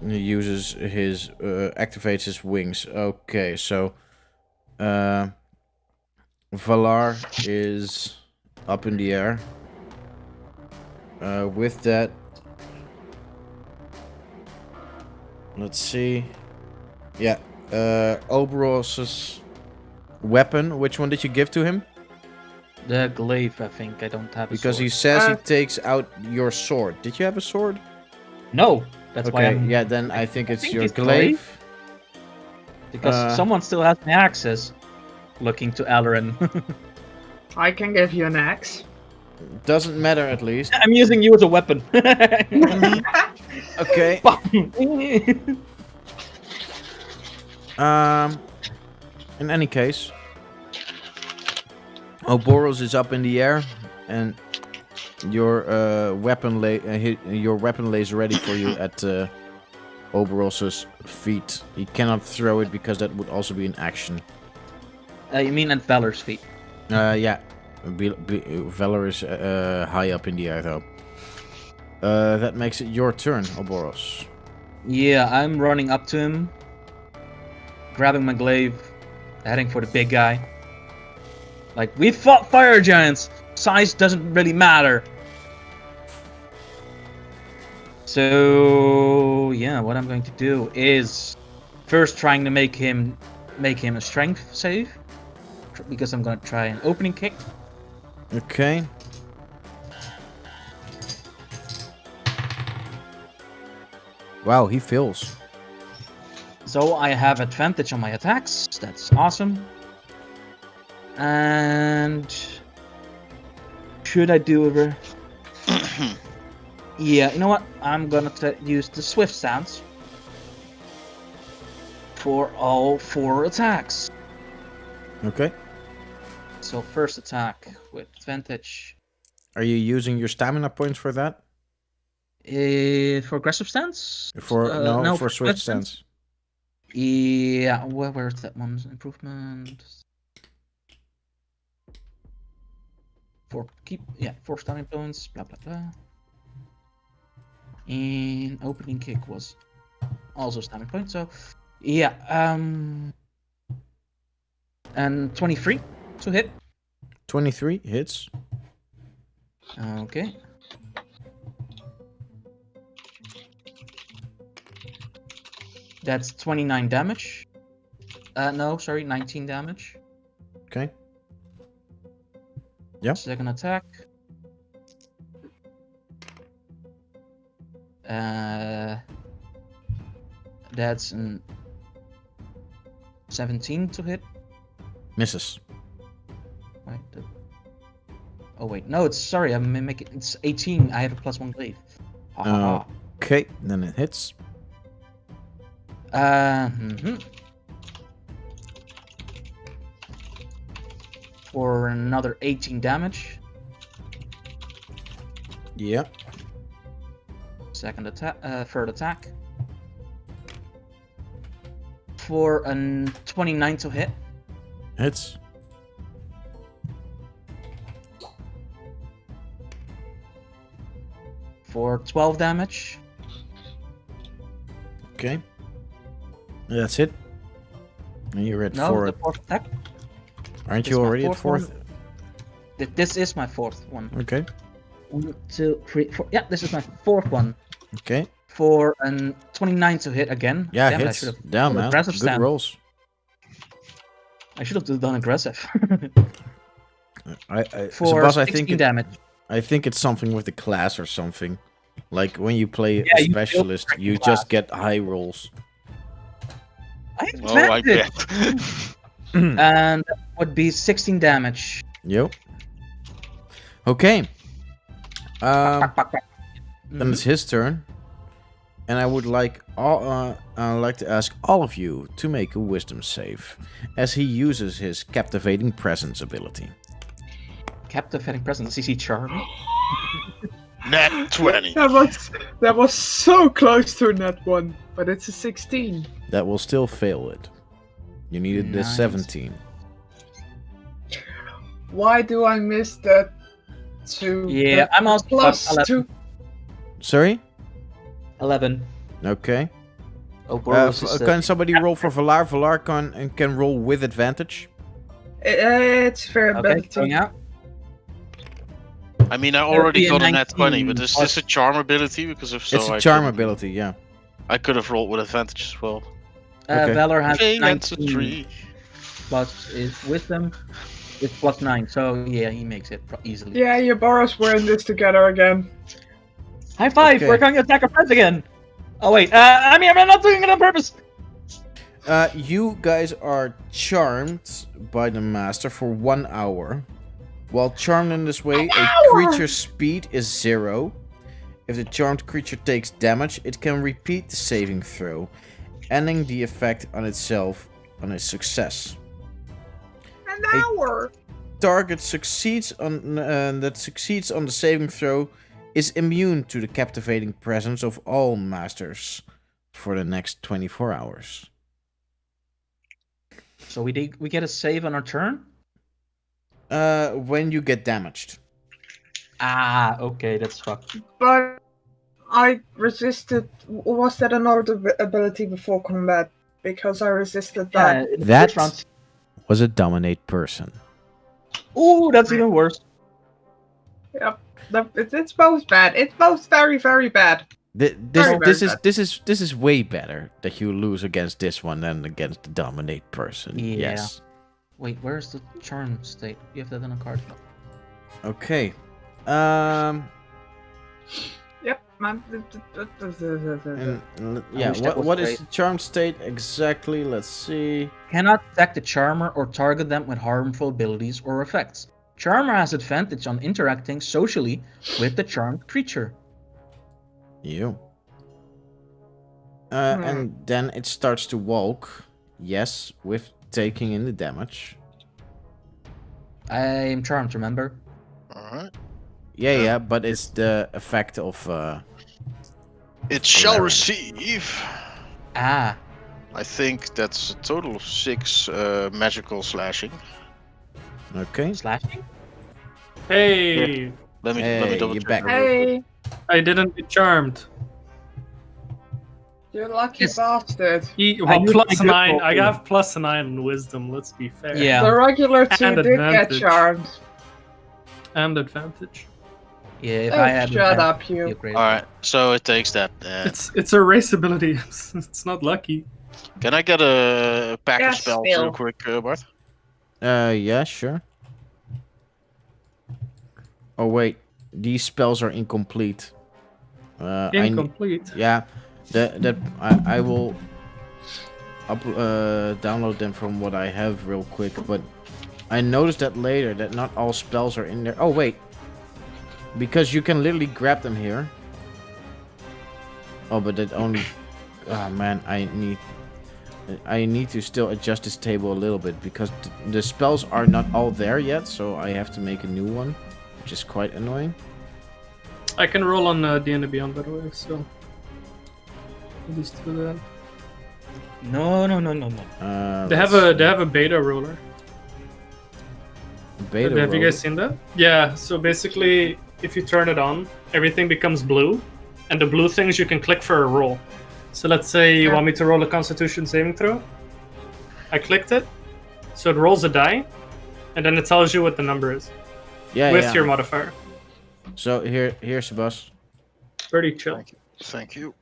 He uses his activates his wings. Okay, so Valar is up in the air. With that, let's see. Yeah, Oberos's weapon. Which one did you give to him? The glaive, I think. I don't have a Because he sword. says he takes out your sword. Did you have a sword? No, that's why Okay, I'm... yeah, then I think it's think your it's glaive. Because someone still has my access. Looking to Alarin. I can give you an axe. Doesn't matter at least. I'm using you as a weapon. Okay. In any case, Boros is up in the air, and your weapon lays ready for you at Oberos's feet. He cannot throw it because that would also be an action. You mean at Valar's feet? Yeah. Valar is high up in the air, though. That makes it your turn, Oboros. Yeah, I'm running up to him. Grabbing my glaive. Heading for the big guy. Like, we fought fire giants! Size doesn't really matter. So, yeah, what I'm going to do is... First trying to make him a strength save. Because I'm going to try an opening kick. Okay. Wow, he fails. So I have advantage on my attacks. That's awesome. And should I do a? Yeah, you know what? I'm gonna use the swift stance for all 4 attacks. Okay. So first attack with advantage. Are you using your stamina points for that? For aggressive stance? No, for swift stance. Yeah, where's that one's improvement? For stamina points, blah blah blah. And opening kick was also stamina point, so yeah, and 23 to hit. 23 hits. Okay. That's 29 damage. No, sorry, 19 damage. Okay. Yep. Second attack. That's an 17 to hit. Misses. Wait, oh wait, no, it's 18. I have a +1 glaive. Okay, then it hits. For another 18 damage. Yeah. Second attack, third attack. For a 29 to hit. Hits. For 12 damage. Okay. That's it. And you're at No, 4. the fourth attack. Aren't This you is my already at fourth 4th? This is my 4th one. Okay. 1, 2, 3, 4. Yeah, this is my 4th one. Okay. For a 29 to hit again. Yeah, Damn it, hits. Damn, man. aggressive Good stand. rolls. I should have done aggressive. For Sebas, 16 damage. I think it's something with the class or something. Like when you play a you specialist, build you class. just get high rolls. I have Oh, I advantage. bet. And that would be 16 damage. Yep. Okay. Then Mhm. it's his turn, and I would like to ask all of you to make a wisdom save, as he uses his captivating presence ability. Captivating presence. CC charm. Nat 20. That was so close to that one, but it's a 16. That will still fail it. You needed the Nice. 17. Why do I miss that? Yeah, I'm also plus 11. 2. Sorry. 11. Okay. Oh, Boros is, Can somebody roll for Valar? Valar can roll with advantage. It's fair okay, ability. going out. I mean, I already be a got a nat 20, 19 but is plus- this a charm ability? Because if so, It's a I charm could've- ability, yeah. I could have rolled with advantage as well. Okay. Valor has Okay, that's a 19 3. plus is wisdom. It's +9, so yeah, he makes it easily. Yeah, you Boros, we're in this together again. High five! Okay. We're going to attack our friends again! Oh wait, I mean, I'm not doing it on purpose! You guys are charmed by the master for 1 hour. While charmed in this way, a creature's speed is 0. If the charmed creature takes damage, it can repeat the saving throw, ending the effect on itself on a success. An hour! Target succeeds on that succeeds on the saving throw is immune to the captivating presence of all masters for the next 24 hours. So we get a save on our turn? When you get damaged. Ah, okay, that's fucked. But I resisted. Was that another ability before combat? Because I resisted that. Yeah, in the That- first round. Was a dominate person. Ooh, that's even worse. Yep. It's both bad. It's both very, very bad. This Very, very bad. this is way better that you lose against this one than against the dominate person. Yeah. Yes. Wait, where's the charm state? You have that on a card. Okay. Yeah, wish that was what is great. the charm state exactly? Let's see. Cannot attack the charmer or target them with harmful abilities or effects. Charmer has advantage on interacting socially with the charmed creature. You. And then it starts to walk. Yes, with taking in the damage. I am charmed, remember? Alright. Yeah, but it's the effect of. It shall Valerian. receive. Ah, I think that's a total of 6 magical slashing. Okay. slashing? Hey, Let me Hey, double you're check. back. that real quick. Hey, I didn't get charmed. you lucky Yes. bastard. Well, used plus my good 9. I roll. have plus 9 in wisdom. Let's be fair. Yeah. The regular 2 And did get advantage. charmed. And advantage. Yeah, if Oh, I had shut advantage, up, it'd be you. great. Alright, so it takes that. It's a race ability. It's not lucky. Can I get a pack Yeah, of spells still. real quick, Bart? Yeah, sure. Oh wait, these spells are incomplete. Incomplete. Yeah, I will download them from what I have real quick. But I noticed that later that not all spells are in there. Oh wait, because you can literally grab them here. Oh, but that only. Ah man, I need to still adjust this table a little bit because the spells are not all there yet, so I have to make a new one, which is quite annoying. I can roll on D&D Beyond, by the way, so I'll just do that. No. They have a beta roller. beta. Have you guys seen that? Yeah. So basically, if you turn it on, everything becomes blue, and the blue things you can click for a roll. So let's say you want me to roll a Constitution saving throw. I clicked it, so it rolls a die, and then it tells you what the number is with your modifier. So here's the boss. Pretty chill. Thank you.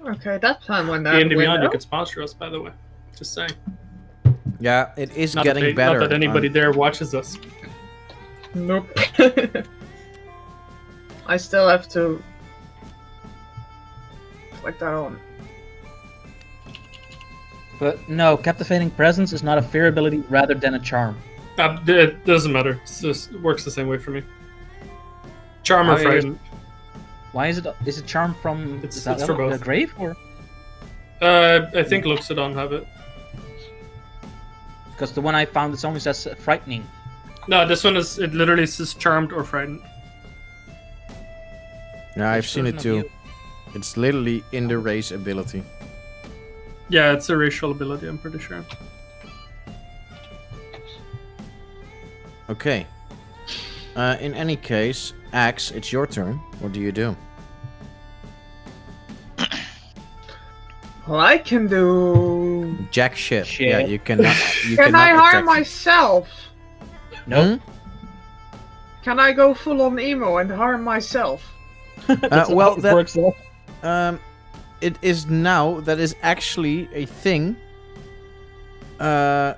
Okay, that time went out. D&D Beyond, you could sponsor us, by the way. Just saying. Yeah, it is Not getting that better. Not that anybody there watches us. Nope. I still have to click that on. But no, captivating presence is not a fear ability rather than a charm. It doesn't matter. It works the same way for me. Charm or Why is- frightened. Why is it charm from It's the for both. grave or I think Loxodon have it. because the one I found it only says frightening. No, this one is. It literally says charmed or frightened. Yeah, I've Which seen it version of too. It's literally in the race ability. Yeah, it's a racial ability. I'm pretty sure. Okay. In any case, Axe, it's your turn. What do you do? Well, I can do. Jack shit. Shit. Yeah, you cannot. You Can cannot I harm attack. myself? No. Can I go full on emo and harm myself? Well, that works out. it is now. That is actually a thing. Yeah,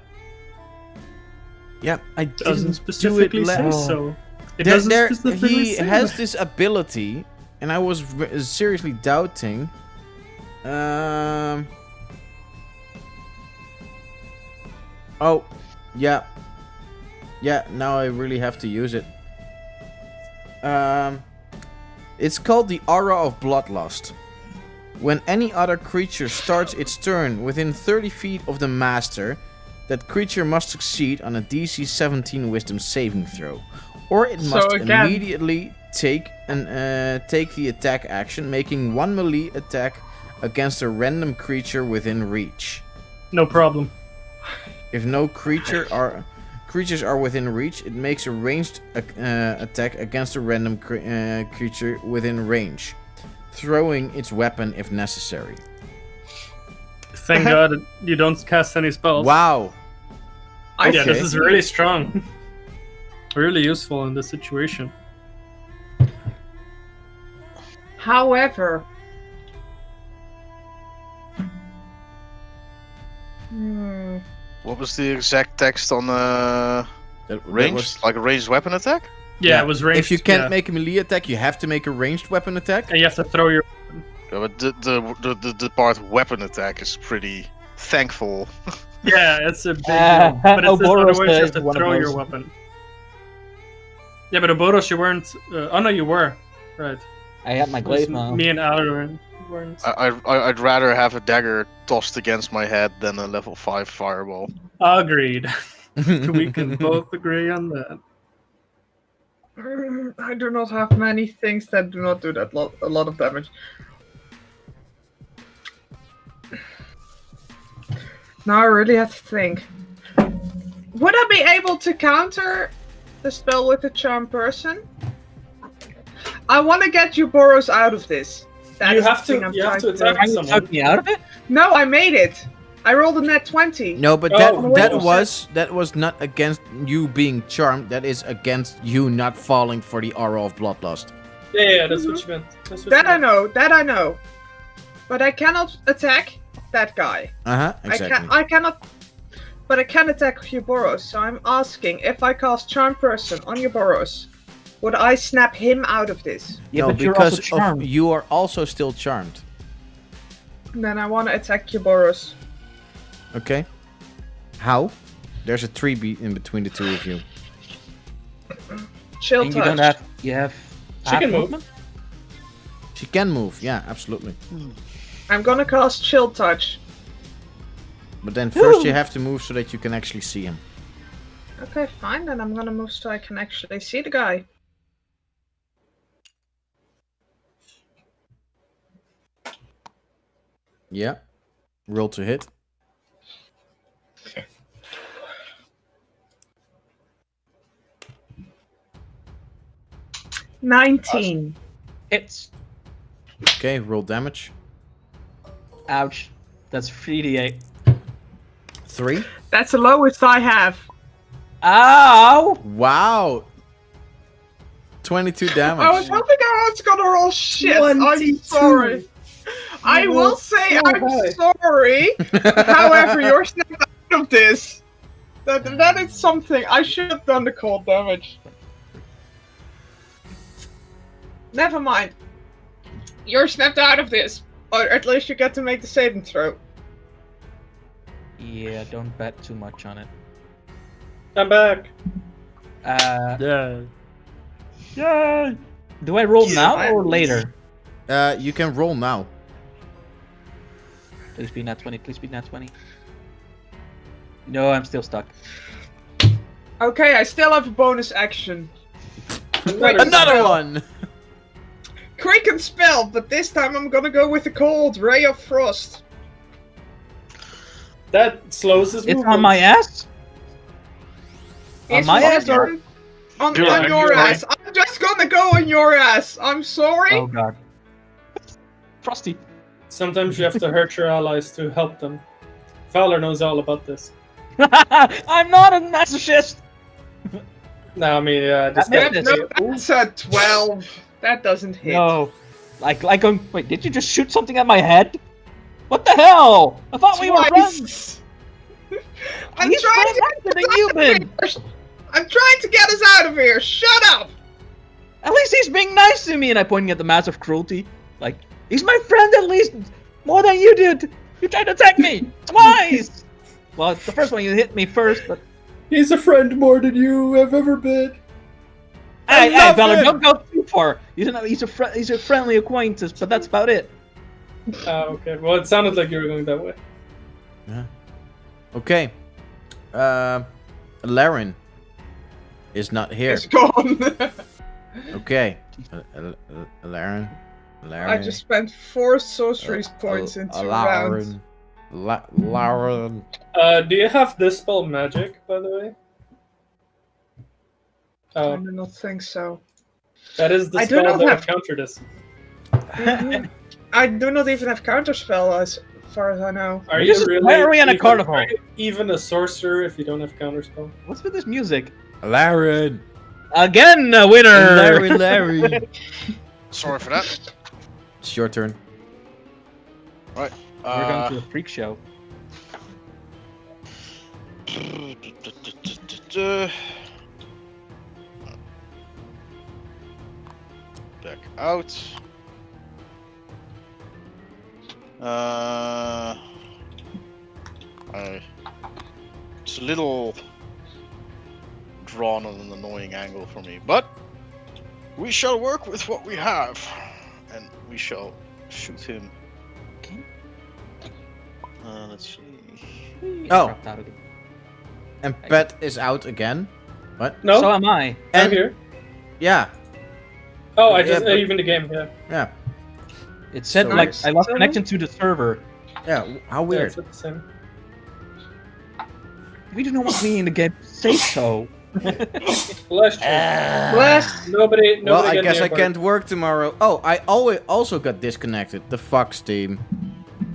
I Doesn't didn't do it specifically say last. so. It doesn't specifically he say has that. this ability, and I was seriously doubting. Oh, yeah. Yeah, now I really have to use it. It's called the Aura of Bloodlust. When any other creature starts its turn within 30 feet of the master, that creature must succeed on a DC 17 Wisdom saving throw, or it So must again- immediately take the attack action, making one melee attack against a random creature within reach. No problem. If no creatures are within reach, it makes a ranged attack against a random creature within range, throwing its weapon if necessary. Thank God you don't cast any spells. Wow. I Yeah, this Okay. is really strong. Really useful in this situation. However, What was the exact text on That range? was- Like a ranged weapon attack? Yeah, it was ranged. If you can't yeah. make a melee attack, you have to make a ranged weapon attack. And you have to throw your. Yeah, but the part weapon attack is pretty thankful. Yeah, it's a big deal. But it's this Ouroboros other way you have is to one of throw your those. weapon. Yeah, but Ouroboros, you weren't. Oh no, you were. Right. I have my It was glaive now. Me and Alarin weren't. I'd rather have a dagger tossed against my head than a level 5 fireball. Agreed. We can both agree on that. I do not have many things that do not do that a lot of damage. Now I really have to think. Would I be able to counter the spell with a charm person? I want to get you Boros out of this. That You is the have to. thing I'm You have trying to do. attack Trying to someone. talk me out of it? No, I made it. I rolled a net 20. No, but Oh, that was not against you being charmed. That is against you not falling for the aura of bloodlust. Yeah, that's what you meant. That's what That you I meant. know. That I know. But I cannot attack that guy. Exactly. I cannot. But I can attack Boros. So I'm asking, if I cast Charm Person on Boros, would I snap him out of this? Yeah, no, but you're also because charmed. you are also still charmed. Then I want to attack Boros. Okay. How? There's a tree in between the two of you. Chill And touch. you don't have. You have. She half can move. movement? She can move. Yeah, absolutely. I'm gonna cast Chill Touch. But then first you have to move so that you can actually see him. Okay, fine. Then I'm gonna move so I can actually see the guy. Yeah. Roll to hit. — 19. It's. Okay, roll damage. Ouch. That's 3d8. 3. That's the lowest I have. Ow! Wow. 22 damage. I was hoping I was gonna roll shit. I'm 22. sorry. I will say I'm sorry. However, you're snapped out of this. That is something. I should have done the cold damage. Never mind. You're snapped out of this. Or at least you get to make the saving throw. Yeah, don't bet too much on it. I'm back. Yeah. Yay! Do I roll now or later? You can roll now. Please be nat 20. Please be nat 20. No, I'm still stuck. Okay, I still have a bonus action. Wait, Another one! Quick and spell, but this time I'm gonna go with the cold Ray of Frost. That slows his It's movement. on my ass? On It's my ass not or? on You're right, your you're ass. I'm just gonna go on your ass. I'm sorry. Oh god. Frosty. Sometimes you have to hurt your allies to help them. Valar knows all about this. I'm not a masochist! No, I mean, this That guy. makes No, that's a 12. That doesn't hit. No. Like, wait, did you just shoot something at my head? What the hell? I thought we were friends. Twice. I'm He's trying way to nicer than you've been. I'm trying to get us out of here. Shut up. At least he's being nice to me, and I'm pointing at the massive cruelty. Like, he's my friend at least more than you did. You tried to attack me twice. Well, it's the first one you hit me first, but He's a friend more than you have ever been. hey, love Valar, him. don't go too far. You know, he's a friendly acquaintance, but that's about it. Okay. Well, it sounded like you were going that way. Okay. Laren is not here. It's gone. Okay. Laren. I just spent 4 sorcery points in 2 rounds. Laren. Do you have Dispel Magic, by the way? I do not think so. That is the I do spell not that have- will counter this. I do not even have counterspell as far as I know. Are This you is- really why are we in a even- carnival? are you even a sorcerer if you don't have counterspell? What's with this music? Laren. Again, a winner. Larry. Sorry for that. It's your turn. We're going to a freak show. out. It's a little drawn on an annoying angle for me, but we shall work with what we have, and we shall shoot him. Let's see. Oh. Dropped out again. And Pet is out again. What? No, So am I. I'm And here. yeah, Oh, I Yeah, just but- even the game. Yeah. yeah, It said So- like I lost connection to the server. yeah. How Yeah, weird. it's the same. We do not want me in the game. Say so. Bless you. Bless. Nobody. Well, I get guess I nearby. can't work tomorrow. Oh, I also got disconnected. The Fox team.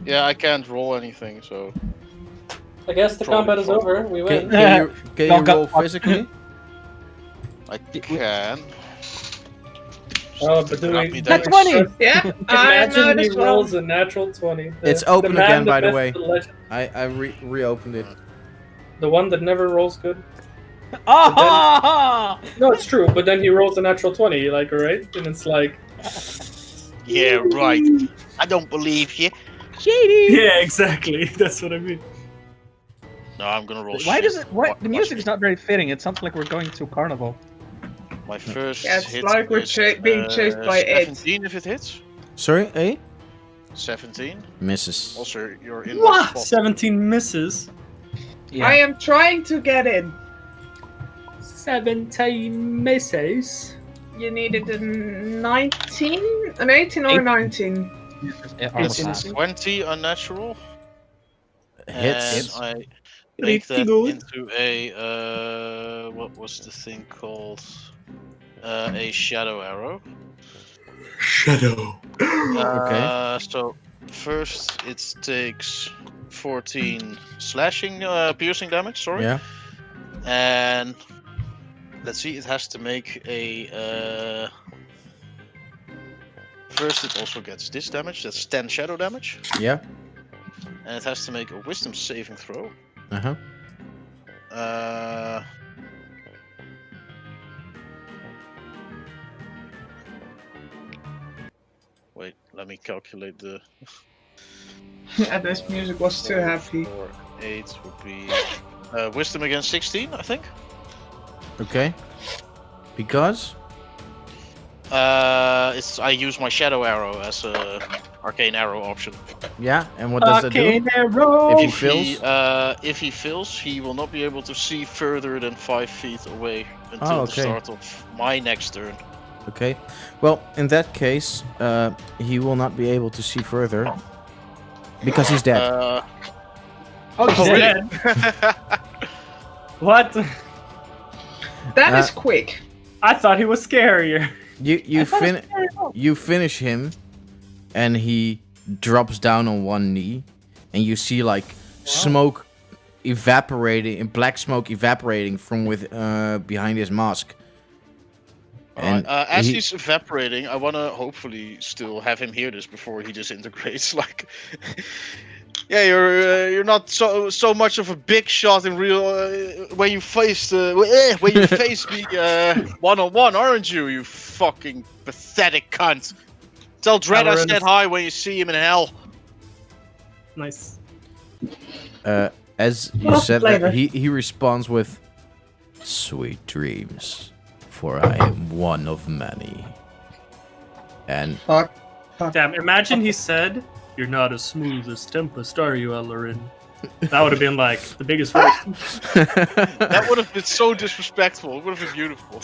Yeah, I can't roll anything, so I guess the Probably combat is fine. over. We Can, win. can you Don't go- roll physically? I can. Oh, but do Got we? me That's there. 20. Yeah, I know Imagine he this one. rolls a natural 20. It's open man, again, by the myth, way. legend. I reopened it. The one that never rolls good. Ah! No, it's true. But then he rolls a natural 20. Like, right? And it's like, Yeah, right. I don't believe you. Shady. yeah, exactly. That's what I mean. No, I'm gonna roll. Why shit. does it? Why Watch the music me. is not very fitting? It sounds like we're going to carnival. My first Yeah, it's hit like we're is, being chased by Ed. 17 if it hits. Sorry, eh? 17. Misses. Also, you're in What? my spot. 17 misses. Yeah. I am trying to get in. 17 misses. You needed a 19? An 18 or a 19? Yeah, almost It's half. 20 unnatural. Hits. And I make Pretty that good. into a what was the thing called? A shadow arrow. Shadow. So first it takes 14 slashing, piercing damage. Sorry. Yeah. And let's see, it has to make a. First, it also gets this damage. That's 10 shadow damage, Yeah. and it has to make a wisdom saving throw. Uh huh. Wait, let me calculate the. Yeah, this music was too happy. 4, 8 would be wisdom against 16, I think. Okay. Because. I use my shadow arrow as a arcane arrow option. Yeah. And what does that do? Arcane arrow. If he fails. If he fails, he will not be able to see further than 5 feet away until Oh, the okay. start of my next turn. Okay. Well, in that case, he will not be able to see further because he's dead. Oh, he's really? dead. What? That is Uh, quick. I thought he was scarier. You finish him, and he drops down on one knee, and you see like smoke evaporating, black smoke evaporating from behind his mask. And Alright, as he- he's evaporating, I want to hopefully still have him hear this before he disintegrates. Like, yeah, you're not so much of a big shot in real when you face me 1-on-1, aren't you? You fucking pathetic cunt. Tell Dredd I said hi when you see him in hell. Nice. As you What said flavor? that, he responds with, "Sweet dreams, for I am one of many." And Fuck. Damn, imagine he said, "You're not as smooth as Tempest, are you, Ellerin?" That would have been like the biggest roast. That would have been so disrespectful. It would have been beautiful.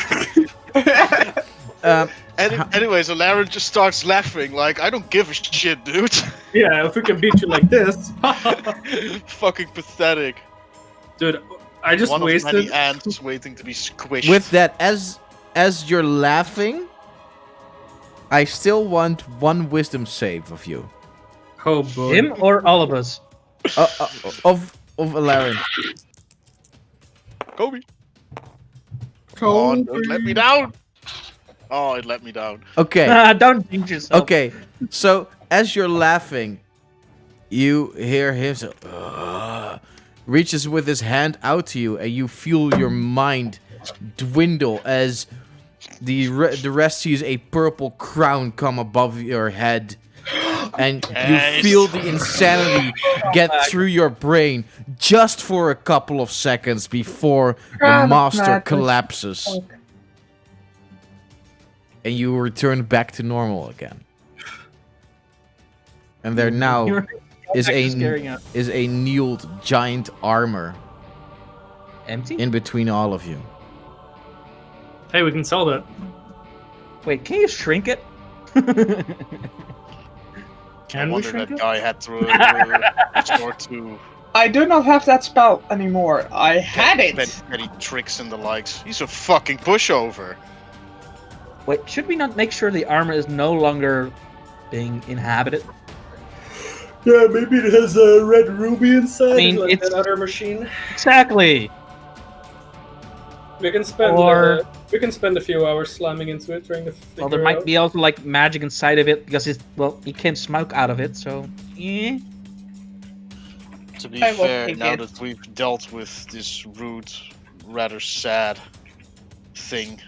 Anyways, Alarin just starts laughing like, I don't give a shit, dude. Yeah, if we can beat you like this. Fucking pathetic. Dude, I just One of wasted. many ants waiting to be squished. with that, as you're laughing, I still want one wisdom save of you. Oh boy. Him or all of us? Of Alarin. Kobe. Come on, don't let me down. Oh, it let me down. Okay. Don't jinx yourself. Okay, so as you're laughing, you hear him reaches with his hand out to you, and you feel your mind dwindle as The rest sees a purple crown come above your head, and you Yes. feel the insanity get through your brain just for a couple of seconds before the Crown of master madness. collapses, Fuck. and you return back to normal again. And there now is Scaring us. a kneeled giant armor Empty? in between all of you. Hey, we can sell that. Wait, can you shrink it? Can I we wonder shrink that it? guy had to resort to I do not have that spell anymore. I had it. petty tricks and the likes. He's a fucking pushover. Wait, should we not make sure the armor is no longer being inhabited? Yeah, maybe it has a red ruby inside. I mean, like it's- that other machine. Exactly. We can spend Or- a few hours slamming into it, trying to figure Well, there might be also like magic inside of it because it's you can't smoke out of it. So, To be I will fair, take now it. that we've dealt with this rude, rather sad thing,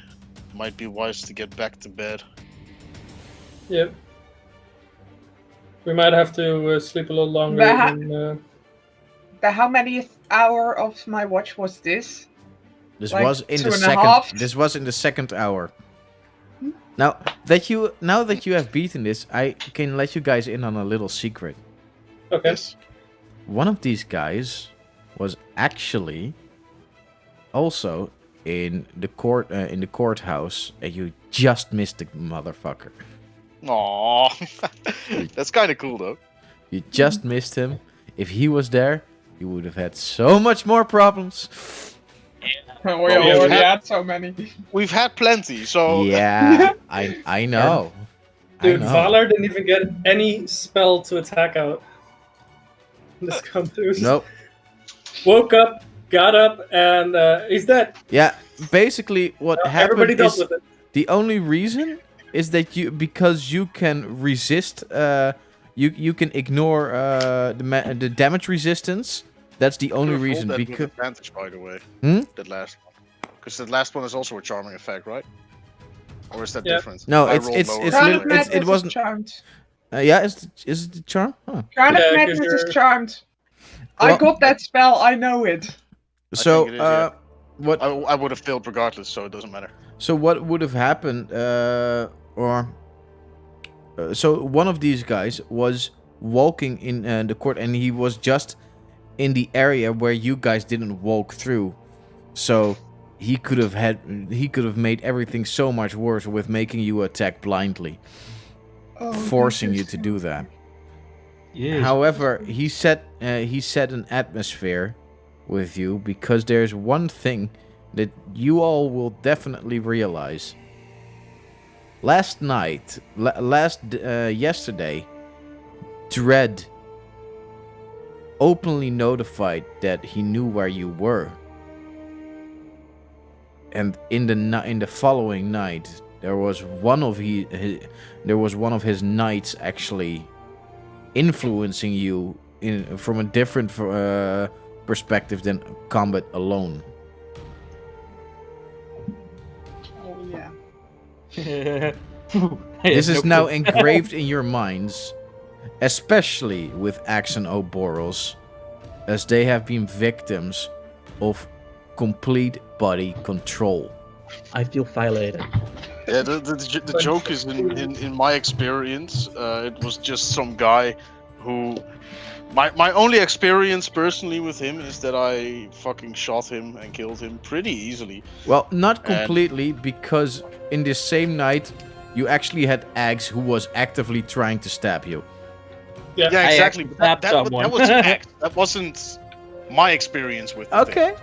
might be wise to get back to bed. Yep. We might have to sleep a little longer. Bah. Than, How many hour of my watch was this? This Like was in the 2.5? second. This was in the second hour. Now that you have beaten this, I can let you guys in on a little secret. okay. Yes. One of these guys was actually also in the courthouse, and you just missed the motherfucker. Aww. That's kind of cool, though. You just missed him. If he was there, you would have had so much more problems. We Well, we already have- had so many. We've had plenty, so Yeah, I know. Dude, I know. Valar didn't even get any spell to attack out. This come through. Nope. Woke up, got up, and he's dead. Yeah, basically what Everybody happened dealt is with it. the only reason is that because you can resist, you can ignore the damage resistance. That's the only Could've rolled reason. that with Because advantage, by the way. Hmm? That last one, because that last one is also a charming effect, right? Or is that Yeah. different? No, I it's- rolled it's- lower it's Crown than lit- of I- it's- Madness it wasn't- is charmed. yeah, is it the charm? Huh. Crown of Yeah, 'cause Madness you're- is charmed. I Well- got that spell. I know it. So think it is, yeah. what? I would have failed regardless, so it doesn't matter. So what would have happened? So one of these guys was walking in the court, and he was just in the area where you guys didn't walk through. So he could have made everything so much worse with making you attack blindly, Oh, forcing you this to is- do that. Yeah. However, he set an atmosphere with you because there's one thing that you all will definitely realize. Last night, yesterday, Dread openly notified that he knew where you were, and in the following night, there was one of his knights actually influencing you from a different perspective than combat alone. Oh yeah. This is now engraved in your minds, especially with Axe and Oboros, as they have been victims of complete body control. I feel violated. Yeah, the joke is in my experience, it was just some guy who. My only experience personally with him is that I fucking shot him and killed him pretty easily. Well, not And- completely, because in this same night, you actually had Axe who was actively trying to stab you. Yeah. Yeah, I exactly. actually But stabbed someone. that was act. That wasn't my experience with the thing. Okay.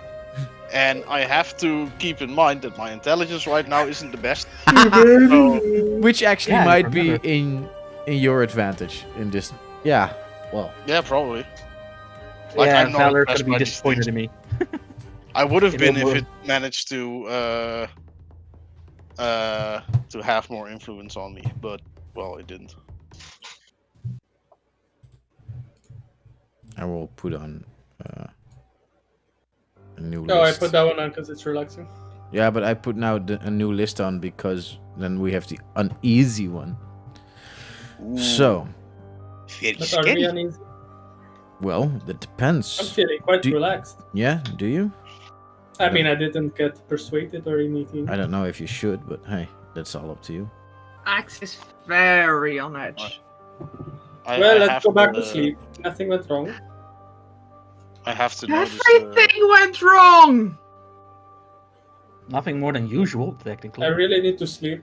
And I have to keep in mind that my intelligence right now isn't the best. So, Which actually Yeah, I might be remember. in your advantage in this. Yeah. Well, yeah, probably. Like, Yeah, I'm not Valar's impressed gonna be by these disappointed things. in me. I would have It been will if it managed to have more influence on me, but well, it didn't. I will put on a new No, I list. put that one on because it's relaxing. Yeah, but I put now a new list on because then we have the uneasy one. So, Very But are we scary. uneasy? well, that depends. I'm feeling quite Do- relaxed. Yeah, do you? I mean, I didn't get persuaded or anything. I don't know if you should, but hey, that's all up to you. Axe is very on edge. Well, I let's have go back to, to sleep. Nothing went wrong. I have to notice. Everything went wrong! Nothing more than usual, technically. I really need to sleep.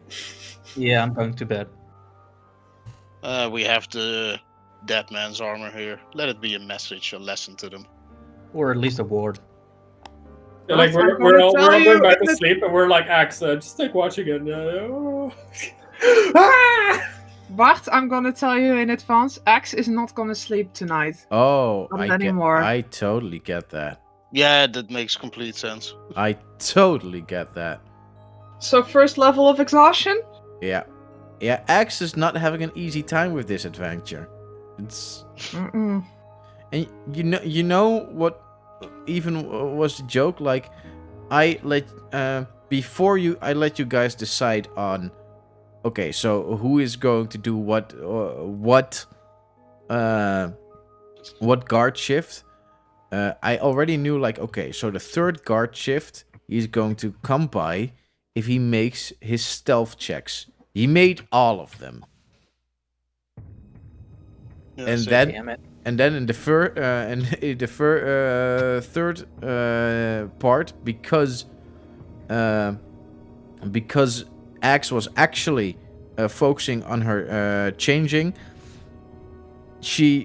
Yeah, I'm going to bed. We have the dead man's armor here. Let it be a message, a lesson to them. Or at least a ward. Yeah, like I'm we're gonna all tell going you back in to the- sleep, and we're like, Axe, just like watching it. Ah! Bart, I'm gonna tell you in advance, Axe is not gonna sleep tonight. Oh, Not anymore. I totally get that. Yeah, that makes complete sense. I totally get that. So first level of exhaustion? Yeah. Yeah, Axe is not having an easy time with this adventure. It's Mm-mm. and you know what even was the joke, like I let you guys decide on okay, so who is going to do what guard shift? I already knew, like, okay, so the third guard shift he's going to come by if he makes his stealth checks. He made all of them. Yeah, And same. then- Damn it. And then in the third part, because Axe was actually focusing on her changing, he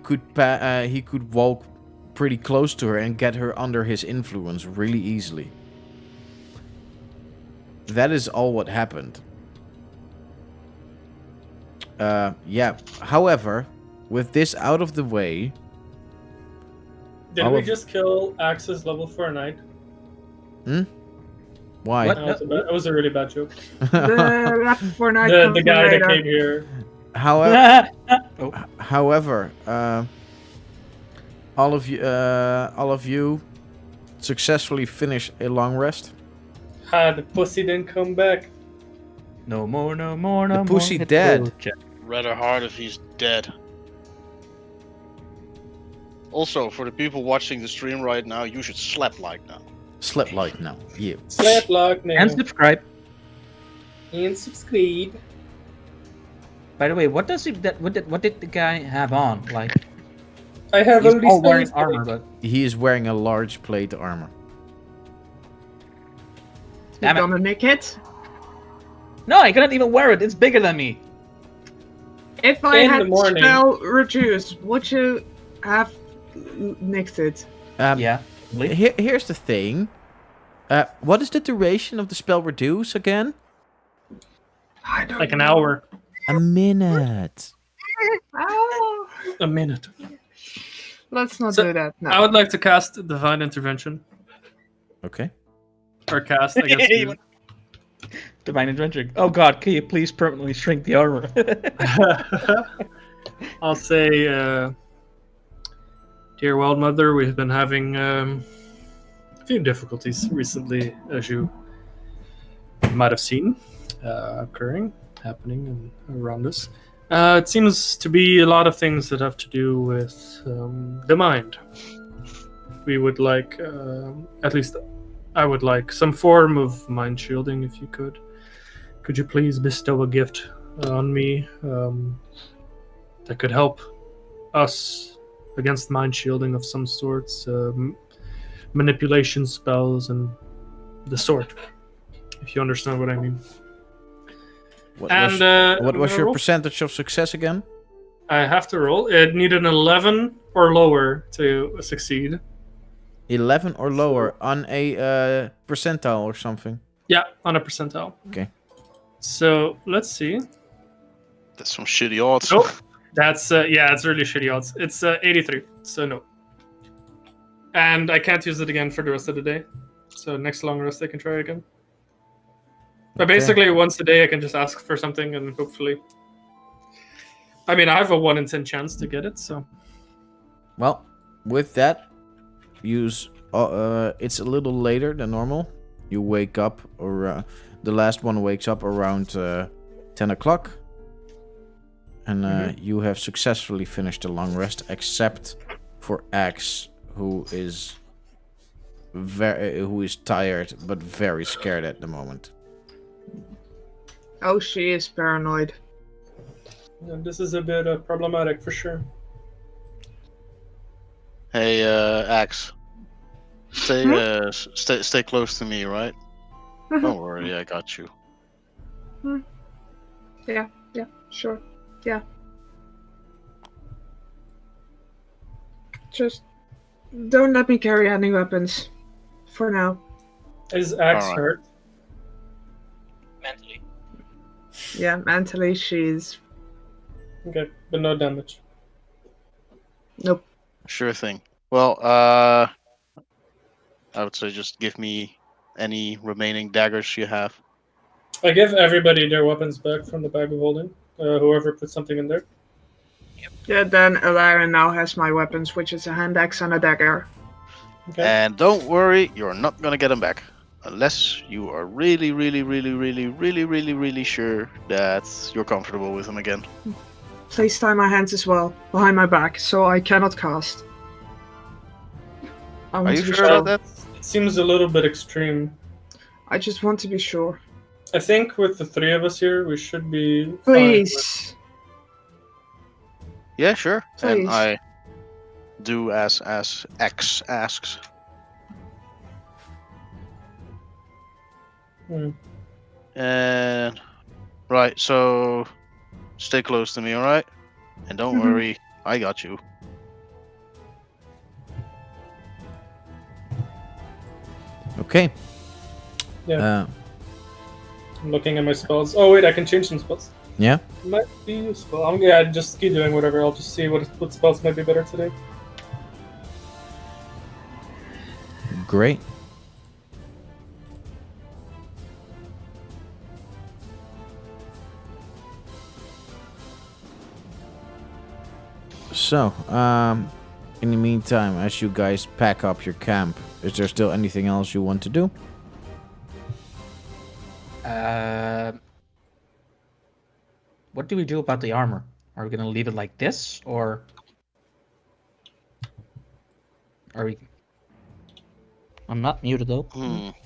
could walk pretty close to her and get her under his influence really easily. That is all what happened. Yeah. However, with this out of the way, Did All we of- just kill Axe's level 4 knight? why? What? That was a really bad joke. The level 4 night The guy that later. came here. However, Oh, However, all of you successfully finish a long rest. The pussy didn't come back. no more, no more, no The more. pussy Hit dead. road check. Rather hard if he's dead. Also, for the people watching the stream right now, you should slap like now. Slip like now. You. Slap lock now. And subscribe. And subscribe. By the way, what did the guy have on? Like, I have he's only all wearing Stanley's armor, plate. but He is wearing a large plate armor. You Damn it. gonna nick it? no, I couldn't even wear it. It's bigger than me. If I In had the morning. spell reduced, would you have nicked it? Yeah. Here's the thing. What is the duration of the spell reduce again? I don't Like an know. hour. A minute. Oh, A minute. let's not So, do that now. I would like to cast Divine Intervention. Okay. Or cast, I guess. You- Divine Adventure. Oh god, can you please permanently shrink the armor? I'll say, Dear Wild Mother, we've been having a few difficulties recently, as you might have seen happening around us. It seems to be a lot of things that have to do with the mind. We would like, at least I would like, some form of mind shielding if you could. Could you please bestow a gift on me that could help us against mind shielding of some sorts, manipulation spells, and the sort, if you understand what I mean. What was your roll? percentage of success again? I have to roll. It needed an 11 or lower to succeed. 11 or lower on a percentile or something. Yeah, on a percentile. Okay. So let's see. That's some shitty odds. Nope. That's it's really shitty odds. It's 83, so no. And I can't use it again for the rest of the day. So next long rest I can try again. But Okay. basically once a day I can just ask for something and hopefully. I mean I have a 1 in 10 chance to get it, so Well, with that, use. It's a little later than normal. you wake up, or the last one wakes up around 10 o'clock. And you have successfully finished a long rest, except for Axe, who is tired but very scared at the moment. Oh, she is paranoid. And this is a bit problematic for sure. Hey, Axe. Stay close to me, right? Don't worry, I got you. Yeah, sure. Yeah. Just don't let me carry any weapons. For now. Is Axe Alright. hurt? Mentally. Yeah, mentally she's... Okay, but no damage. Nope. Sure thing. Well, I would say just give me any remaining daggers you have. I give everybody their weapons back from the bag of holding. Whoever put something in there. Yeah, then Alara now has my weapons, which is a hand axe and a dagger. Okay. And don't worry, you're not gonna get them back. Unless you are really, really, really, really, really, really, really sure that you're comfortable with them again. Please tie my hands as well, behind my back, so I cannot cast. I Are want you to be sure about that? It seems a little bit extreme. I just want to be sure. I think with the three of us here, we should be fine with- Please. Yeah, sure. Please. And I do as X asks. And right, so stay close to me, all right? And don't worry, I got you. Okay. Yeah. I'm looking at my spells. Oh wait, I can change some spells. Yeah. Might be useful. Yeah, just keep doing whatever. I'll just see what spells might be better today. Great. So, in the meantime, as you guys pack up your camp, is there still anything else you want to do? What do we do about the armor? Are we gonna leave it like this, or are we? I'm not muted though.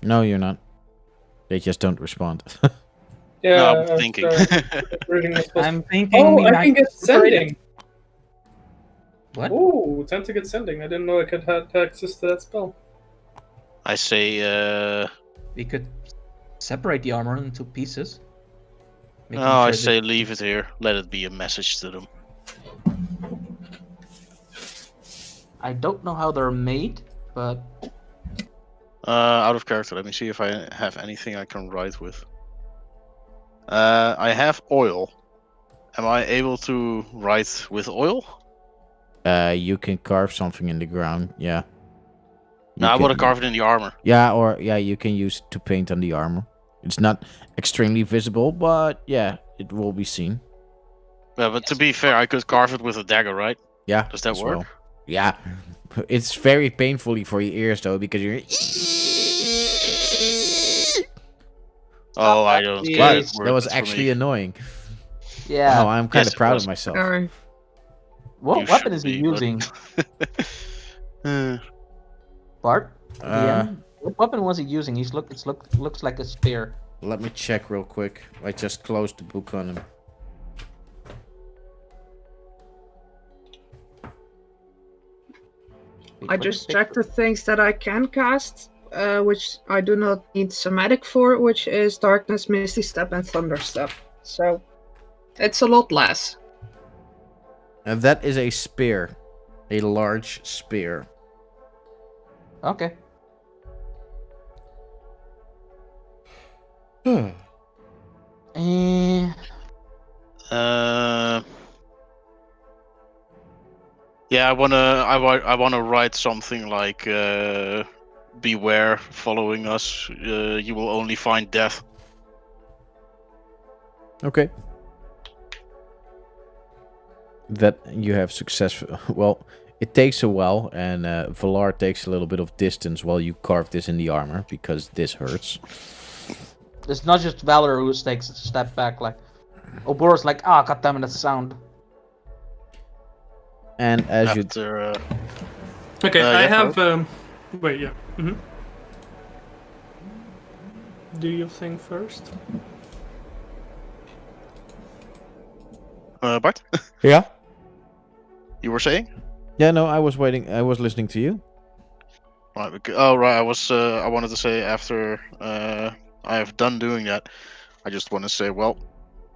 No, you're not. They just don't respond. Yeah, No, I'm thinking. reading my spells. I'm thinking. Oh, we I might can get separate it. sending. What? Oh, time to get sending. I didn't know I could have access to that spell. I say, We could separate the armor into pieces. making I sure say that- leave it here. Let it be a message to them. I don't know how they're made, but Out of character, let me see if I have anything I can write with. I have oil. Am I able to write with oil? You can carve something in the ground. Yeah. No, I would have carved it in the armor. Yeah, or you can use it to paint on the armor. It's not extremely visible, but yeah, it will be seen. Yeah, but to be fair, I could carve it with a dagger, right? Yeah. Does that as work? well. Yeah. It's very painfully for your ears though, because you're. Oh, I don't But get it. That was Works for actually me. annoying. yeah. Oh, I'm kind Yes, of it proud was. of myself. Sorry. What You weapon should is he be, but- using, Uh, Bart? Uh, DM? What weapon was he using? Looks like a spear. Let me check real quick. I just closed the book on him. I just checked the things that I can cast, which I do not need somatic for, which is Darkness, Misty Step, and Thunder Step. So it's a lot less. And that is a spear. A large spear. Okay. Eh, yeah, I wanna write something like, "Beware, following us. You will only find death." Okay. that you have successful. Well, it takes a while, and Valar takes a little bit of distance while you carve this in the armor because this hurts. It's not just Valar who takes a step back. Like, Obora's like, ah, goddammit, that sound. And as you After, Okay, I yeah, have. Wait, yeah. Do your thing first. Bart, yeah. you were saying? Yeah, no, I was waiting. I was listening to you. Right. Oh, right. I wanted to say after I have done doing that, I just want to say, well,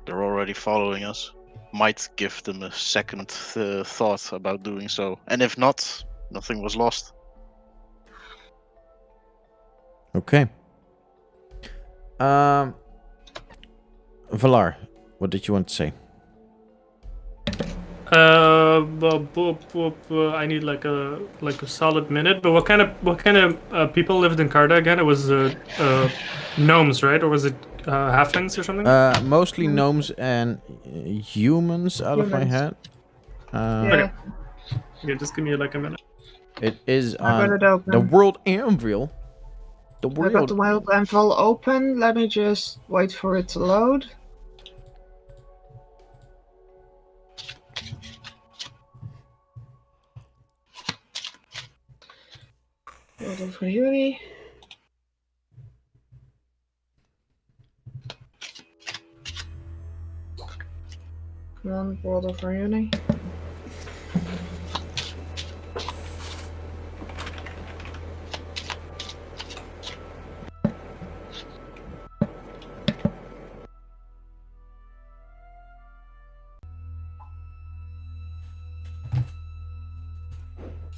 they're already following us. Might give them a second thought about doing so, and if not, nothing was lost. Okay. Valar, what did you want to say? I need like a solid minute. But what kind of people lived in Karda again? It was gnomes, right? Or was it halflings or something? Mostly gnomes and humans out of my Humans. head. Yeah, Okay, just give me like a minute. It is I got on it open. the World Anvil. The I got the World. wild anvil open. Let me just wait for it to load. World of Beauty. Come on, World of Uni.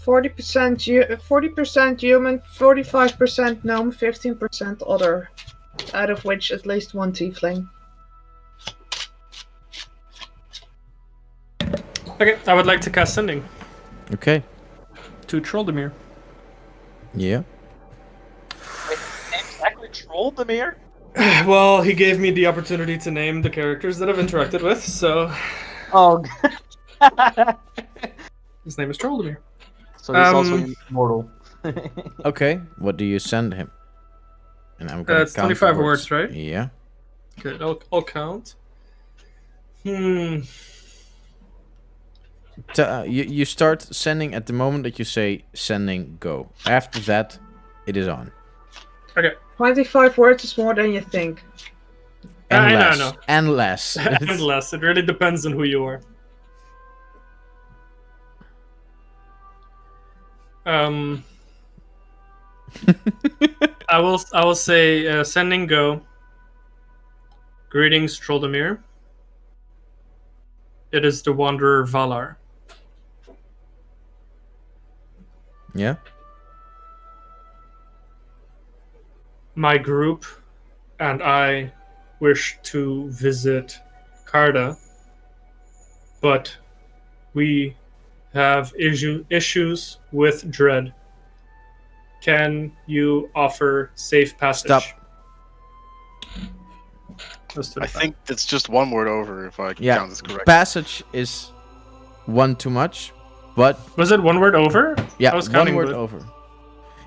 Forty percent human, 45% gnome, 15% other, out of which at least one tiefling. Okay, I would like to cast Sending Okay. to Troldemir. Yeah. Exactly, trolled the mirror. Well, he gave me the opportunity to name the characters that I've interacted with, so Oh. his name is Troldemir. So he's also immortal. Okay. What do you send him? And I'm gonna It's count 25 the words, right? Yeah. Okay, I'll count. You start sending at the moment that you say sending go. After that, it is on. Okay. 25 words is more than you think. And I less. know. And less. And less. It really depends on who you are. I will say sending go. Greetings, Troldemir. It is the Wanderer Valar. Yeah. My group and I wish to visit Karda, but we have issues with Dread. Can you offer safe passage? Stop. I think that's just one word over, if I Yeah. count this correctly. Passage is one too much, but Was it one word over? yeah, I was one counting, word but- over.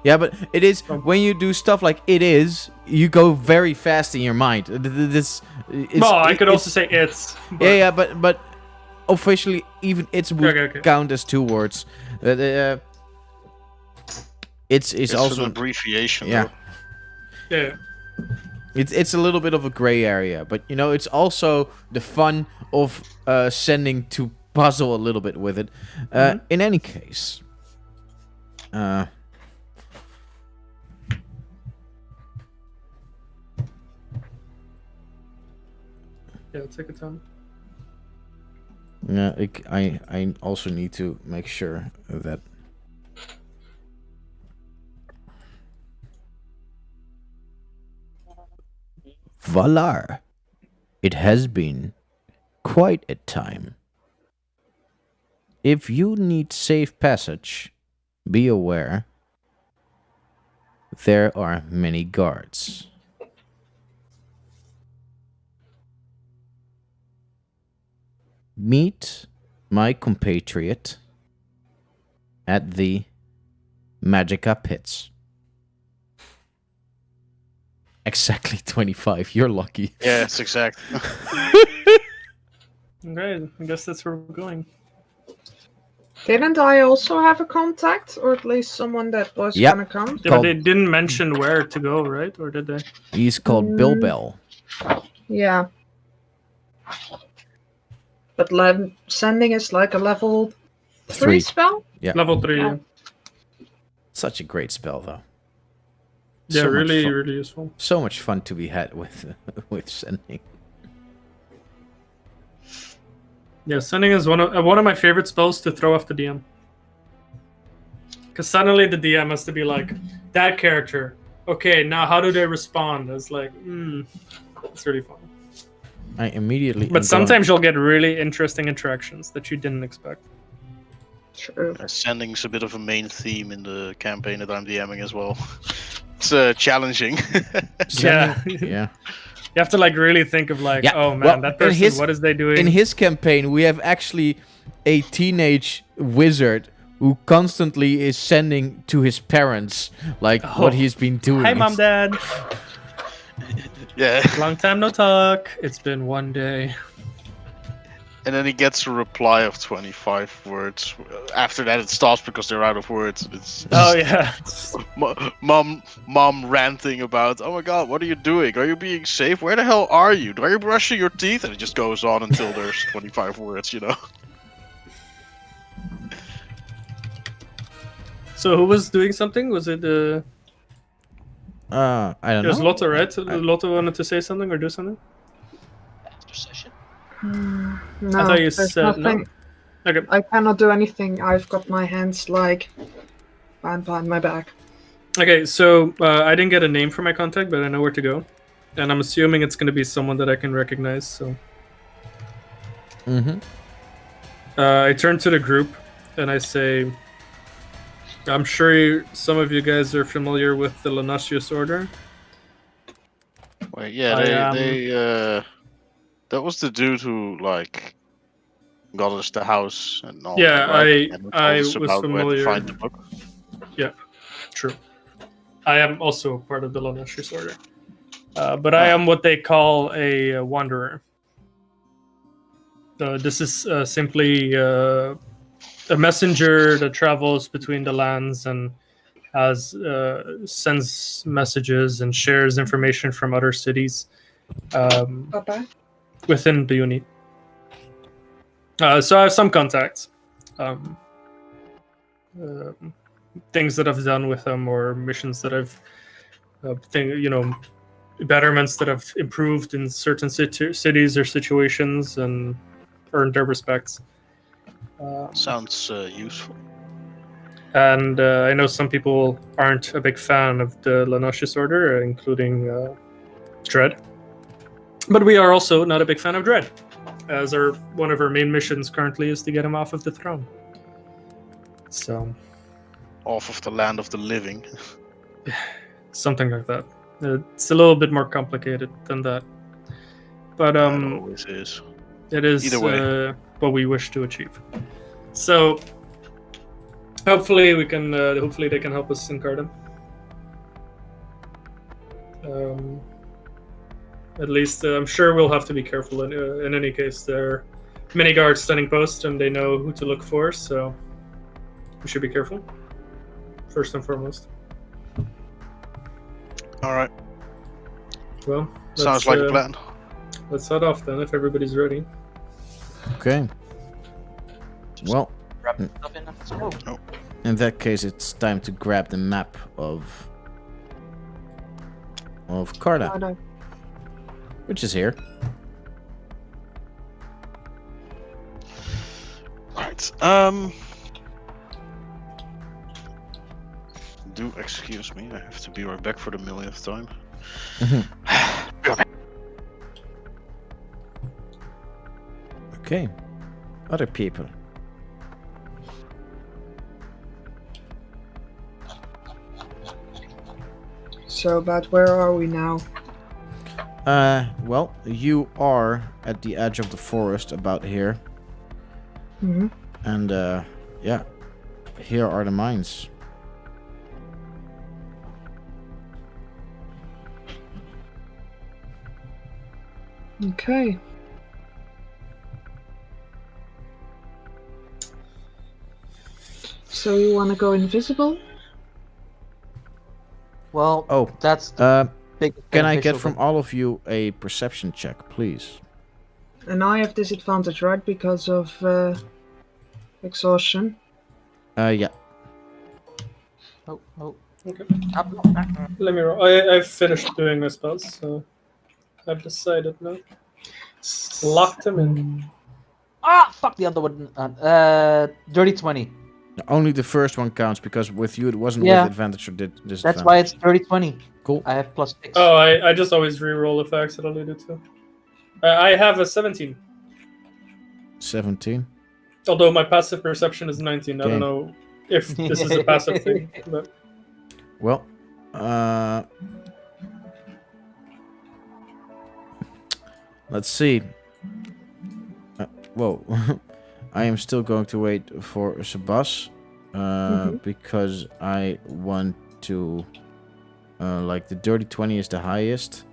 Yeah, but it is when you do stuff like it is, you go very fast in your mind. I could also say it's. But Yeah, but officially, even it's would Okay. count as two words. It's It's also an abbreviation. yeah. Though. Yeah. It's a little bit of a gray area, but you know it's also the fun of sending to puzzle a little bit with it. In any case, Yeah, take your time. yeah, I also need to make sure that. Valar, it has been quite a time. If you need safe passage, be aware there are many guards. Meet my compatriot at the Magica pits. Exactly 25. You're lucky. Yes, exactly. Okay, I guess that's where we're going. Didn't I also have a contact, or at least someone that was Yep. gonna come? Yeah, but they didn't mention where to go, right? Or did they? He's called Bilbel. Yeah. But sending is like a level 3 3. spell? Yeah. Level 3. Yeah. Yeah, Such a great spell, though. yeah, So much really, fun. really useful. So much fun to be had with with sending. Yeah, sending is one of my favorite spells to throw off the DM. Because suddenly the DM has to be like, that character. Okay, now how do they respond? It's like, it's really fun. I immediately. But sometimes you'll get really interesting interactions that you didn't expect. True. Sending's a bit of a main theme in the campaign that I'm DMing as well. It's challenging. Yeah. Yeah. You have to like really think of like, Yeah, oh man, well, that person, what is they doing? In his campaign, we have actually a teenage wizard who constantly is sending to his parents like what he's been doing. Hi, mom, dad. Yeah. Long time no talk. It's been one day. And then he gets a reply of 25 words. After that, it stops because they're out of words. It's Oh yeah. mom ranting about, oh my god, what are you doing? Are you being safe? Where the hell are you? Are you brushing your teeth? And it just goes on until there's 25 words, you know? So who was doing something? Was it I don't it was know. Lotte, right? Lotte wanted to say something or do something? Master session. No, I thought you there's said nothing. no. Okay. I cannot do anything. I've got my hands like behind my back. Okay, so I didn't get a name for my contact, but I know where to go. And I'm assuming it's going to be someone that I can recognize, so... Mm-hmm. I turn to the group, and I say... I'm sure some of you guys are familiar with the Lanasius Order. Wait, yeah, that was the dude who, like, got us the house and all Yeah, that, right? And told I us was about where to familiar. find the book. Yeah, true. I am also part of the Lanasius Order. But I am what they call a wanderer. This is simply a messenger that travels between the lands and has sends messages and shares information from other cities Papa? within the unit. So I have some contacts, things that I've done with them, or missions that I've, betterments that have improved in certain cities or situations and earned their respects. Sounds useful. And I know some people aren't a big fan of the Lanasius Order, including Dread. But we are also not a big fan of Dread, as one of our main missions currently is to get him off of the throne. So, Off of the land of the living. something like that. It's a little bit more complicated than that. But It always is. it is Either way. what we wish to achieve. So, hopefully we can. Hopefully they can help us in Karda. At least I'm sure we'll have to be careful. In any case, there are many guards standing post, and they know who to look for. So we should be careful. First and foremost. All right. Well, Sounds like a plan. Let's head off then, if everybody's ready. Okay. Well, Grab stuff in and let's go. in that case, it's time to grab the map of Karda, I know. which is here. Right. Do excuse me. I have to be right back for the millionth time. Be right back. Okay. Other people. So, but where are we now? Well, you are at the edge of the forest about here. Mhm. And yeah, here are the mines. Okay. So you want to go invisible? Well, Oh, that's the biggest can I beneficial get from thing. all of you a perception check, please? And I have disadvantage, right, because of exhaustion. Yeah. Oh, oh. Okay. Up. Let me roll. I've finished doing my spells, so I've decided now. Locked him in. Ah, fuck the other one. Dirty 20. Only the first one counts because with you it wasn't Yeah. with advantage or disadvantage. That's why it's dirty 20. Cool. I have +6. Oh, I just always re-roll if I accidentally do too. I have a 17. 17. Although my passive perception is 19. I Okay. don't know if this is a passive thing. But Well, let's see. Whoa. I am still going to wait for Sebas because I want to like the dirty 20 is the highest.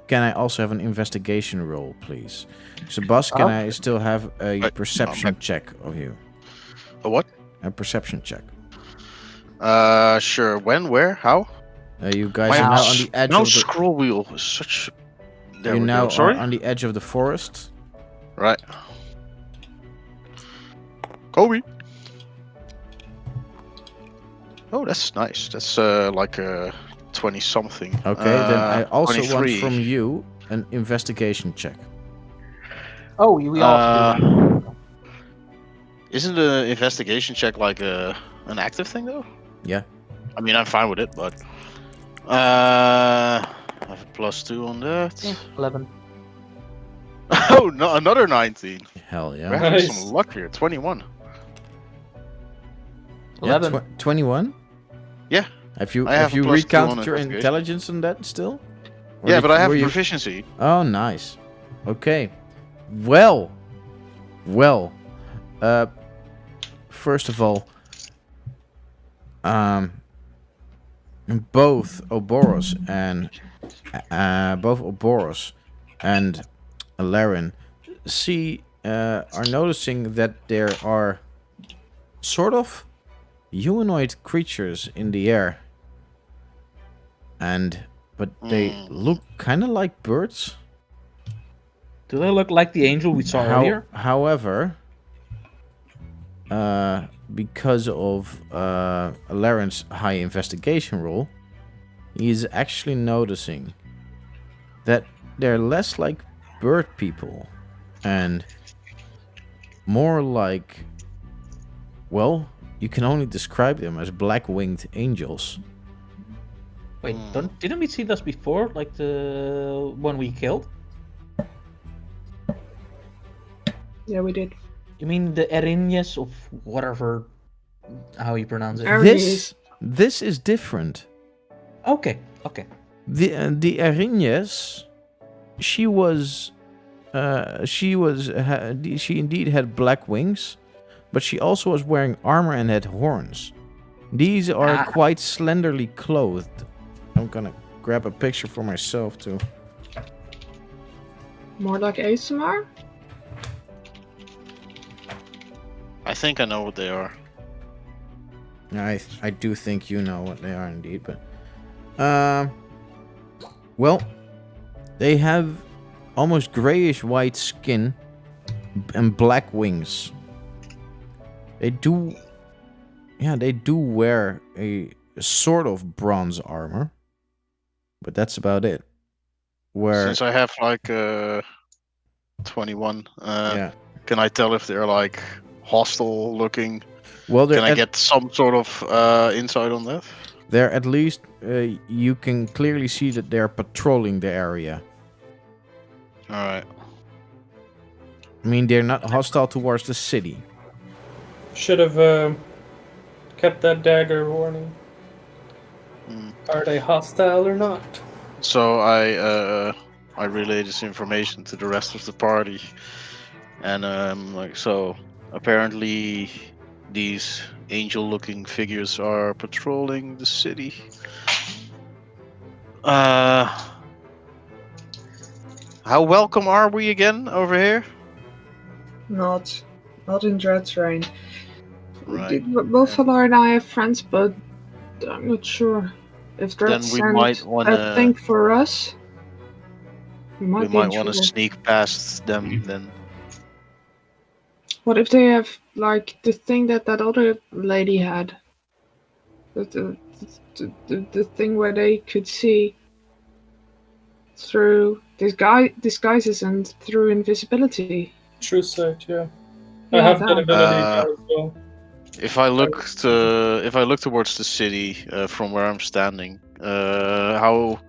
Can I also have an investigation roll, please? Sebas, can I still have a perception check of you? A what? A perception check. Sure. When? Where? How? You guys My are now on the edge no of the... scroll wheel is such. There You we now go. Sorry. are on the edge of the forest. Right. Kobe. Oh, that's nice. That's like a 20 something. Okay, then I also 23. want from you an investigation check. Oh, we all do that. Isn't the investigation check like an active thing though? Yeah. I mean, I'm fine with it, but I have a +2 on that. 11. Oh no, another 19. Hell We're yeah. having Nice. some luck here. 21. 11. Yeah, 21? Yeah. Have you I have a you +2 on recounted your investigation. intelligence on that still? Or Yeah, did but I have were you- proficiency. Oh, nice. Okay. Well. First of all, both Ouroboros and Laren are noticing that there are sort of humanoid creatures in the air, but they look kind of like birds. Do they look like the angel we saw earlier? However, because of Laren's high investigation roll, he is actually noticing that they're less like bird people and more like, well, you can only describe them as black-winged angels. Wait, didn't we see this before? Like the one we killed? Yeah, we did. You mean the Erinyes of whatever, how you pronounce it? This is different. Okay. The Erinyes, she indeed had black wings, but she also was wearing armor and had horns. These are quite slenderly clothed. I'm gonna grab a picture for myself too. More like ASMR? I think I know what they are. I do think you know what they are indeed, but well, they have almost grayish white skin and black wings. They do wear a sort of bronze armor, but that's about it. Since I have like 21, can I tell if they're like hostile looking? Well, can I get some sort of insight on that? They're at least you can clearly see that they're patrolling the area. All right. I mean, they're not hostile towards the city. should have kept that dagger warning. Are they hostile or not? So I relay this information to the rest of the party, And like so, apparently these angel-looking figures are patrolling the city. How welcome are we again over here? Not in Dread's reign. Right. Both Valar and I have friends, but I'm not sure if Dread Then we might sent want a to. thing for us. We We might be might in want to trouble. sneak past them then. What if they have like the thing that other lady had? The thing where they could see through disguises and through invisibility. True sight, yeah. I Yeah, have that that. ability now as well. If I look towards the city from where I'm standing, how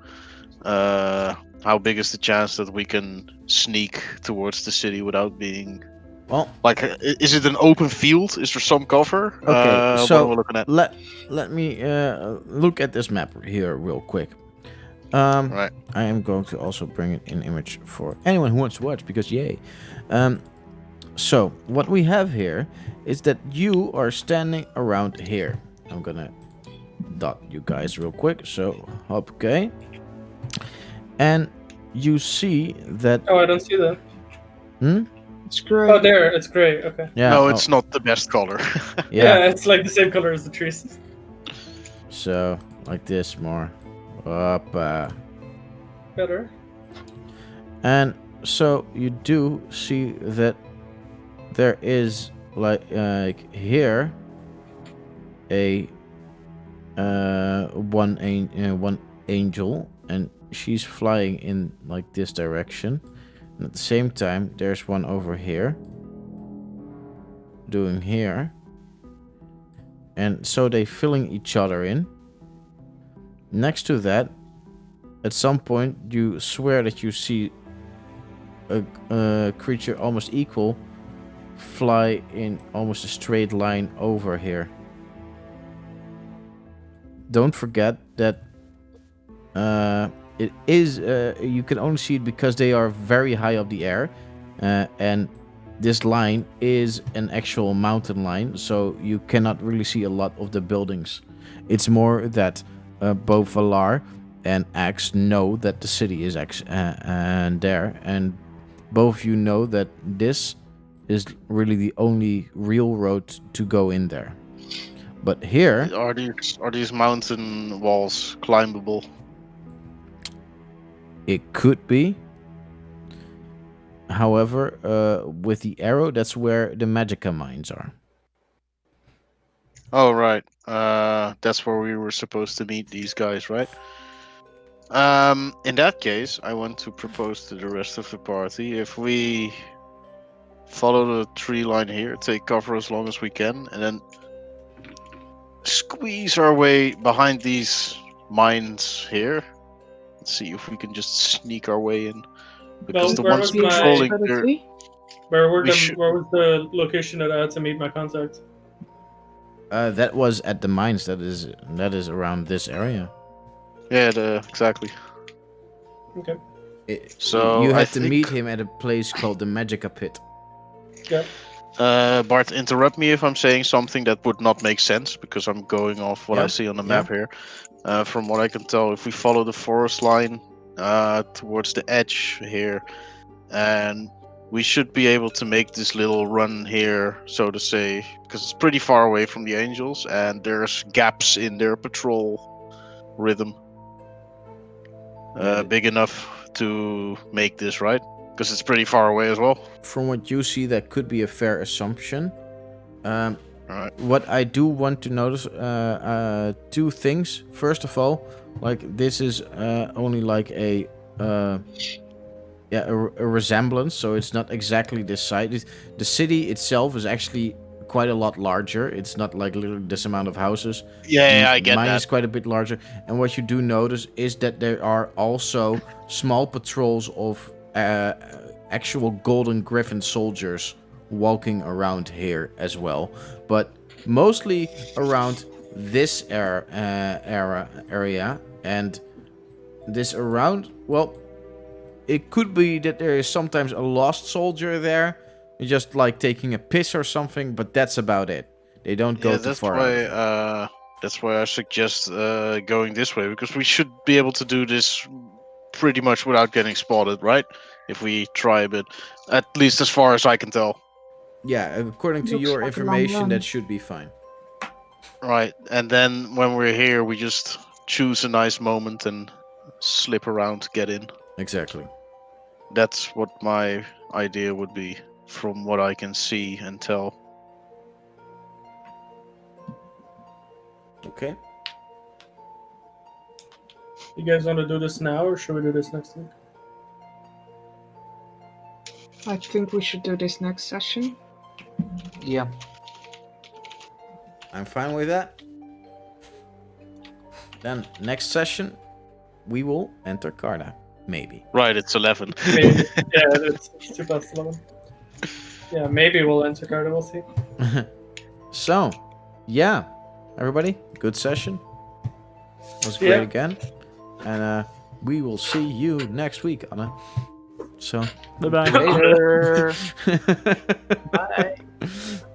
big is the chance that we can sneak towards the city without being Well, like? Is it an open field? Is there some cover? okay, What so am I looking at? let me look at this map here real quick. Right. I am going to also bring it in image for anyone who wants to watch because yay. So what we have here is that you are standing around here. I'm gonna dot you guys real quick. So okay, and you see that. Oh, I don't see that. It's great. Oh, there, it's gray. Okay. Yeah. No, it's not the best color. Yeah, it's like the same color as the trees. So like this more up. Better. And so you do see that there is like here a one angel, and she's flying in like this direction. And at the same time, there's one over here doing here. And so they filling each other in. Next to that, at some point, you swear that you see a creature almost equal fly in almost a straight line over here. Don't forget that it is you can only see it because they are very high up the air, and this line is an actual mountain line, so you cannot really see a lot of the buildings. It's more that both Valar and Axe know that the city is there, and both of you know that this is really the only real road to go in there. But here, Are these mountain walls climbable? it could be. However, with the arrow, that's where the Magica mines are. Oh right. That's where we were supposed to meet these guys, right? In that case, I want to propose to the rest of the party if we follow the tree line here, take cover as long as we can, and then squeeze our way behind these mines here. Let's see if we can just sneak our way in. Because the where ones was my- patrolling there, Invisibility? Where We should- was the location that I had to meet my contact? That was at the mines. That is around this area. yeah, exactly. Okay. So you I had to think- meet him at a place called the Magica Pit. Yeah. Bart, interrupt me if I'm saying something that would not make sense because I'm going off what I Yeah, see on the map here. From what I can tell, if we follow the forest line towards the edge here, and we should be able to make this little run here, so to say, because it's pretty far away from the angels, and there's gaps in their patrol rhythm big enough to make this, right? Because it's pretty far away as well. From what you see, that could be a fair assumption. Alright. What I do want to notice, two things. First of all, like this is only like a resemblance, so it's not exactly this side. The city itself is actually quite a lot larger. It's not like literally this amount of houses. Yeah, I get Mine that. is quite a bit larger. And what you do notice is that there are also small patrols of actual Golden Griffin soldiers walking around here as well. But mostly around this area and this around, well, it could be that there is sometimes a lost soldier there, You're just like taking a piss or something, but that's about it. They don't go Yeah, too far out. that's why I suggest going this way, because we should be able to do this pretty much without getting spotted, right? If we try a bit, at least as far as I can tell. Yeah, according to Looks your like a long information, run. that should be fine. Right, and then when we're here, we just choose a nice moment and slip around, get in. Exactly. That's what my idea would be, from what I can see and tell. Okay. You guys want to do this now, or should we do this next week? I think we should do this next session. Yeah. I'm fine with that. Then next session, we will enter Karda. Maybe. Right, it's 11. Maybe. Yeah, it's 2011. Yeah, maybe we'll enter Karda. We'll see. So, yeah, everybody, good session. Was great Yeah. again, and we will see you next week, Anna. So, Bye bye. Later. Bye.